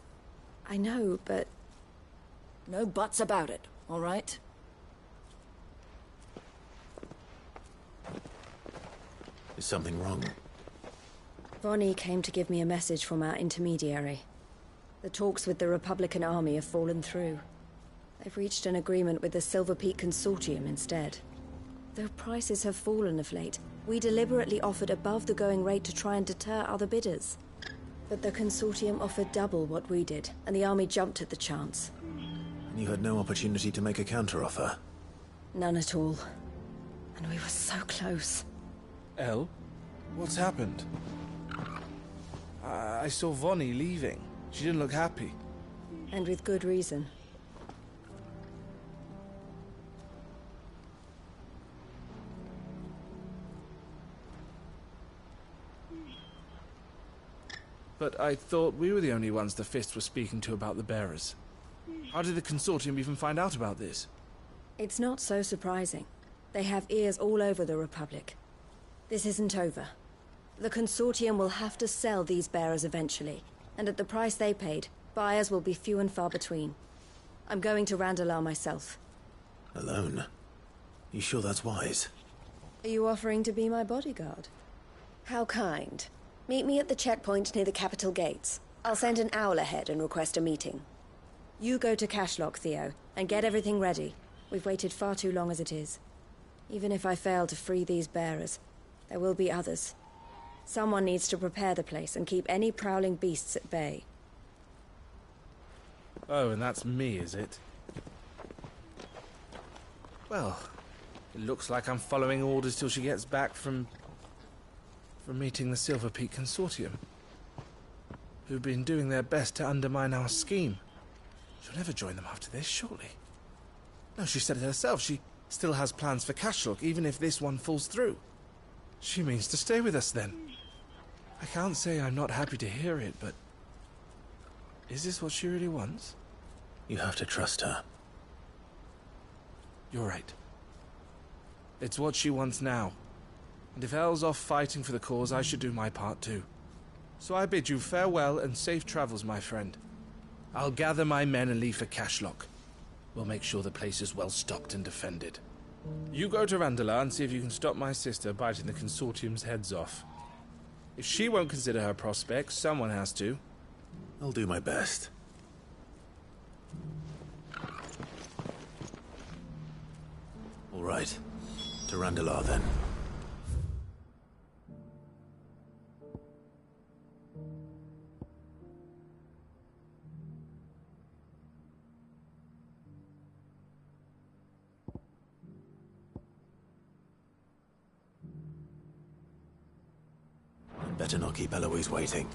I know, but... no buts about it, all right? Is something wrong? Vonnie came to give me a message from our intermediary. The talks with the Republican army have fallen through. They've reached an agreement with the Silver Peak Consortium instead. Though prices have fallen of late, we deliberately offered above the going rate to try and deter other bidders. But the Consortium offered double what we did, and the army jumped at the chance. And you had no opportunity to make a counteroffer? None at all. And we were so close. El? What's happened? I saw Vonnie leaving. She didn't look happy. And with good reason. But I thought we were the only ones the Fist was speaking to about the bearers. How did the Consortium even find out about this? It's not so surprising. They have ears all over the Republic. This isn't over. The Consortium will have to sell these bearers eventually, and at the price they paid, buyers will be few and far between. I'm going to Randalar myself. Alone? You sure that's wise? Are you offering to be my bodyguard? How kind. Meet me at the checkpoint near the capital gates. I'll send an owl ahead and request a meeting. You go to Cashlock, Theo, and get everything ready. We've waited far too long as it is. Even if I fail to free these bearers, there will be others. Someone needs to prepare the place and keep any prowling beasts at bay. Oh, and that's me, is it? Well, it looks like I'm following orders till she gets back from meeting the Silver Peak Consortium, who've been doing their best to undermine our scheme. She'll never join them after this, surely. No, she said it herself. She still has plans for Cashlock, even if this one falls through. She means to stay with us, then. I can't say I'm not happy to hear it, but... is this what she really wants? You have to trust her. You're right. It's what she wants now. And if Elle's off fighting for the cause, I should do my part too. So I bid you farewell and safe travels, my friend. I'll gather my men and leave for Cashlock. We'll make sure the place is well stocked and defended. You go to Randalar and see if you can stop my sister biting the Consortium's heads off. If she won't consider her prospects, someone has to. I'll do my best. All right. To Randalar, then. I'd better not keep Eloise waiting.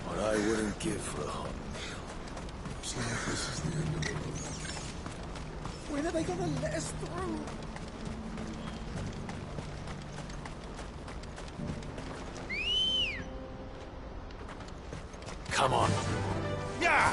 What I wouldn't give for a hot meal. Looks like this is the end of the road. When are they gonna let us through? Come on. Yeah!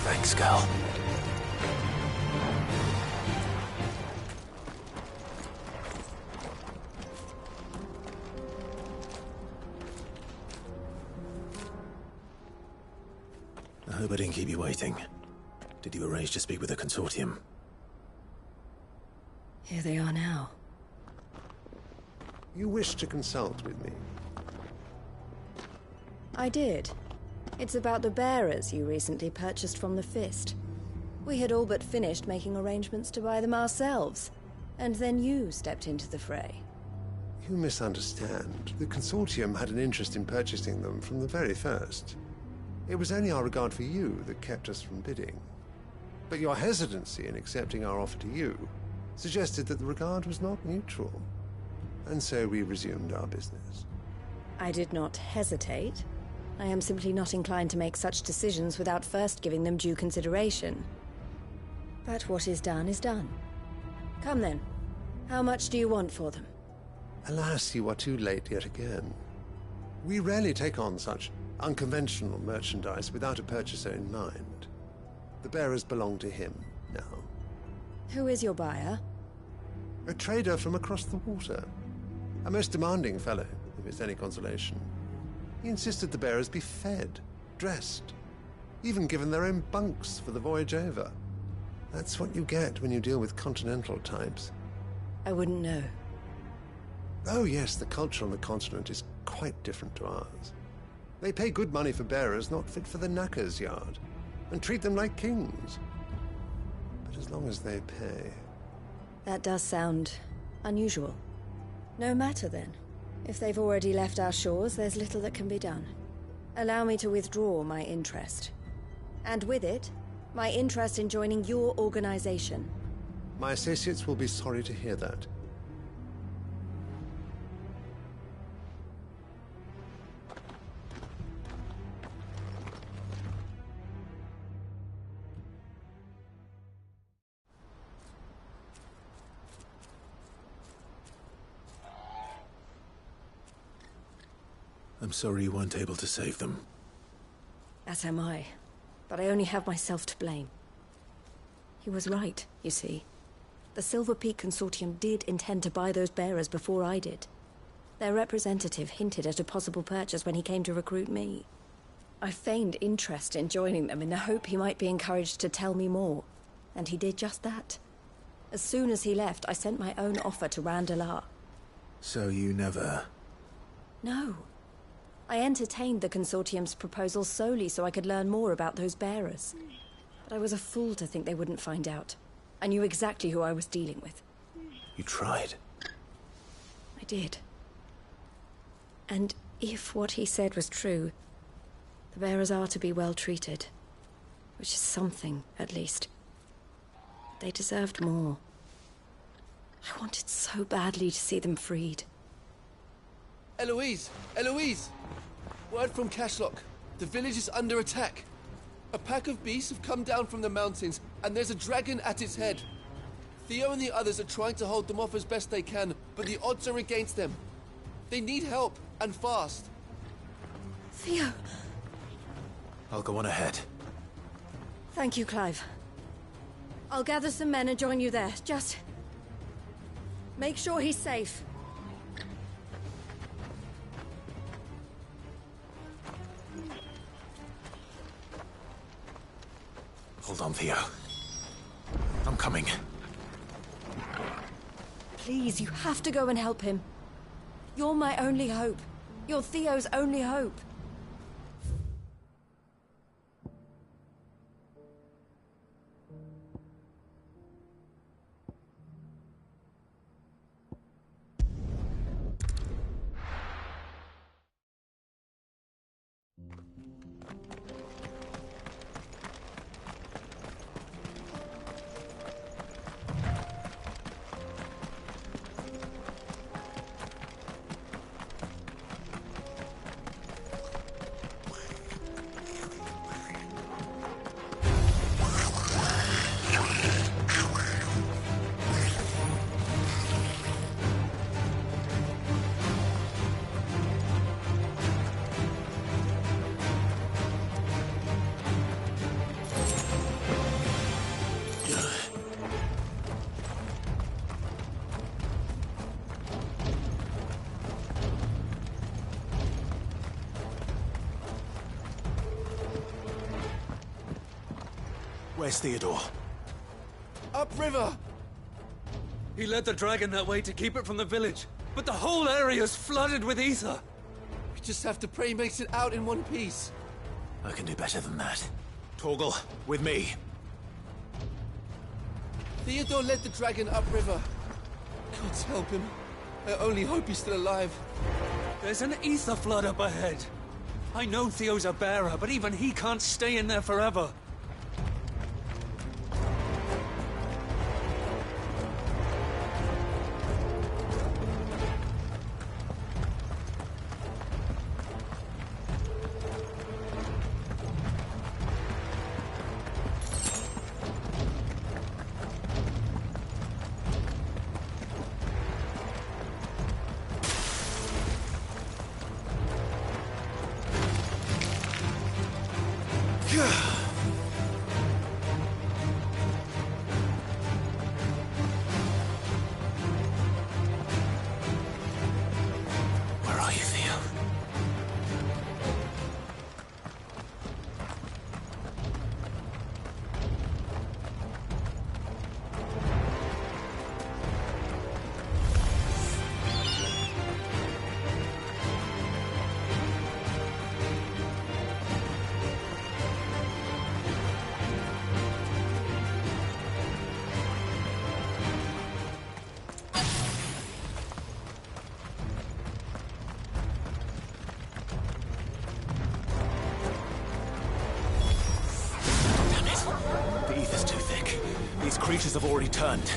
Thanks, girl. I hope I didn't keep you waiting. Did you arrange to speak with the Consortium? Here they are now. You wish to consult with me? I did. It's about the bearers you recently purchased from the Fist. We had all but finished making arrangements to buy them ourselves, and then you stepped into the fray. You misunderstand. The Consortium had an interest in purchasing them from the very first. It was only our regard for you that kept us from bidding. But your hesitancy in accepting our offer to you suggested that the regard was not mutual. And so we resumed our business. I did not hesitate. I am simply not inclined to make such decisions without first giving them due consideration. But what is done is done. Come then. How much do you want for them? Alas, you are too late yet again. We rarely take on such unconventional merchandise without a purchaser in mind. The bearers belong to him now. Who is your buyer? A trader from across the water. A most demanding fellow, if it's any consolation. He insisted the bearers be fed, dressed, even given their own bunks for the voyage over. That's what you get when you deal with continental types. I wouldn't know. Oh yes, the culture on the continent is quite different to ours. They pay good money for bearers not fit for the knacker's yard, and treat them like kings. But as long as they pay... That does sound unusual. No matter then. If they've already left our shores, there's little that can be done. Allow me to withdraw my interest. And with it, my interest in joining your organization. My associates will be sorry to hear that. I'm sorry you weren't able to save them. As am I. But I only have myself to blame. He was right, you see. The Silver Peak Consortium did intend to buy those bearers before I did. Their representative hinted at a possible purchase when he came to recruit me. I feigned interest in joining them in the hope he might be encouraged to tell me more. And he did just that. As soon as he left, I sent my own offer to Randalar. So you never... No. I entertained the Consortium's proposal solely so I could learn more about those bearers. But I was a fool to think they wouldn't find out. I knew exactly who I was dealing with. You tried. I did. And If what he said was true, the bearers are to be well treated. Which is something, at least. They deserved more. I wanted so badly to see them freed. Eloise! Eloise! Word from Cashlock. The village is under attack. A pack of beasts have come down from the mountains, and there's a dragon at its head. Theo and the others are trying to hold them off as best they can, but the odds are against them. They need help, and fast. Theo! I'll go on ahead. Thank you, Clive. I'll gather some men and join you there. Just... make sure he's safe. Hold on, Theo. I'm coming. Please, you have to go and help him. You're my only hope. You're Theo's only hope. Where's Theodore? Upriver! He led the dragon that way to keep it from the village, but the whole area's flooded with ether. We just have to pray he makes it out in one piece. I can do better than that. Torgal, with me. Theodore led the dragon upriver. God help him. I only hope he's still alive. There's an ether flood up ahead. I know Theo's a bearer, but even he can't stay in there forever. Where are you, Theo? These creatures have already turned.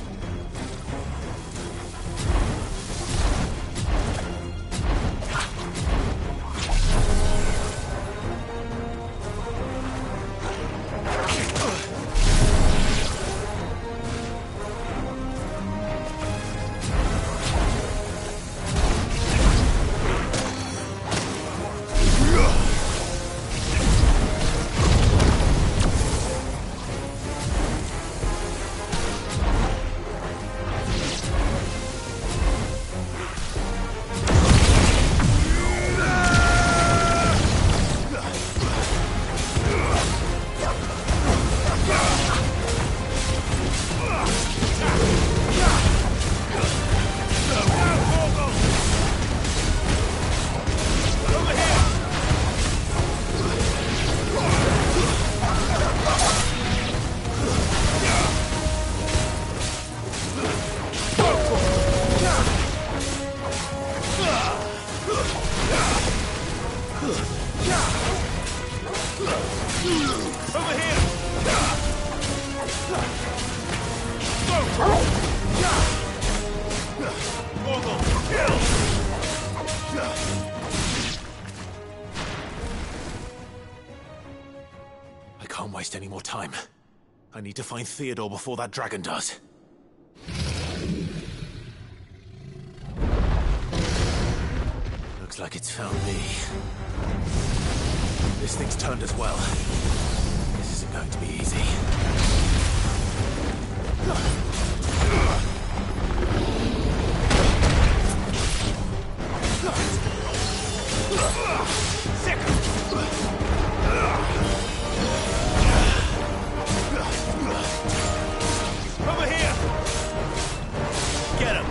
waste any more time. I need to find Theodore before that dragon does. Looks like it's found me. This thing's turned as well. This isn't going to be easy. Over here! Get him!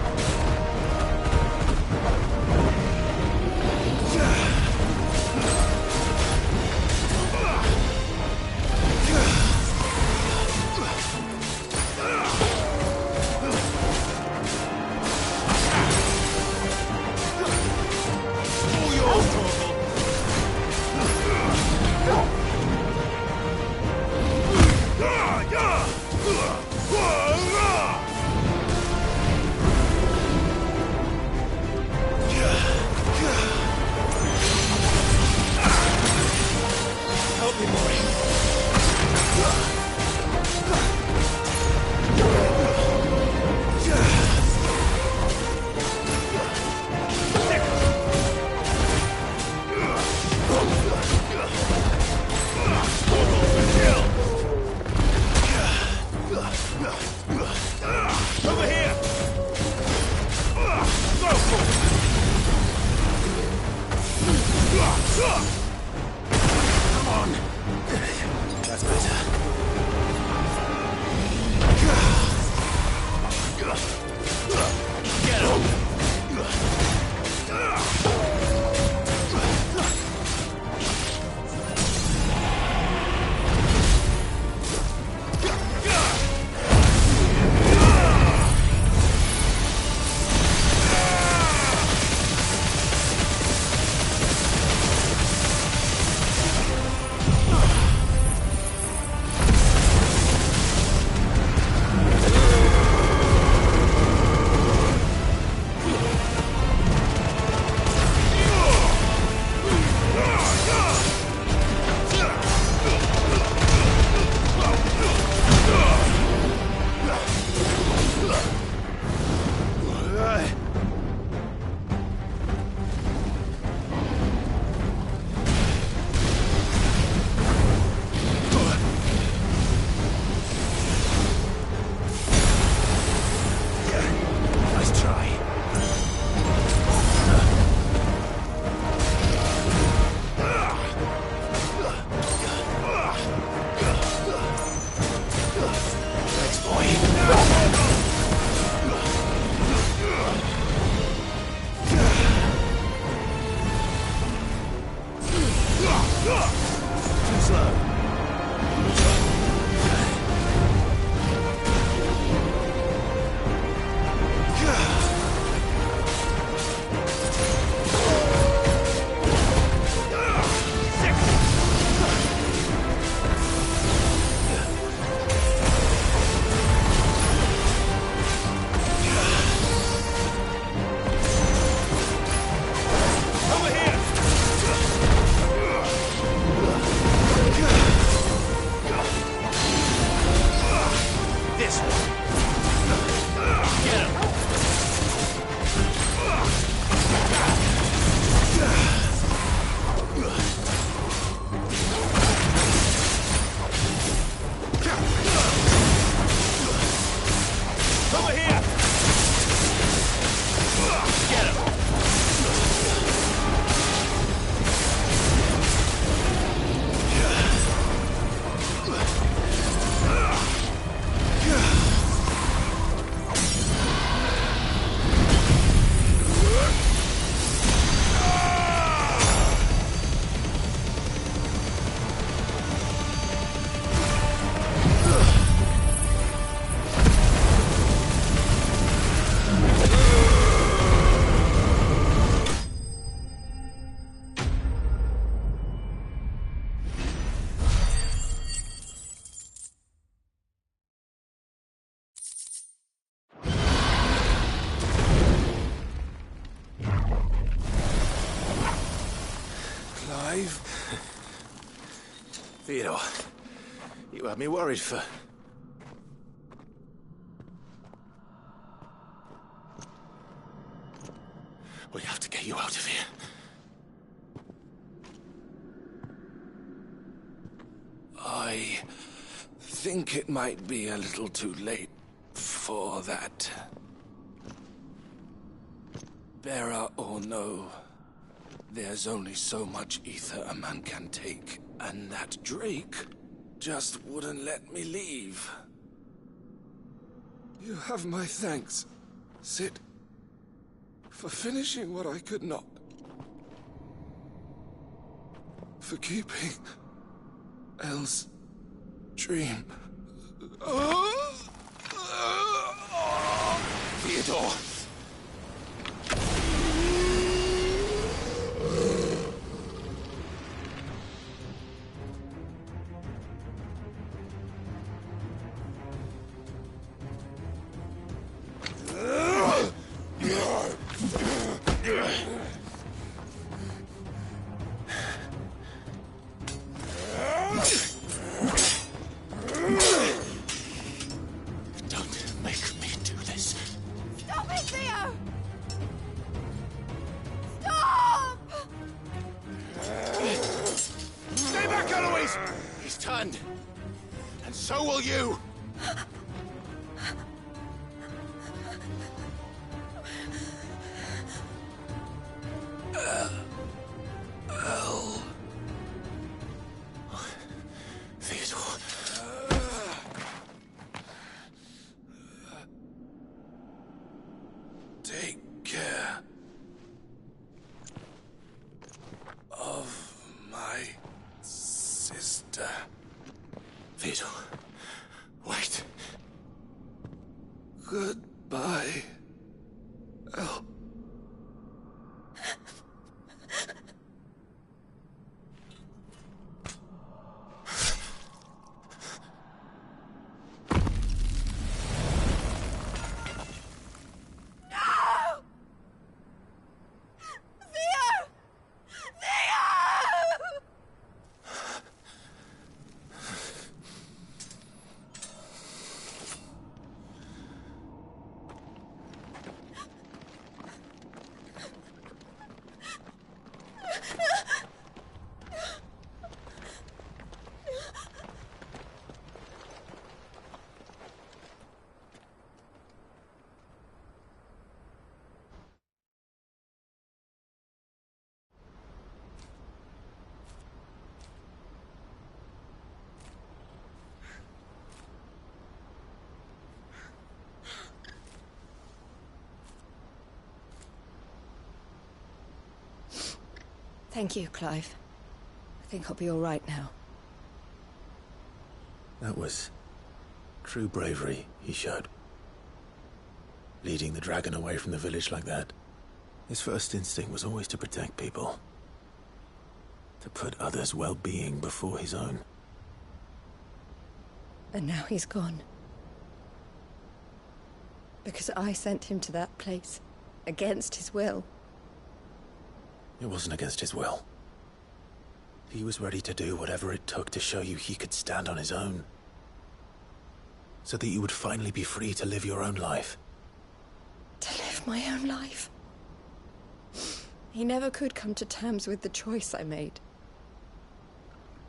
Theodore, You had me worried for... We have to get you out of here. I think it might be a little too late for that. Bearer or no, there's only so much ether a man can take, and that Drake just wouldn't let me leave. You have my thanks, Sid, for finishing what I could not. For keeping Elle's dream. Theodore! Don't make me do this. Stop it, Theo! Stop! Stay back, Eloise! He's turned. And so will you! Elle. Theodore. Take care of my sister. Theodore. Wait. Goodbye, Elle. Thank you, Clive. I think I'll be all right now. That was true bravery he showed. Leading the dragon away from the village like that. His first instinct was always to protect people. To put others' well-being before his own. And now he's gone. Because I sent him to that place, against his will. It wasn't against his will. He was ready to do whatever it took to show you he could stand on his own. So that you would finally be free to live your own life. To live my own life. He never could come to terms with the choice I made.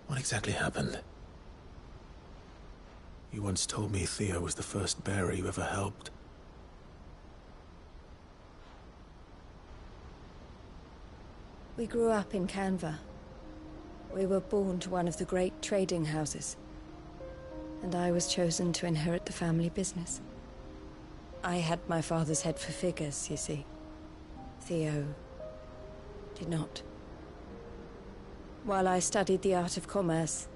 What exactly happened? You once told me Theo was the first bearer you ever helped. We grew up in Canva. We were born to one of the great trading houses. And I was chosen to inherit the family business. I had my father's head for figures, you see. Theo did not. While I studied the art of commerce,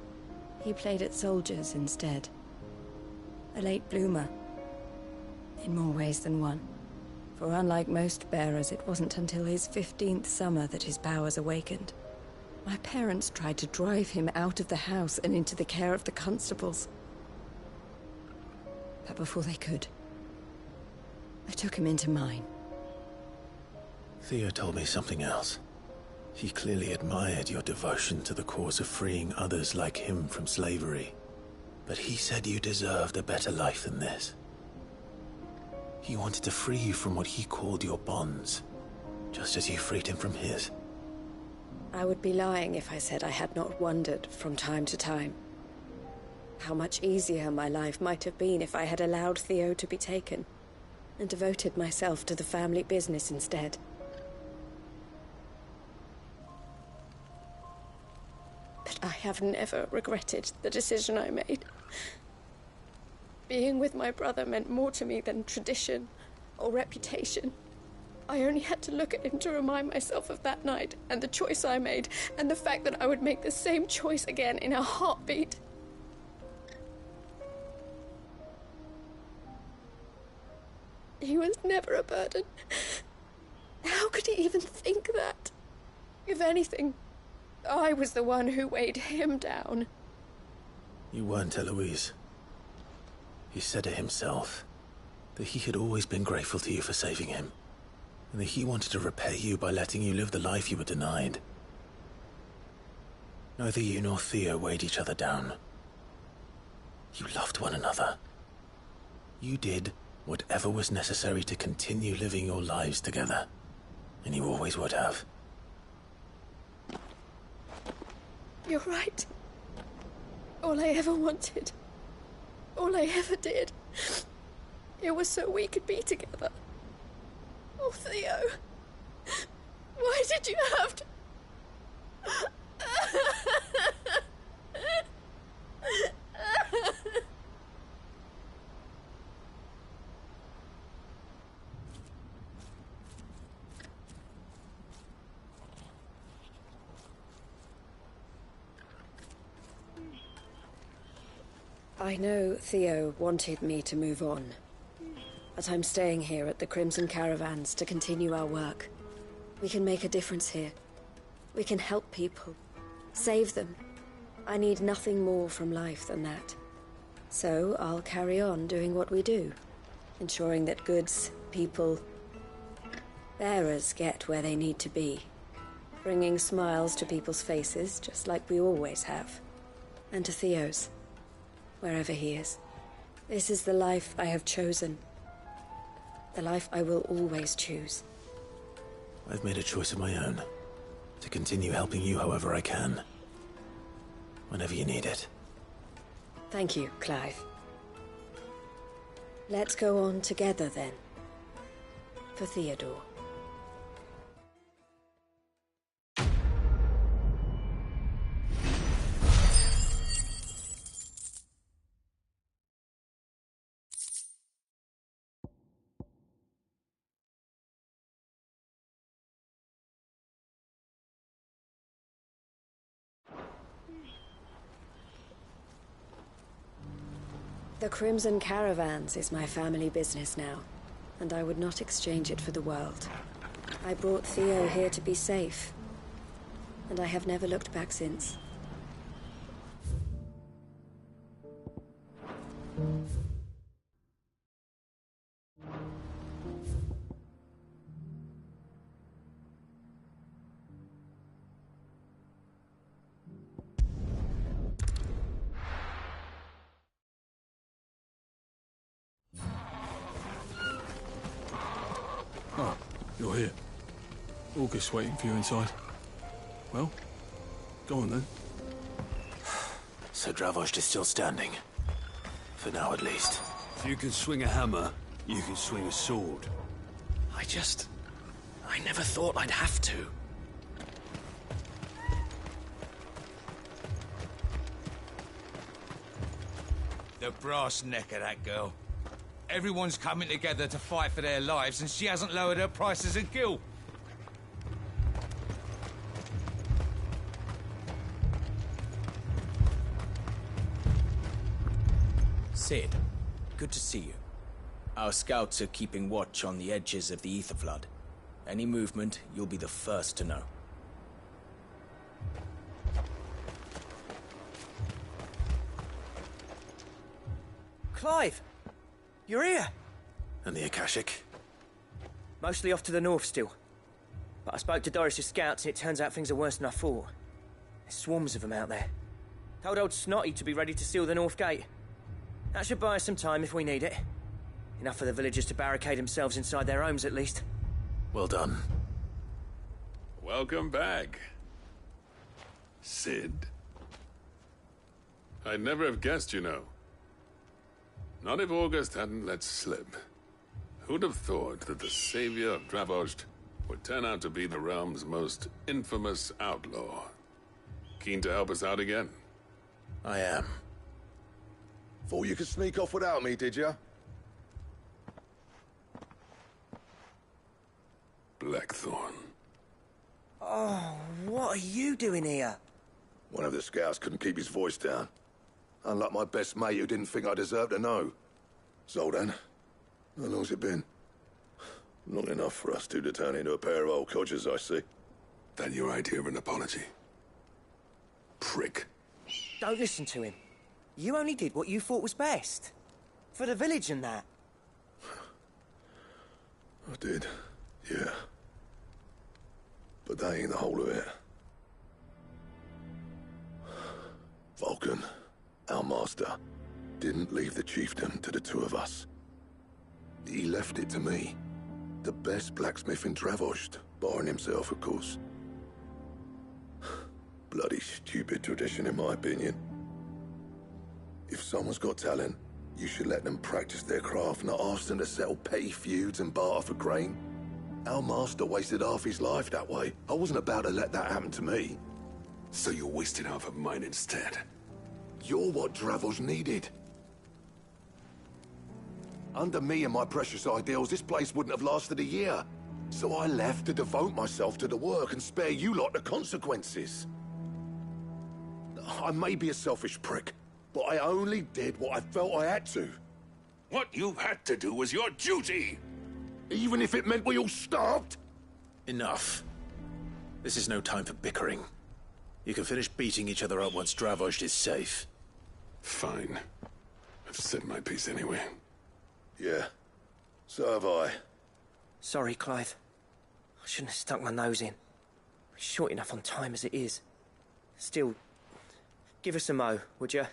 he played at soldiers instead. A late bloomer. In more ways than one. For unlike most bearers, it wasn't until his 15th summer that his powers awakened. My parents tried to drive him out of the house and into the care of the constables. But before they could, I took him into mine. Theo told me something else. He clearly admired your devotion to the cause of freeing others like him from slavery. But he said you deserved a better life than this. He wanted to free you from what he called your bonds, just as you freed him from his. I would be lying if I said I had not wondered from time to time how much easier my life might have been if I had allowed Theo to be taken and devoted myself to the family business instead. But I have never regretted the decision I made. Being with my brother meant more to me than tradition or reputation. I only had to look at him to remind myself of that night and the choice I made and the fact that I would make the same choice again in a heartbeat. He was never a burden. How could he even think that? If anything, I was the one who weighed him down. You weren't, Eloise. He said it himself, that he had always been grateful to you for saving him, and that he wanted to repay you by letting you live the life you were denied. Neither you nor Theo weighed each other down. You loved one another. You did whatever was necessary to continue living your lives together, and you always would have. You're right. All I ever wanted, all I ever did, it was so we could be together. Oh, Theo, why did you have to... I know Theo wanted me to move on, but I'm staying here at the Crimson Caravans to continue our work. We can make a difference here. We can help people, save them. I need nothing more from life than that. So I'll carry on doing what we do, ensuring that goods, people, bearers get where they need to be, bringing smiles to people's faces just like we always have, and to Theo's. Wherever he is. This is the life I have chosen. The life I will always choose. I've made a choice of my own, to continue helping you however I can. Whenever you need it. Thank you, Clive. Let's go on together then. For Theodore. The Crimson Caravans is my family business now, and I would not exchange it for the world. I brought Theo here to be safe, and I have never looked back since. Oh, you're here. August's waiting for you inside. Well, go on then. So Dravost is still standing. For now, at least. If you can swing a hammer, you can swing a sword. I never thought I'd have to. The brass neck of that girl. Everyone's coming together to fight for their lives, and she hasn't lowered her prices a gill. Sid, good to see you. Our scouts are keeping watch on the edges of the Ether Flood. Any movement, you'll be the first to know. Clive! You're here! And the Akashic? Mostly off to the north still. But I spoke to Doris's scouts and it turns out things are worse than I thought. There's swarms of them out there. Told old Snotty to be ready to seal the north gate. That should buy us some time if we need it. Enough for the villagers to barricade themselves inside their homes, at least. Well done. Welcome back, Sid. I'd never have guessed, you know. Not if August hadn't let slip. Who'd have thought that the savior of Dravost would turn out to be the realm's most infamous outlaw? Keen to help us out again? I am. Thought you could sneak off without me, did you? Blackthorn. Oh, what are you doing here? One of the scouts couldn't keep his voice down. Unlike my best mate who didn't think I deserved to know. Zoldan, how long's it been? Long enough for us two to turn into a pair of old codgers, I see. That your idea of an apology? Prick. Don't listen to him. You only did what you thought was best. For the village and that. I did, yeah. But that ain't the whole of it. Vulcan, our master, didn't leave the chiefdom to the two of us. He left it to me. The best blacksmith in Dravost, barring himself, of course. Bloody stupid tradition, in my opinion. If someone's got talent, you should let them practice their craft, not ask them to settle petty feuds and barter for grain. Our master wasted half his life that way. I wasn't about to let that happen to me. So you wasted half of mine instead? You're what Dravost needed. Under me and my precious ideals, this place wouldn't have lasted a year. So I left to devote myself to the work and spare you lot the consequences. I may be a selfish prick, but I only did what I felt I had to. What you had to do was your duty! Even if it meant we all starved? Enough. This is no time for bickering. You can finish beating each other up once Dravost is safe. Fine. I've said my piece anyway. Yeah, so have I. Sorry, Clive. I shouldn't have stuck my nose in. We're short enough on time as it is. Still, give us a mo, would you?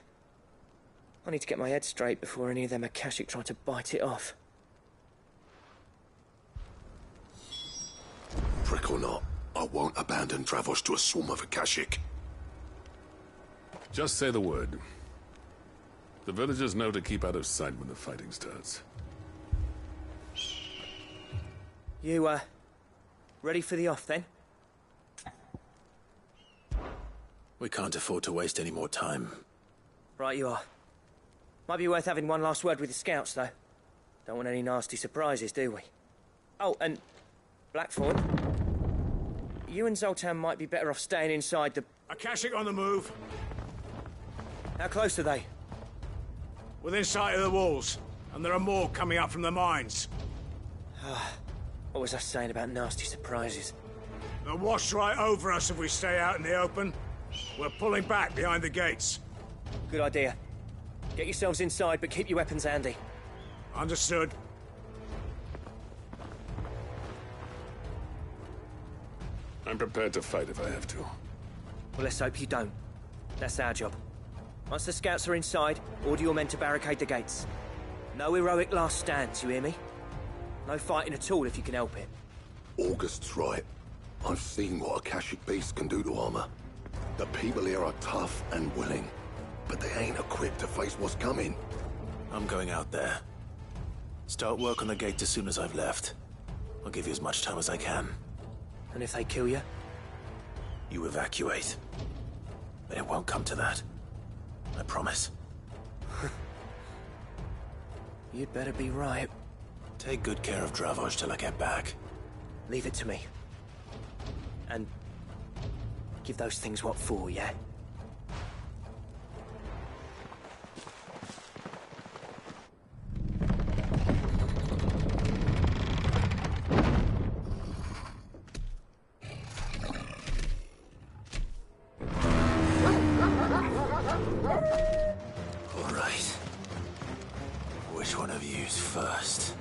I need to get my head straight before any of them Akashic try to bite it off. Prick or not, I won't abandon Dravost to a swarm of Akashic. Just say the word. The villagers know to keep out of sight when the fighting starts. You, ready for the off, then? We can't afford to waste any more time. Right you are. Might be worth having one last word with the scouts, though. Don't want any nasty surprises, do we? Oh, and Blackthorn, you and Zoltan might be better off staying inside the... Akashic on the move. How close are they? Within sight of the walls, and there are more coming up from the mines. What was I saying about nasty surprises? They'll wash right over us if we stay out in the open. We're pulling back behind the gates. Good idea. Get yourselves inside, but keep your weapons handy. Understood. I'm prepared to fight if I have to. Well, let's hope you don't. That's our job. Once the scouts are inside, order your men to barricade the gates. No heroic last stands, you hear me? No fighting at all if you can help it. August's right. I've seen what Akashic beasts can do to armor. The people here are tough and willing, but they ain't equipped to face what's coming. I'm going out there. Start work on the gate as soon as I've left. I'll give you as much time as I can. And if they kill you? You evacuate. But it won't come to that. I promise. You'd better be right. Take good care of Dravost till I get back. Leave it to me. And give those things what for, yeah? All right. Which one of you's first?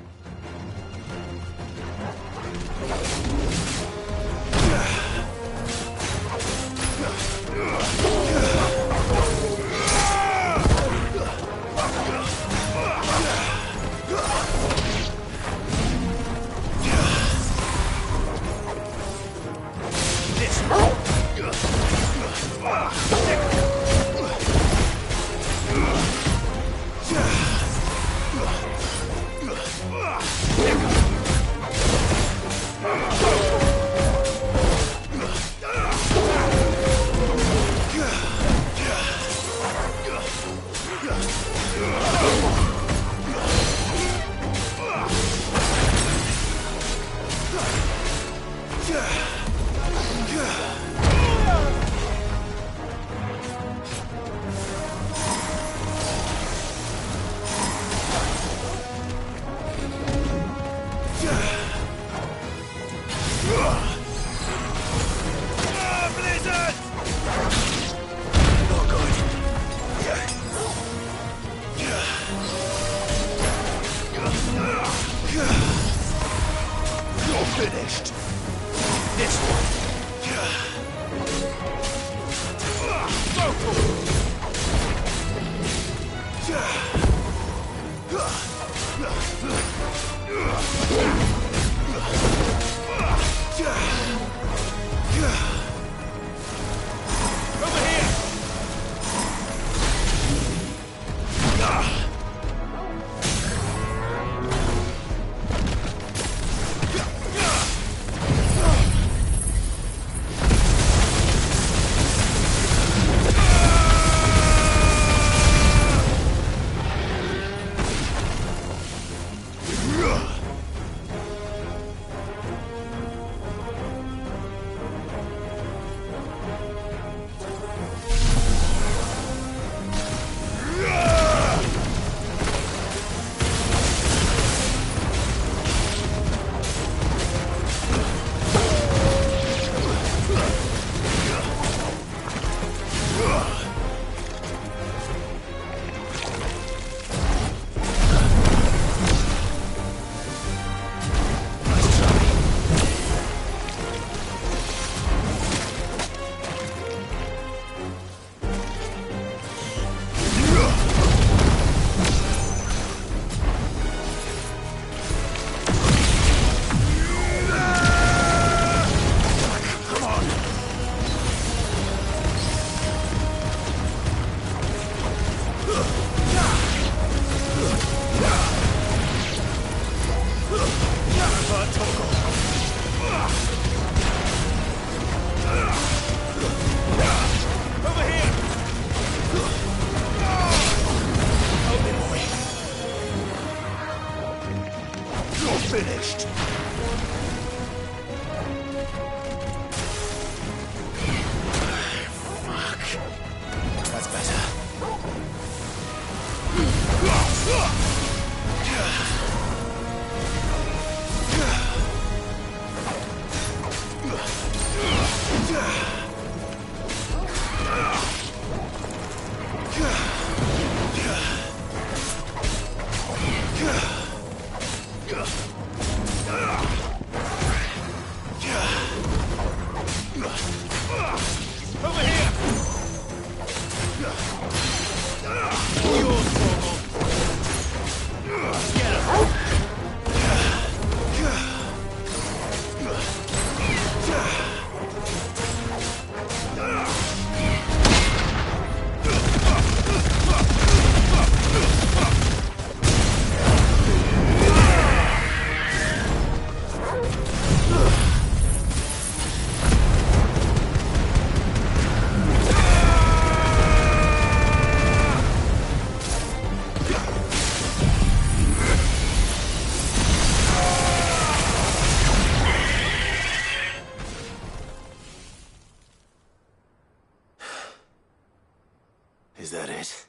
Is that it?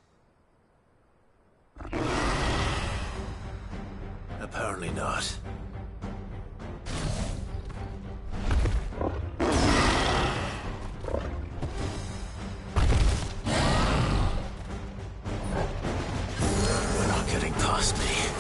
Apparently not. You're not getting past me.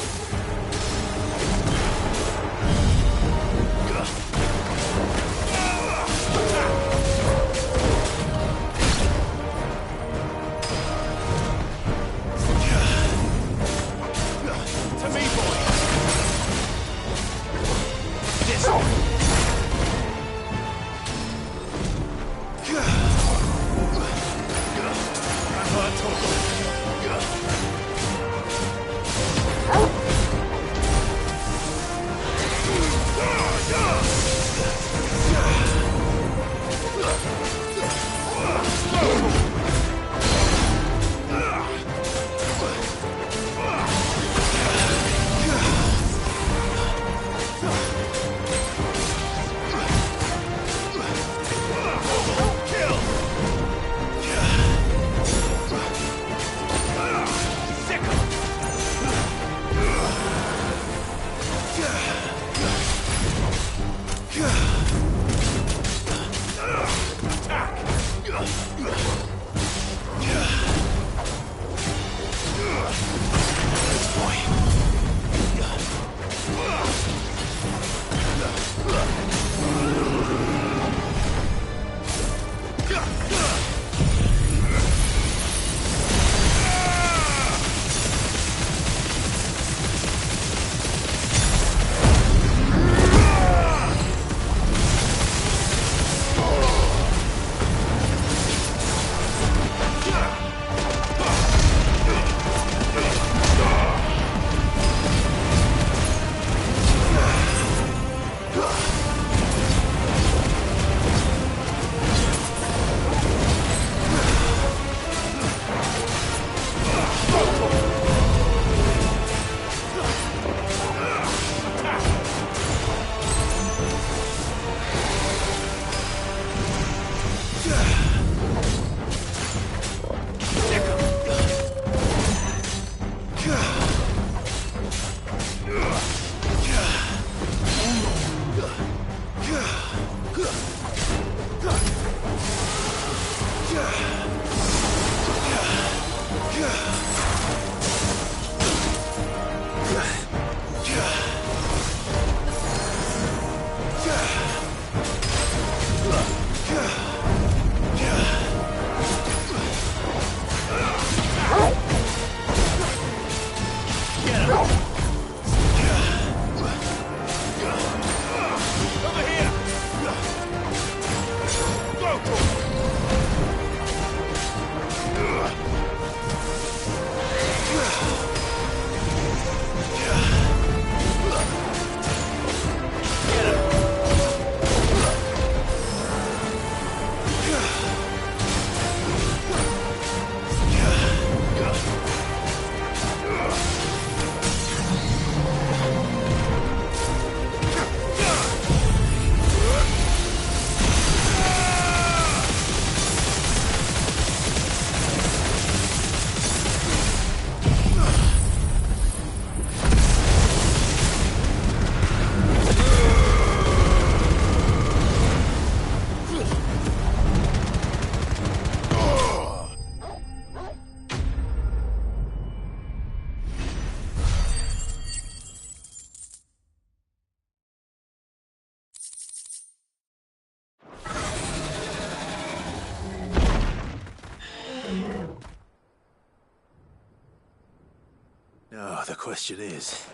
question is,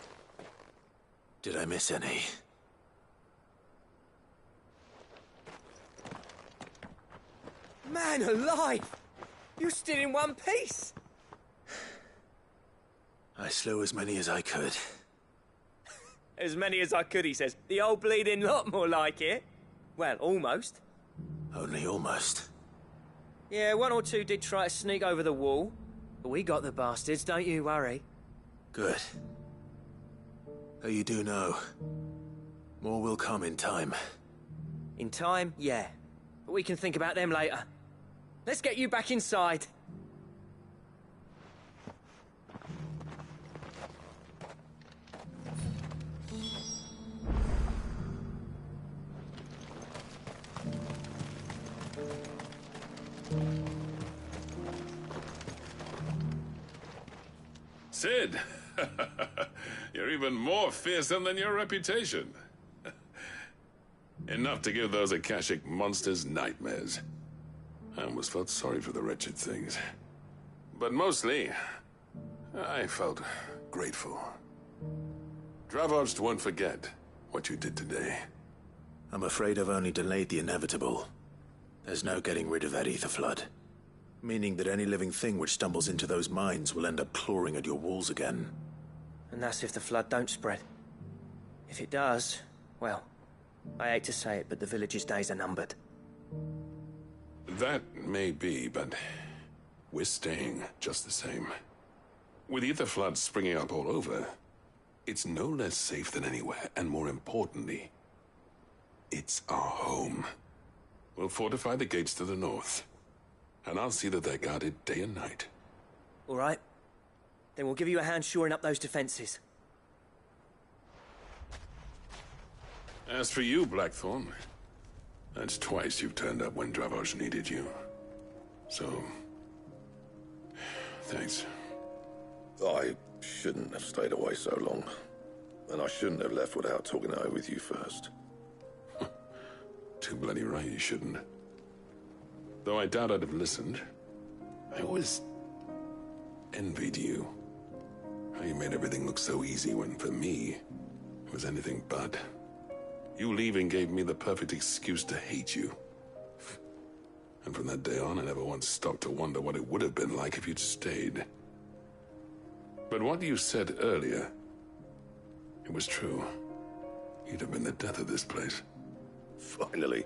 did I miss any? Man alive! You're still in one piece! I slew as many as I could. As many as I could, he says. The old bleeding lot, more like it. Well, almost. Only almost. Yeah, one or two did try to sneak over the wall. But we got the bastards, don't you worry. Good. Though you do know, more will come in time. In time, yeah. But we can think about them later. Let's get you back inside. Sid! You're even more fearsome than your reputation. Enough to give those Akashic monsters nightmares. I almost felt sorry for the wretched things. But mostly, I felt grateful. Dravost won't forget what you did today. I'm afraid I've only delayed the inevitable. There's no getting rid of that ether flood. Meaning that any living thing which stumbles into those mines will end up clawing at your walls again. And that's if the flood don't spread. If it does, well, I hate to say it, but the village's days are numbered. That may be, but we're staying just the same. With ether floods springing up all over, it's no less safe than anywhere, and more importantly, it's our home. We'll fortify the gates to the north, and I'll see that they're guarded day and night. All right. Then we'll give you a hand shoring up those defenses. As for you, Blackthorn, that's twice you've turned up when Dravosh needed you. So, thanks. I shouldn't have stayed away so long. And I shouldn't have left without talking it over with you first. Too bloody right you shouldn't. Though I doubt I'd have listened. I always envied you. How you made everything look so easy when, for me, it was anything but. You leaving gave me the perfect excuse to hate you. And from that day on, I never once stopped to wonder what it would have been like if you'd stayed. But what you said earlier, it was true. You'd have been the death of this place. Finally,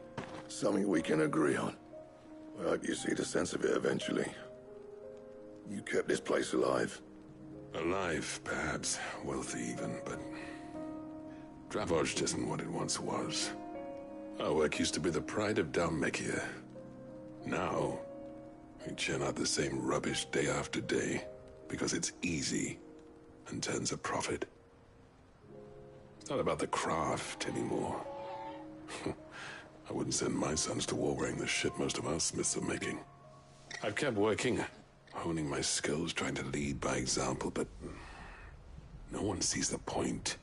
something we can agree on. I hope you see the sense of it eventually. You kept this place alive. Alive, perhaps. Wealthy even, but Dravosh isn't what it once was. Our work used to be the pride of Dalmekia. Now, we churn out the same rubbish day after day because it's easy and turns a profit. It's not about the craft anymore. I wouldn't send my sons to war wearing the shit most of our smiths are making. I've kept working, honing my skills, trying to lead by example, but no one sees the point.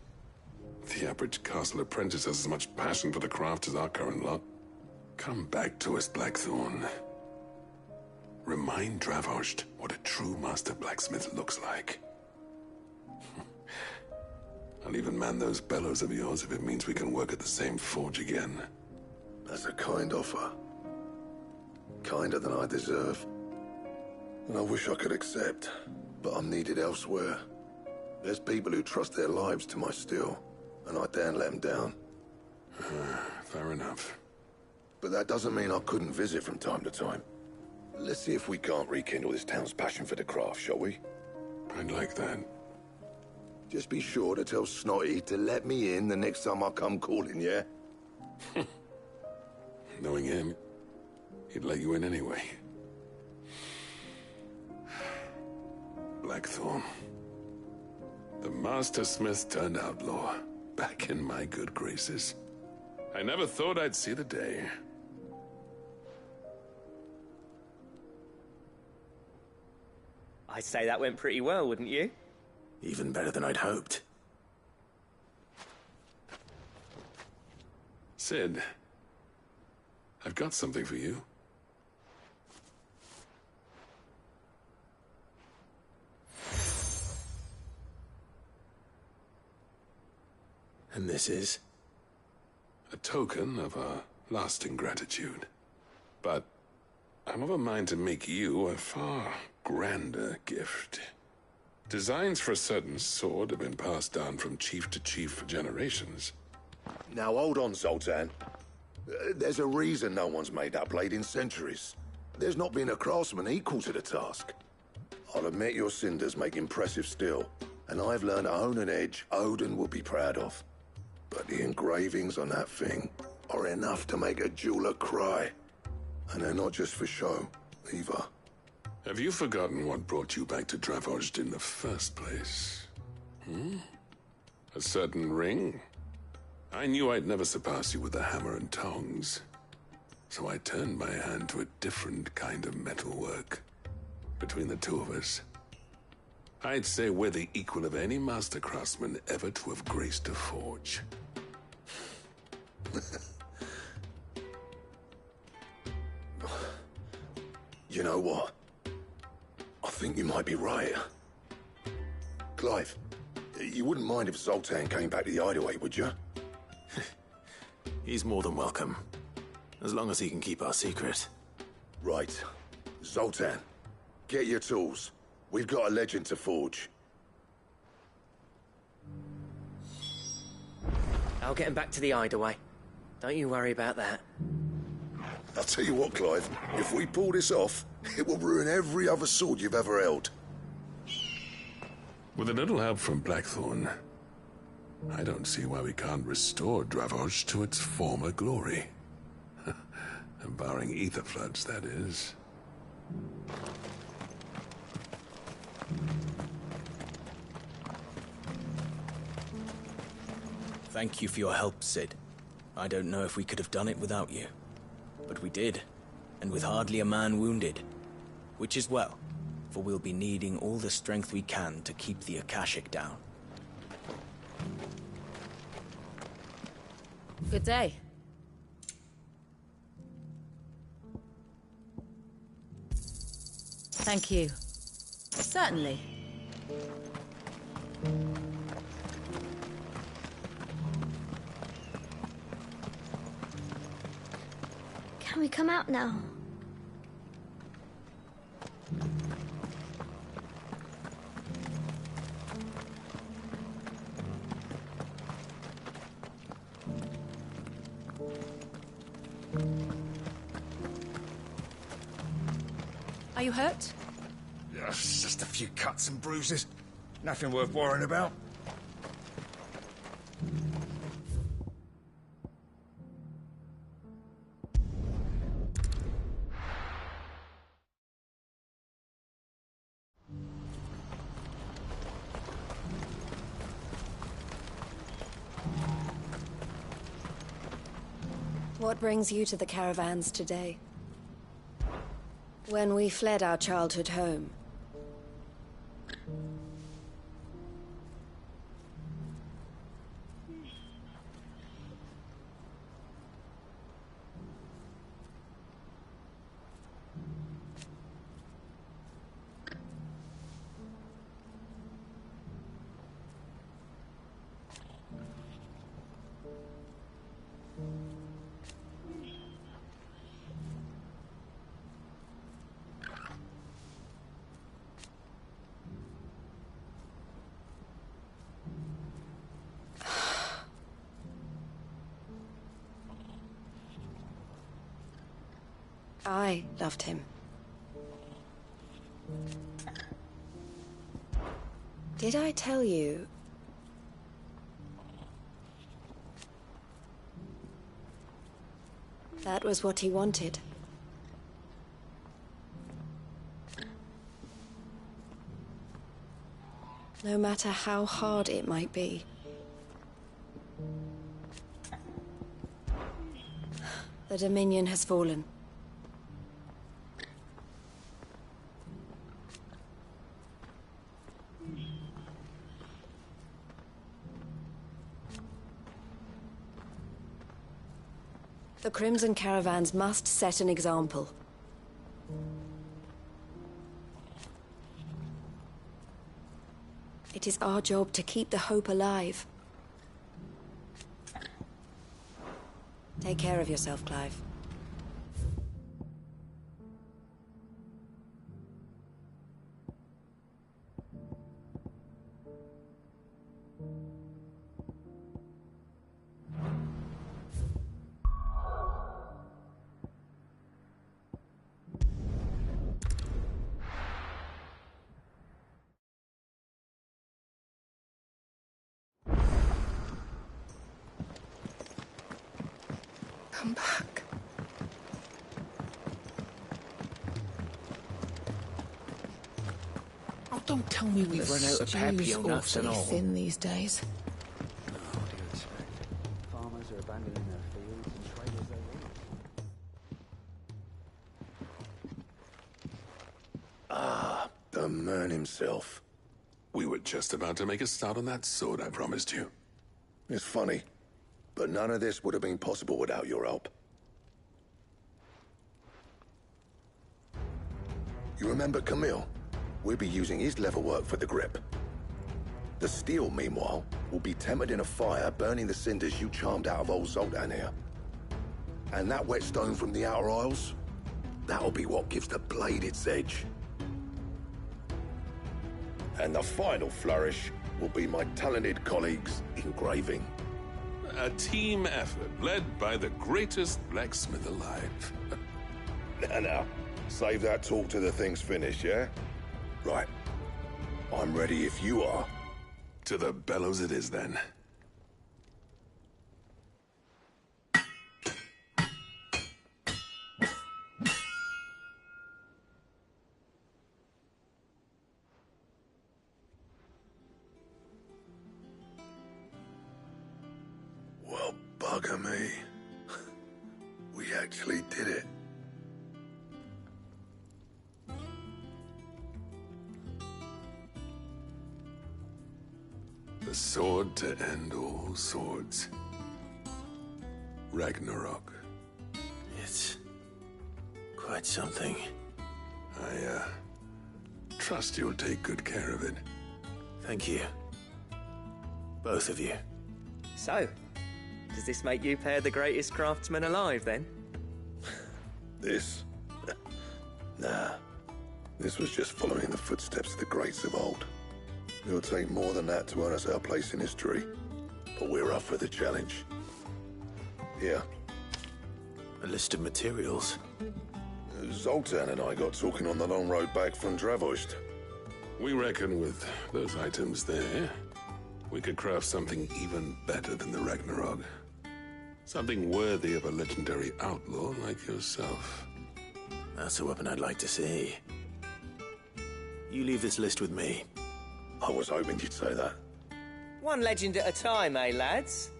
The average castle apprentice has as much passion for the craft as our current lot. Come back to us, Blackthorn. Remind Dravosh what a true master blacksmith looks like. I'll even man those bellows of yours if it means we can work at the same forge again. That's a kind offer. Kinder than I deserve. And I wish I could accept, but I'm needed elsewhere. There's people who trust their lives to my steel, and I daren't let them down. Fair enough. But that doesn't mean I couldn't visit from time to time. Let's see if we can't rekindle this town's passion for the craft, shall we? I'd like that. Just be sure to tell Snotty to let me in the next time I come calling, yeah? Knowing him, he'd let you in anyway. Blackthorn. The Master Smith turned outlaw, back in my good graces. I never thought I'd see the day. I'd say that went pretty well, wouldn't you? Even better than I'd hoped. Sid, I've got something for you. And this is? A token of our lasting gratitude. But I'm of a mind to make you a far grander gift. Designs for a certain sword have been passed down from chief to chief for generations. Now hold on, Zoltan. There's a reason no one's made that blade in centuries. There's not been a craftsman equal to the task. I'll admit your cinders make impressive steel, and I've learned to hone an edge Odin will be proud of. But the engravings on that thing are enough to make a jeweler cry. And they're not just for show, either. Have you forgotten what brought you back to Dravozd in the first place? A certain ring? I knew I'd never surpass you with the hammer and tongs. So I turned my hand to a different kind of metalwork. Between the two of us, I'd say we're the equal of any master craftsman ever to have graced a forge. You know what? I think you might be right. Clive, you wouldn't mind if Zoltan came back to the hideaway, would you? He's more than welcome. As long as he can keep our secret. Right. Zoltan, get your tools. We've got a legend to forge. I'll get him back to the hideaway. Don't you worry about that. I'll tell you what, Clive. If we pull this off, it will ruin every other sword you've ever held. With a little help from Blackthorn, I don't see why we can't restore Dravozd to its former glory. Barring ether floods, that is. Thank you for your help, Sid. I don't know if we could have done it without you. But we did, and with hardly a man wounded. Which is well, for we'll be needing all the strength we can to keep the Akashic down. Good day. Thank you. Certainly. Can we come out now? Are you hurt? Yeah, it's just a few cuts and bruises. Nothing worth worrying about. What brings you to the caravans today? When we fled our childhood home, I loved him. Did I tell you? That was what he wanted. No matter how hard it might be. The Dominion has fallen. The Crimson Caravans must set an example. It is our job to keep the hope alive. Take care of yourself, Clive. Come back. Oh, don't tell me we've run out of papio nuts and all. Thin these days. What do you expect? Farmers are abandoning their fields and traders their wares. Ah, the man himself. We were just about to make a start on that sword I promised you. It's funny, but none of this would have been possible without your help. You remember Camille? We'll be using his leather work for the grip. The steel, meanwhile, will be tempered in a fire, burning the cinders you charmed out of old Zoltan here. And that whetstone from the Outer Isles, that'll be what gives the blade its edge. And the final flourish will be my talented colleagues' engraving. A team effort led by the greatest blacksmith alive. Now, save that talk till the thing's finished, yeah? Right. I'm ready if you are. To the bellows it is, then. Well, bugger me. We actually did it. The sword to end all swords. Ragnarok. It's quite something. I, trust you'll take good care of it. Thank you. Both of you. So, does this make you pair the greatest craftsman alive, then? This? Nah. This was just following the footsteps of the greats of old. It'll take more than that to earn us our place in history. But we're up for the challenge. Here. A list of materials. Zoltan and I got talking on the long road back from Dravost. We reckon with those items there, we could craft something even better than the Ragnarok. Something worthy of a legendary outlaw like yourself. That's a weapon I'd like to see. You leave this list with me. I was hoping you'd say that. One legend at a time, eh, lads?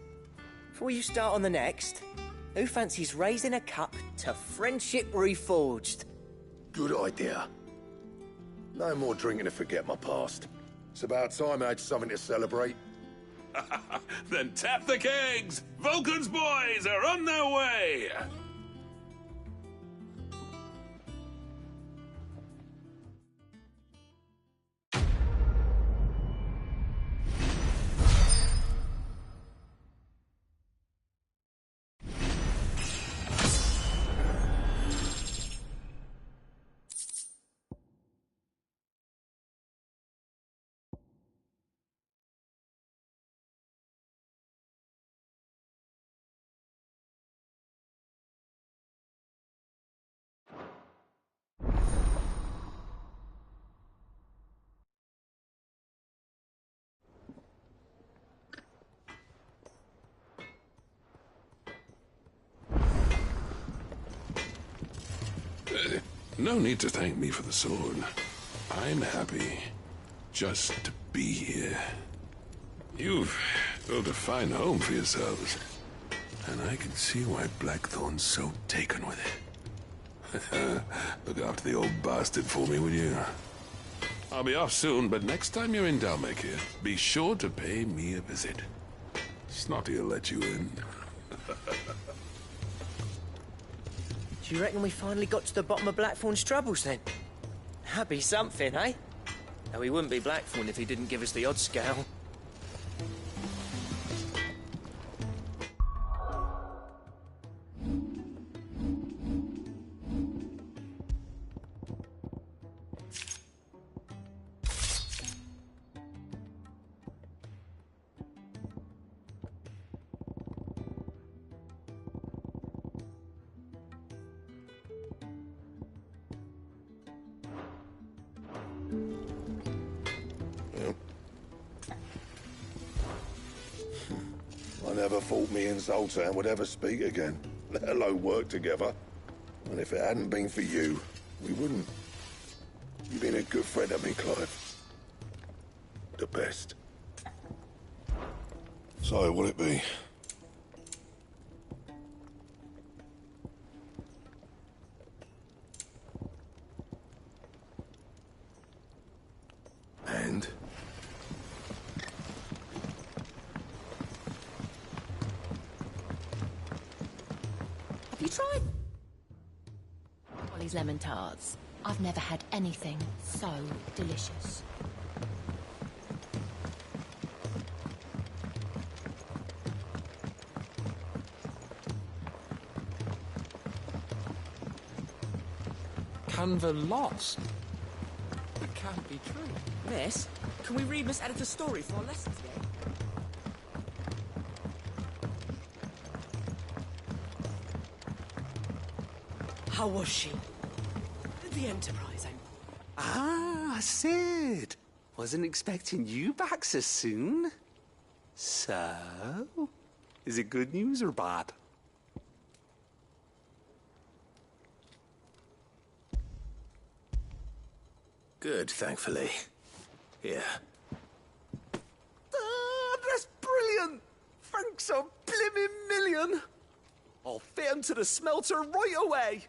Before you start on the next, who fancies raising a cup to friendship reforged? Good idea. No more drinking to forget my past. It's about time I had something to celebrate. Then tap the kegs! Vulcan's boys are on their way! No need to thank me for the sword. I'm happy just to be here. You've built a fine home for yourselves, and I can see why Blackthorn's so taken with it. Look after the old bastard for me, will you? I'll be off soon, but next time you're in Dalmekir, be sure to pay me a visit. Snotty'll let you in. Do you reckon we finally got to the bottom of Blackthorn's troubles, then? That'd be something, eh? Though he wouldn't be Blackthorn if he didn't give us the odd scale. never thought me and Zoltan would ever speak again, let alone work together. And if it hadn't been for you, we wouldn't. You've been a good friend to me, Clive. The best. So, what'll it be? And? Have you tried Wally's lemon tarts? I've never had anything so delicious. Canva lost? That can't be true. Miss, can we read Miss Editor's story for our lesson today? How was she? The Enterprise, Ah, Sid. Wasn't expecting you back so soon. So, is it good news or bad? Good, thankfully. Here. Ah, that's brilliant! Thanks a blimmin' million! I'll fit 'em to the smelter right away!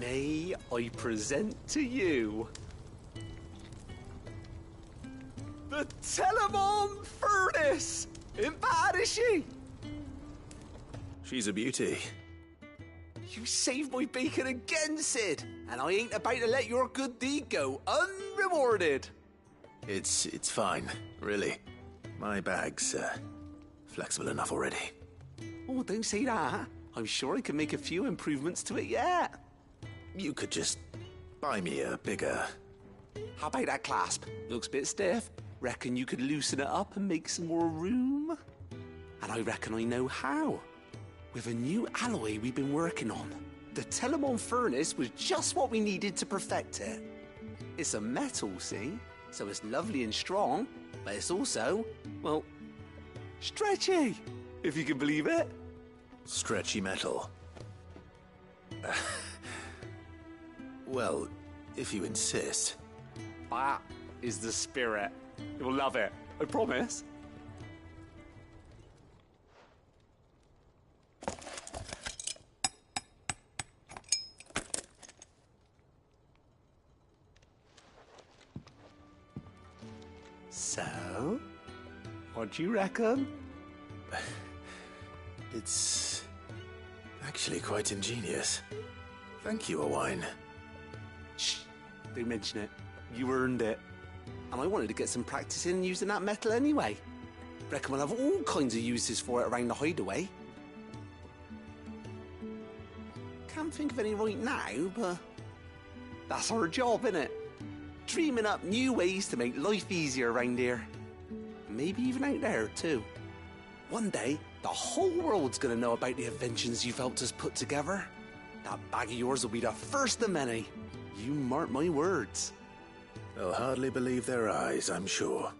May I present to you the Telemon Furnace? Ain't bad, is she? She's a beauty. You saved my bacon again, Sid, and I ain't about to let your good deed go unrewarded. It's fine, really. My bag's flexible enough already. Oh, don't say that. I'm sure I can make a few improvements to it yet. You could just buy me a bigger... How about that clasp? Looks a bit stiff. Reckon you could loosen it up and make some more room? And I reckon I know how. With a new alloy we've been working on. The Telemon Furnace was just what we needed to perfect it. It's a metal, see? So it's lovely and strong, but it's also, well, stretchy, if you can believe it. Stretchy metal. Well, if you insist. That is the spirit. You'll love it, I promise. So, what do you reckon? It's actually quite ingenious. Thank you, Owain. Shh, don't mention it. You earned it. And I wanted to get some practice in using that metal anyway. Reckon we'll have all kinds of uses for it around the hideaway. Can't think of any right now, but that's our job, innit? Dreaming up new ways to make life easier around here. Maybe even out there, too. One day, the whole world's gonna know about the inventions you've helped us put together. That bag of yours will be the first of many. You mark my words. They'll hardly believe their eyes, I'm sure.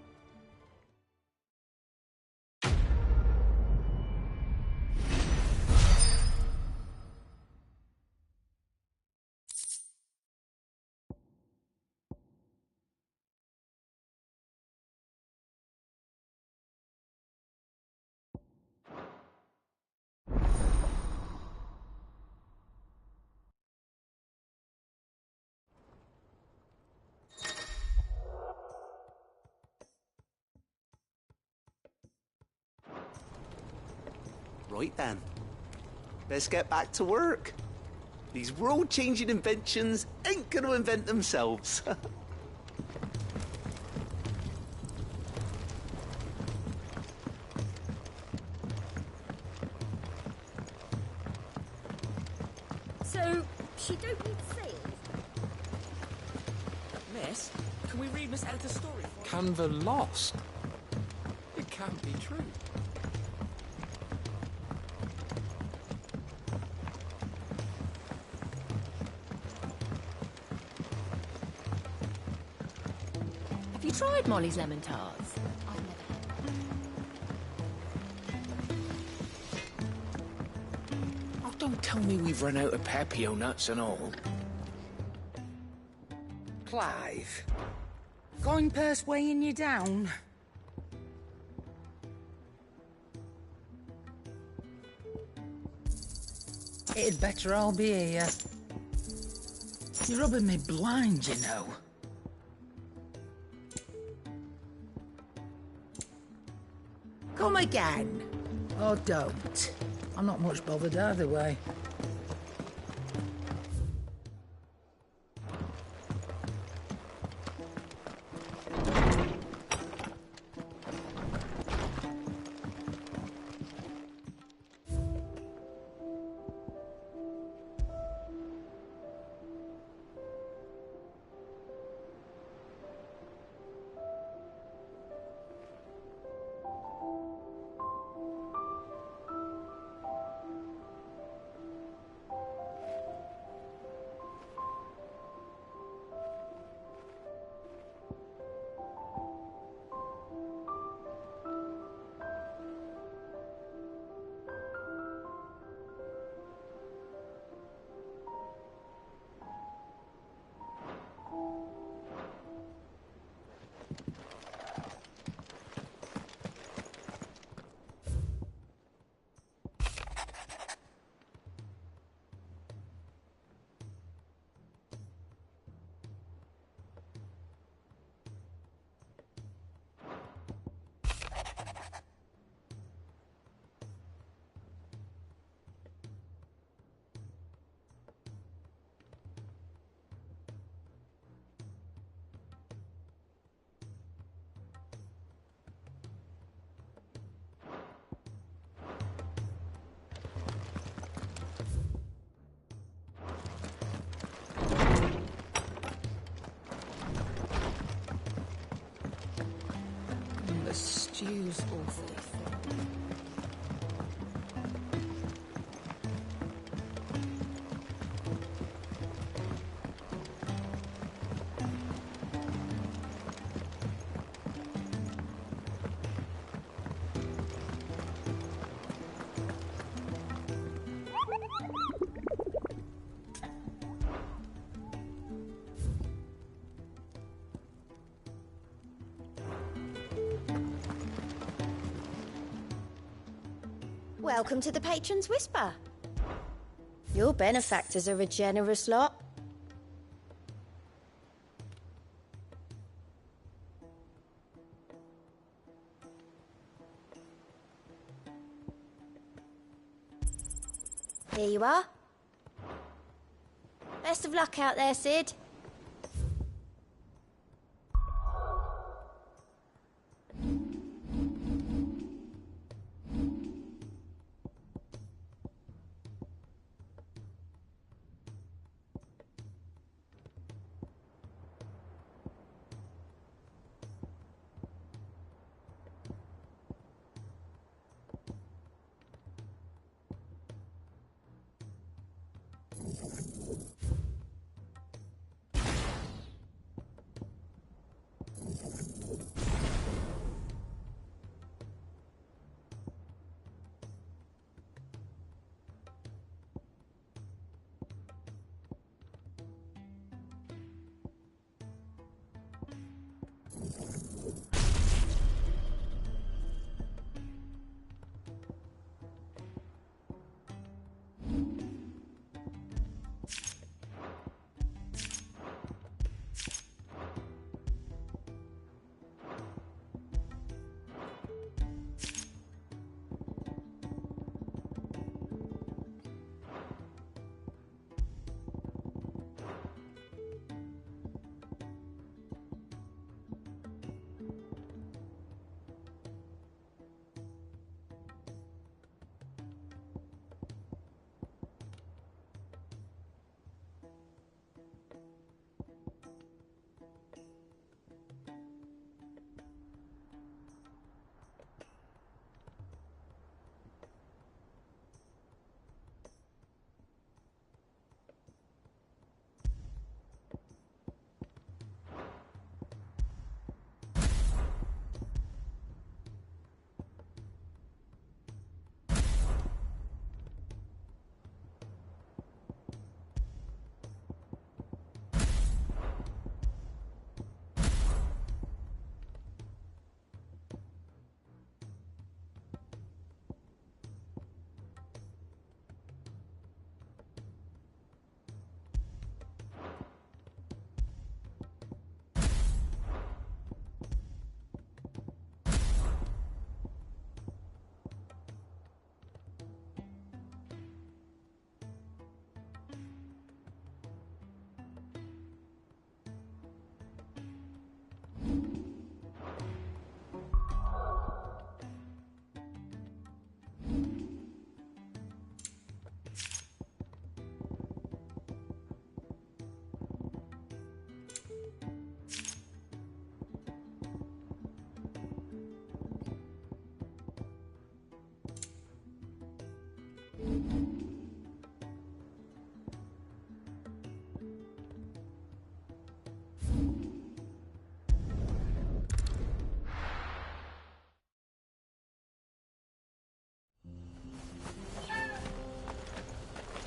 Right then. Let's get back to work. These world-changing inventions ain't gonna invent themselves. So, she don't need sails? Miss, can we read Miss Editor's story for Canva lost? It can't be true. tried Molly's lemon tarts? Oh, don't tell me we've run out of Papio nuts and all. Clive, going purse weighing you down? It'd better all be here. You're rubbing me blind, you know. Come again. Or don't. I'm not much bothered either way. The stew's awful. Welcome to the Patron's Whisper. Your benefactors are a generous lot. Here you are. Best of luck out there, Sid.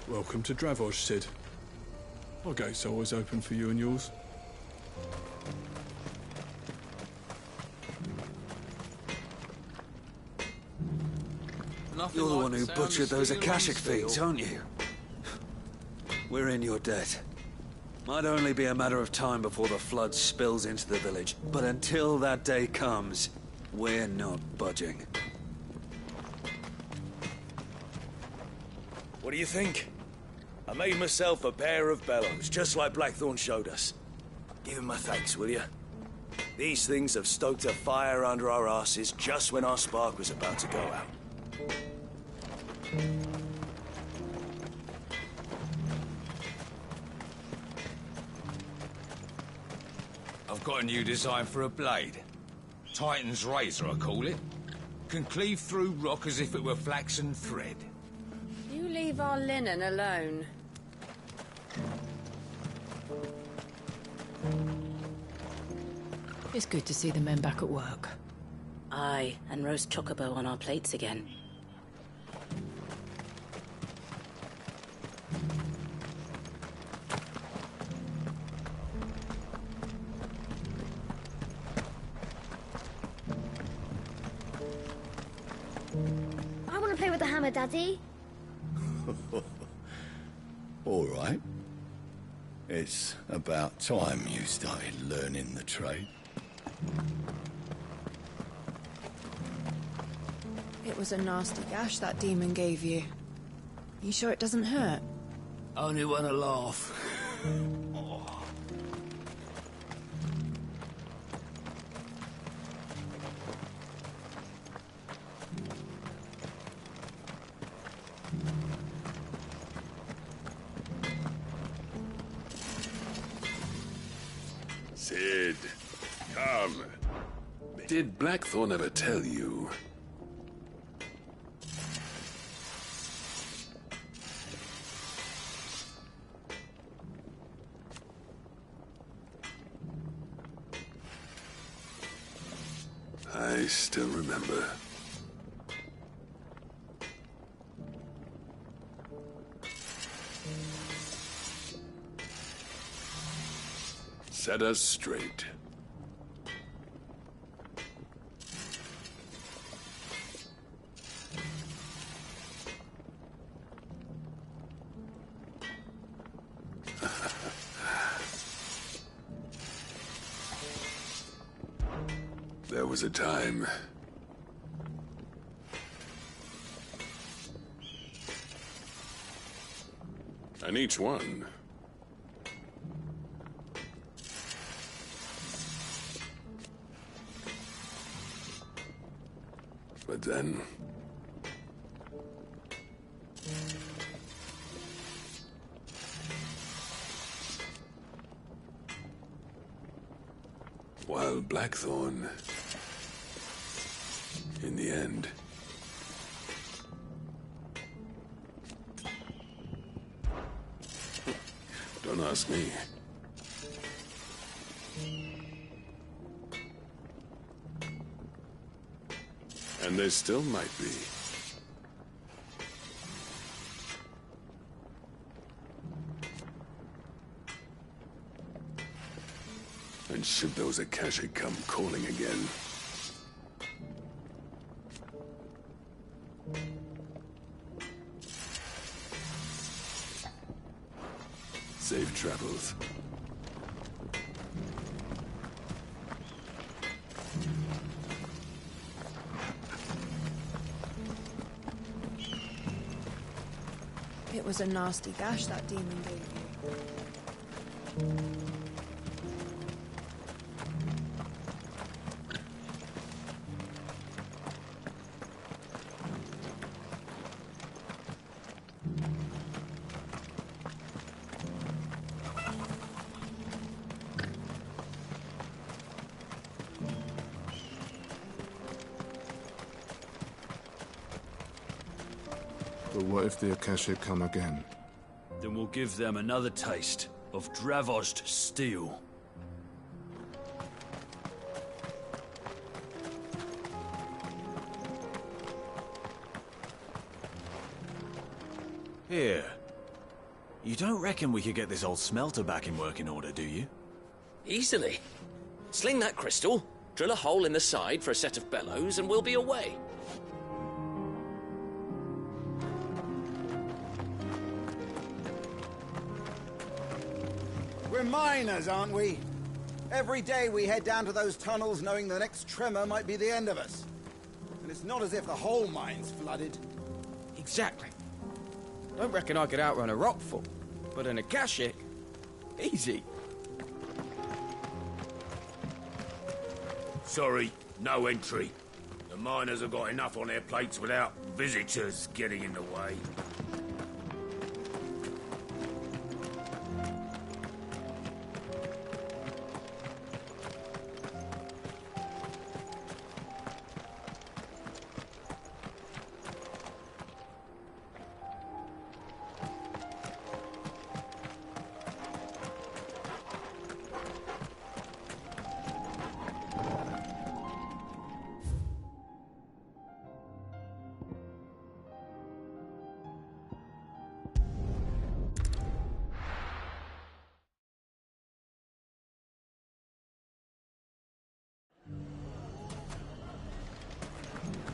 Welcome to Dravosh, Sid. Our gate's always open for you and yours. You're the one who butchered those Akashic fiends, aren't you? We're in your debt. Might only be a matter of time before the flood spills into the village, but until that day comes, we're not budging. What do you think? I made myself a pair of bellows, just like Blackthorn showed us. Give him my thanks, will you? These things have stoked a fire under our asses just when our spark was about to go out. I've got a new design for a blade. Titan's Razor, I call it. Can cleave through rock as if it were flaxen thread. You leave our linen alone. It's good to see the men back at work. Aye, and roast chocobo on our plates again. I want to play with the hammer, Daddy. All right. It's about time you started learning the trade. It was a nasty gash that demon gave you. You sure it doesn't hurt? Only want to laugh. Sid, come. Did Blackthorn ever tell you? I still remember. Set us straight. There was a time. And each one but then while Blackthorn, in the end, don't ask me. And there still might be. And should those Akashic come calling again, safe travels. It was a nasty gash that demon gave you. But what if the Akashic come again? Then we'll give them another taste of Dravoshed steel. Here. You don't reckon we could get this old smelter back in working order, do you? Easily. Sling that crystal, drill a hole in the side for a set of bellows, and we'll be away. We're miners, aren't we? Every day we head down to those tunnels knowing the next tremor might be the end of us. And it's not as if the whole mine's flooded. Exactly. Don't reckon I could outrun a rockfall, but an Akashic, easy. Sorry, no entry. The miners have got enough on their plates without visitors getting in the way.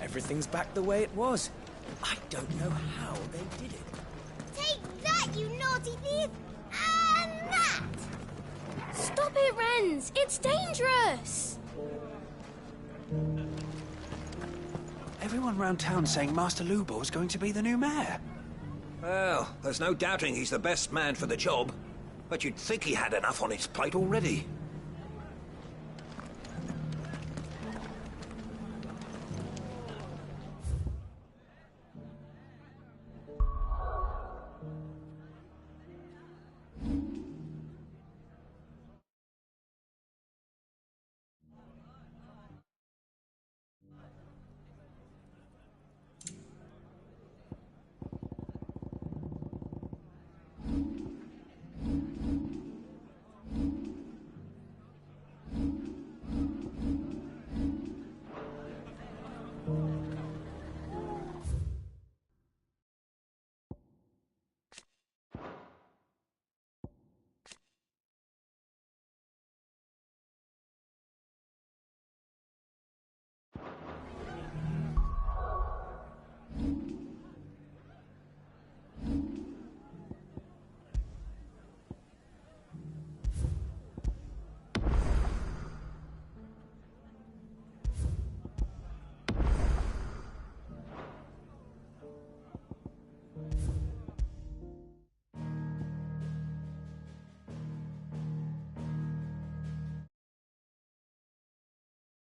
Everything's back the way it was. I don't know how they did it. Take that, you naughty thief! And that! Stop it, Renz! It's dangerous! Everyone round town saying Master Lubor's going to be the new mayor. Well, there's no doubting he's the best man for the job. But you'd think he had enough on his plate already.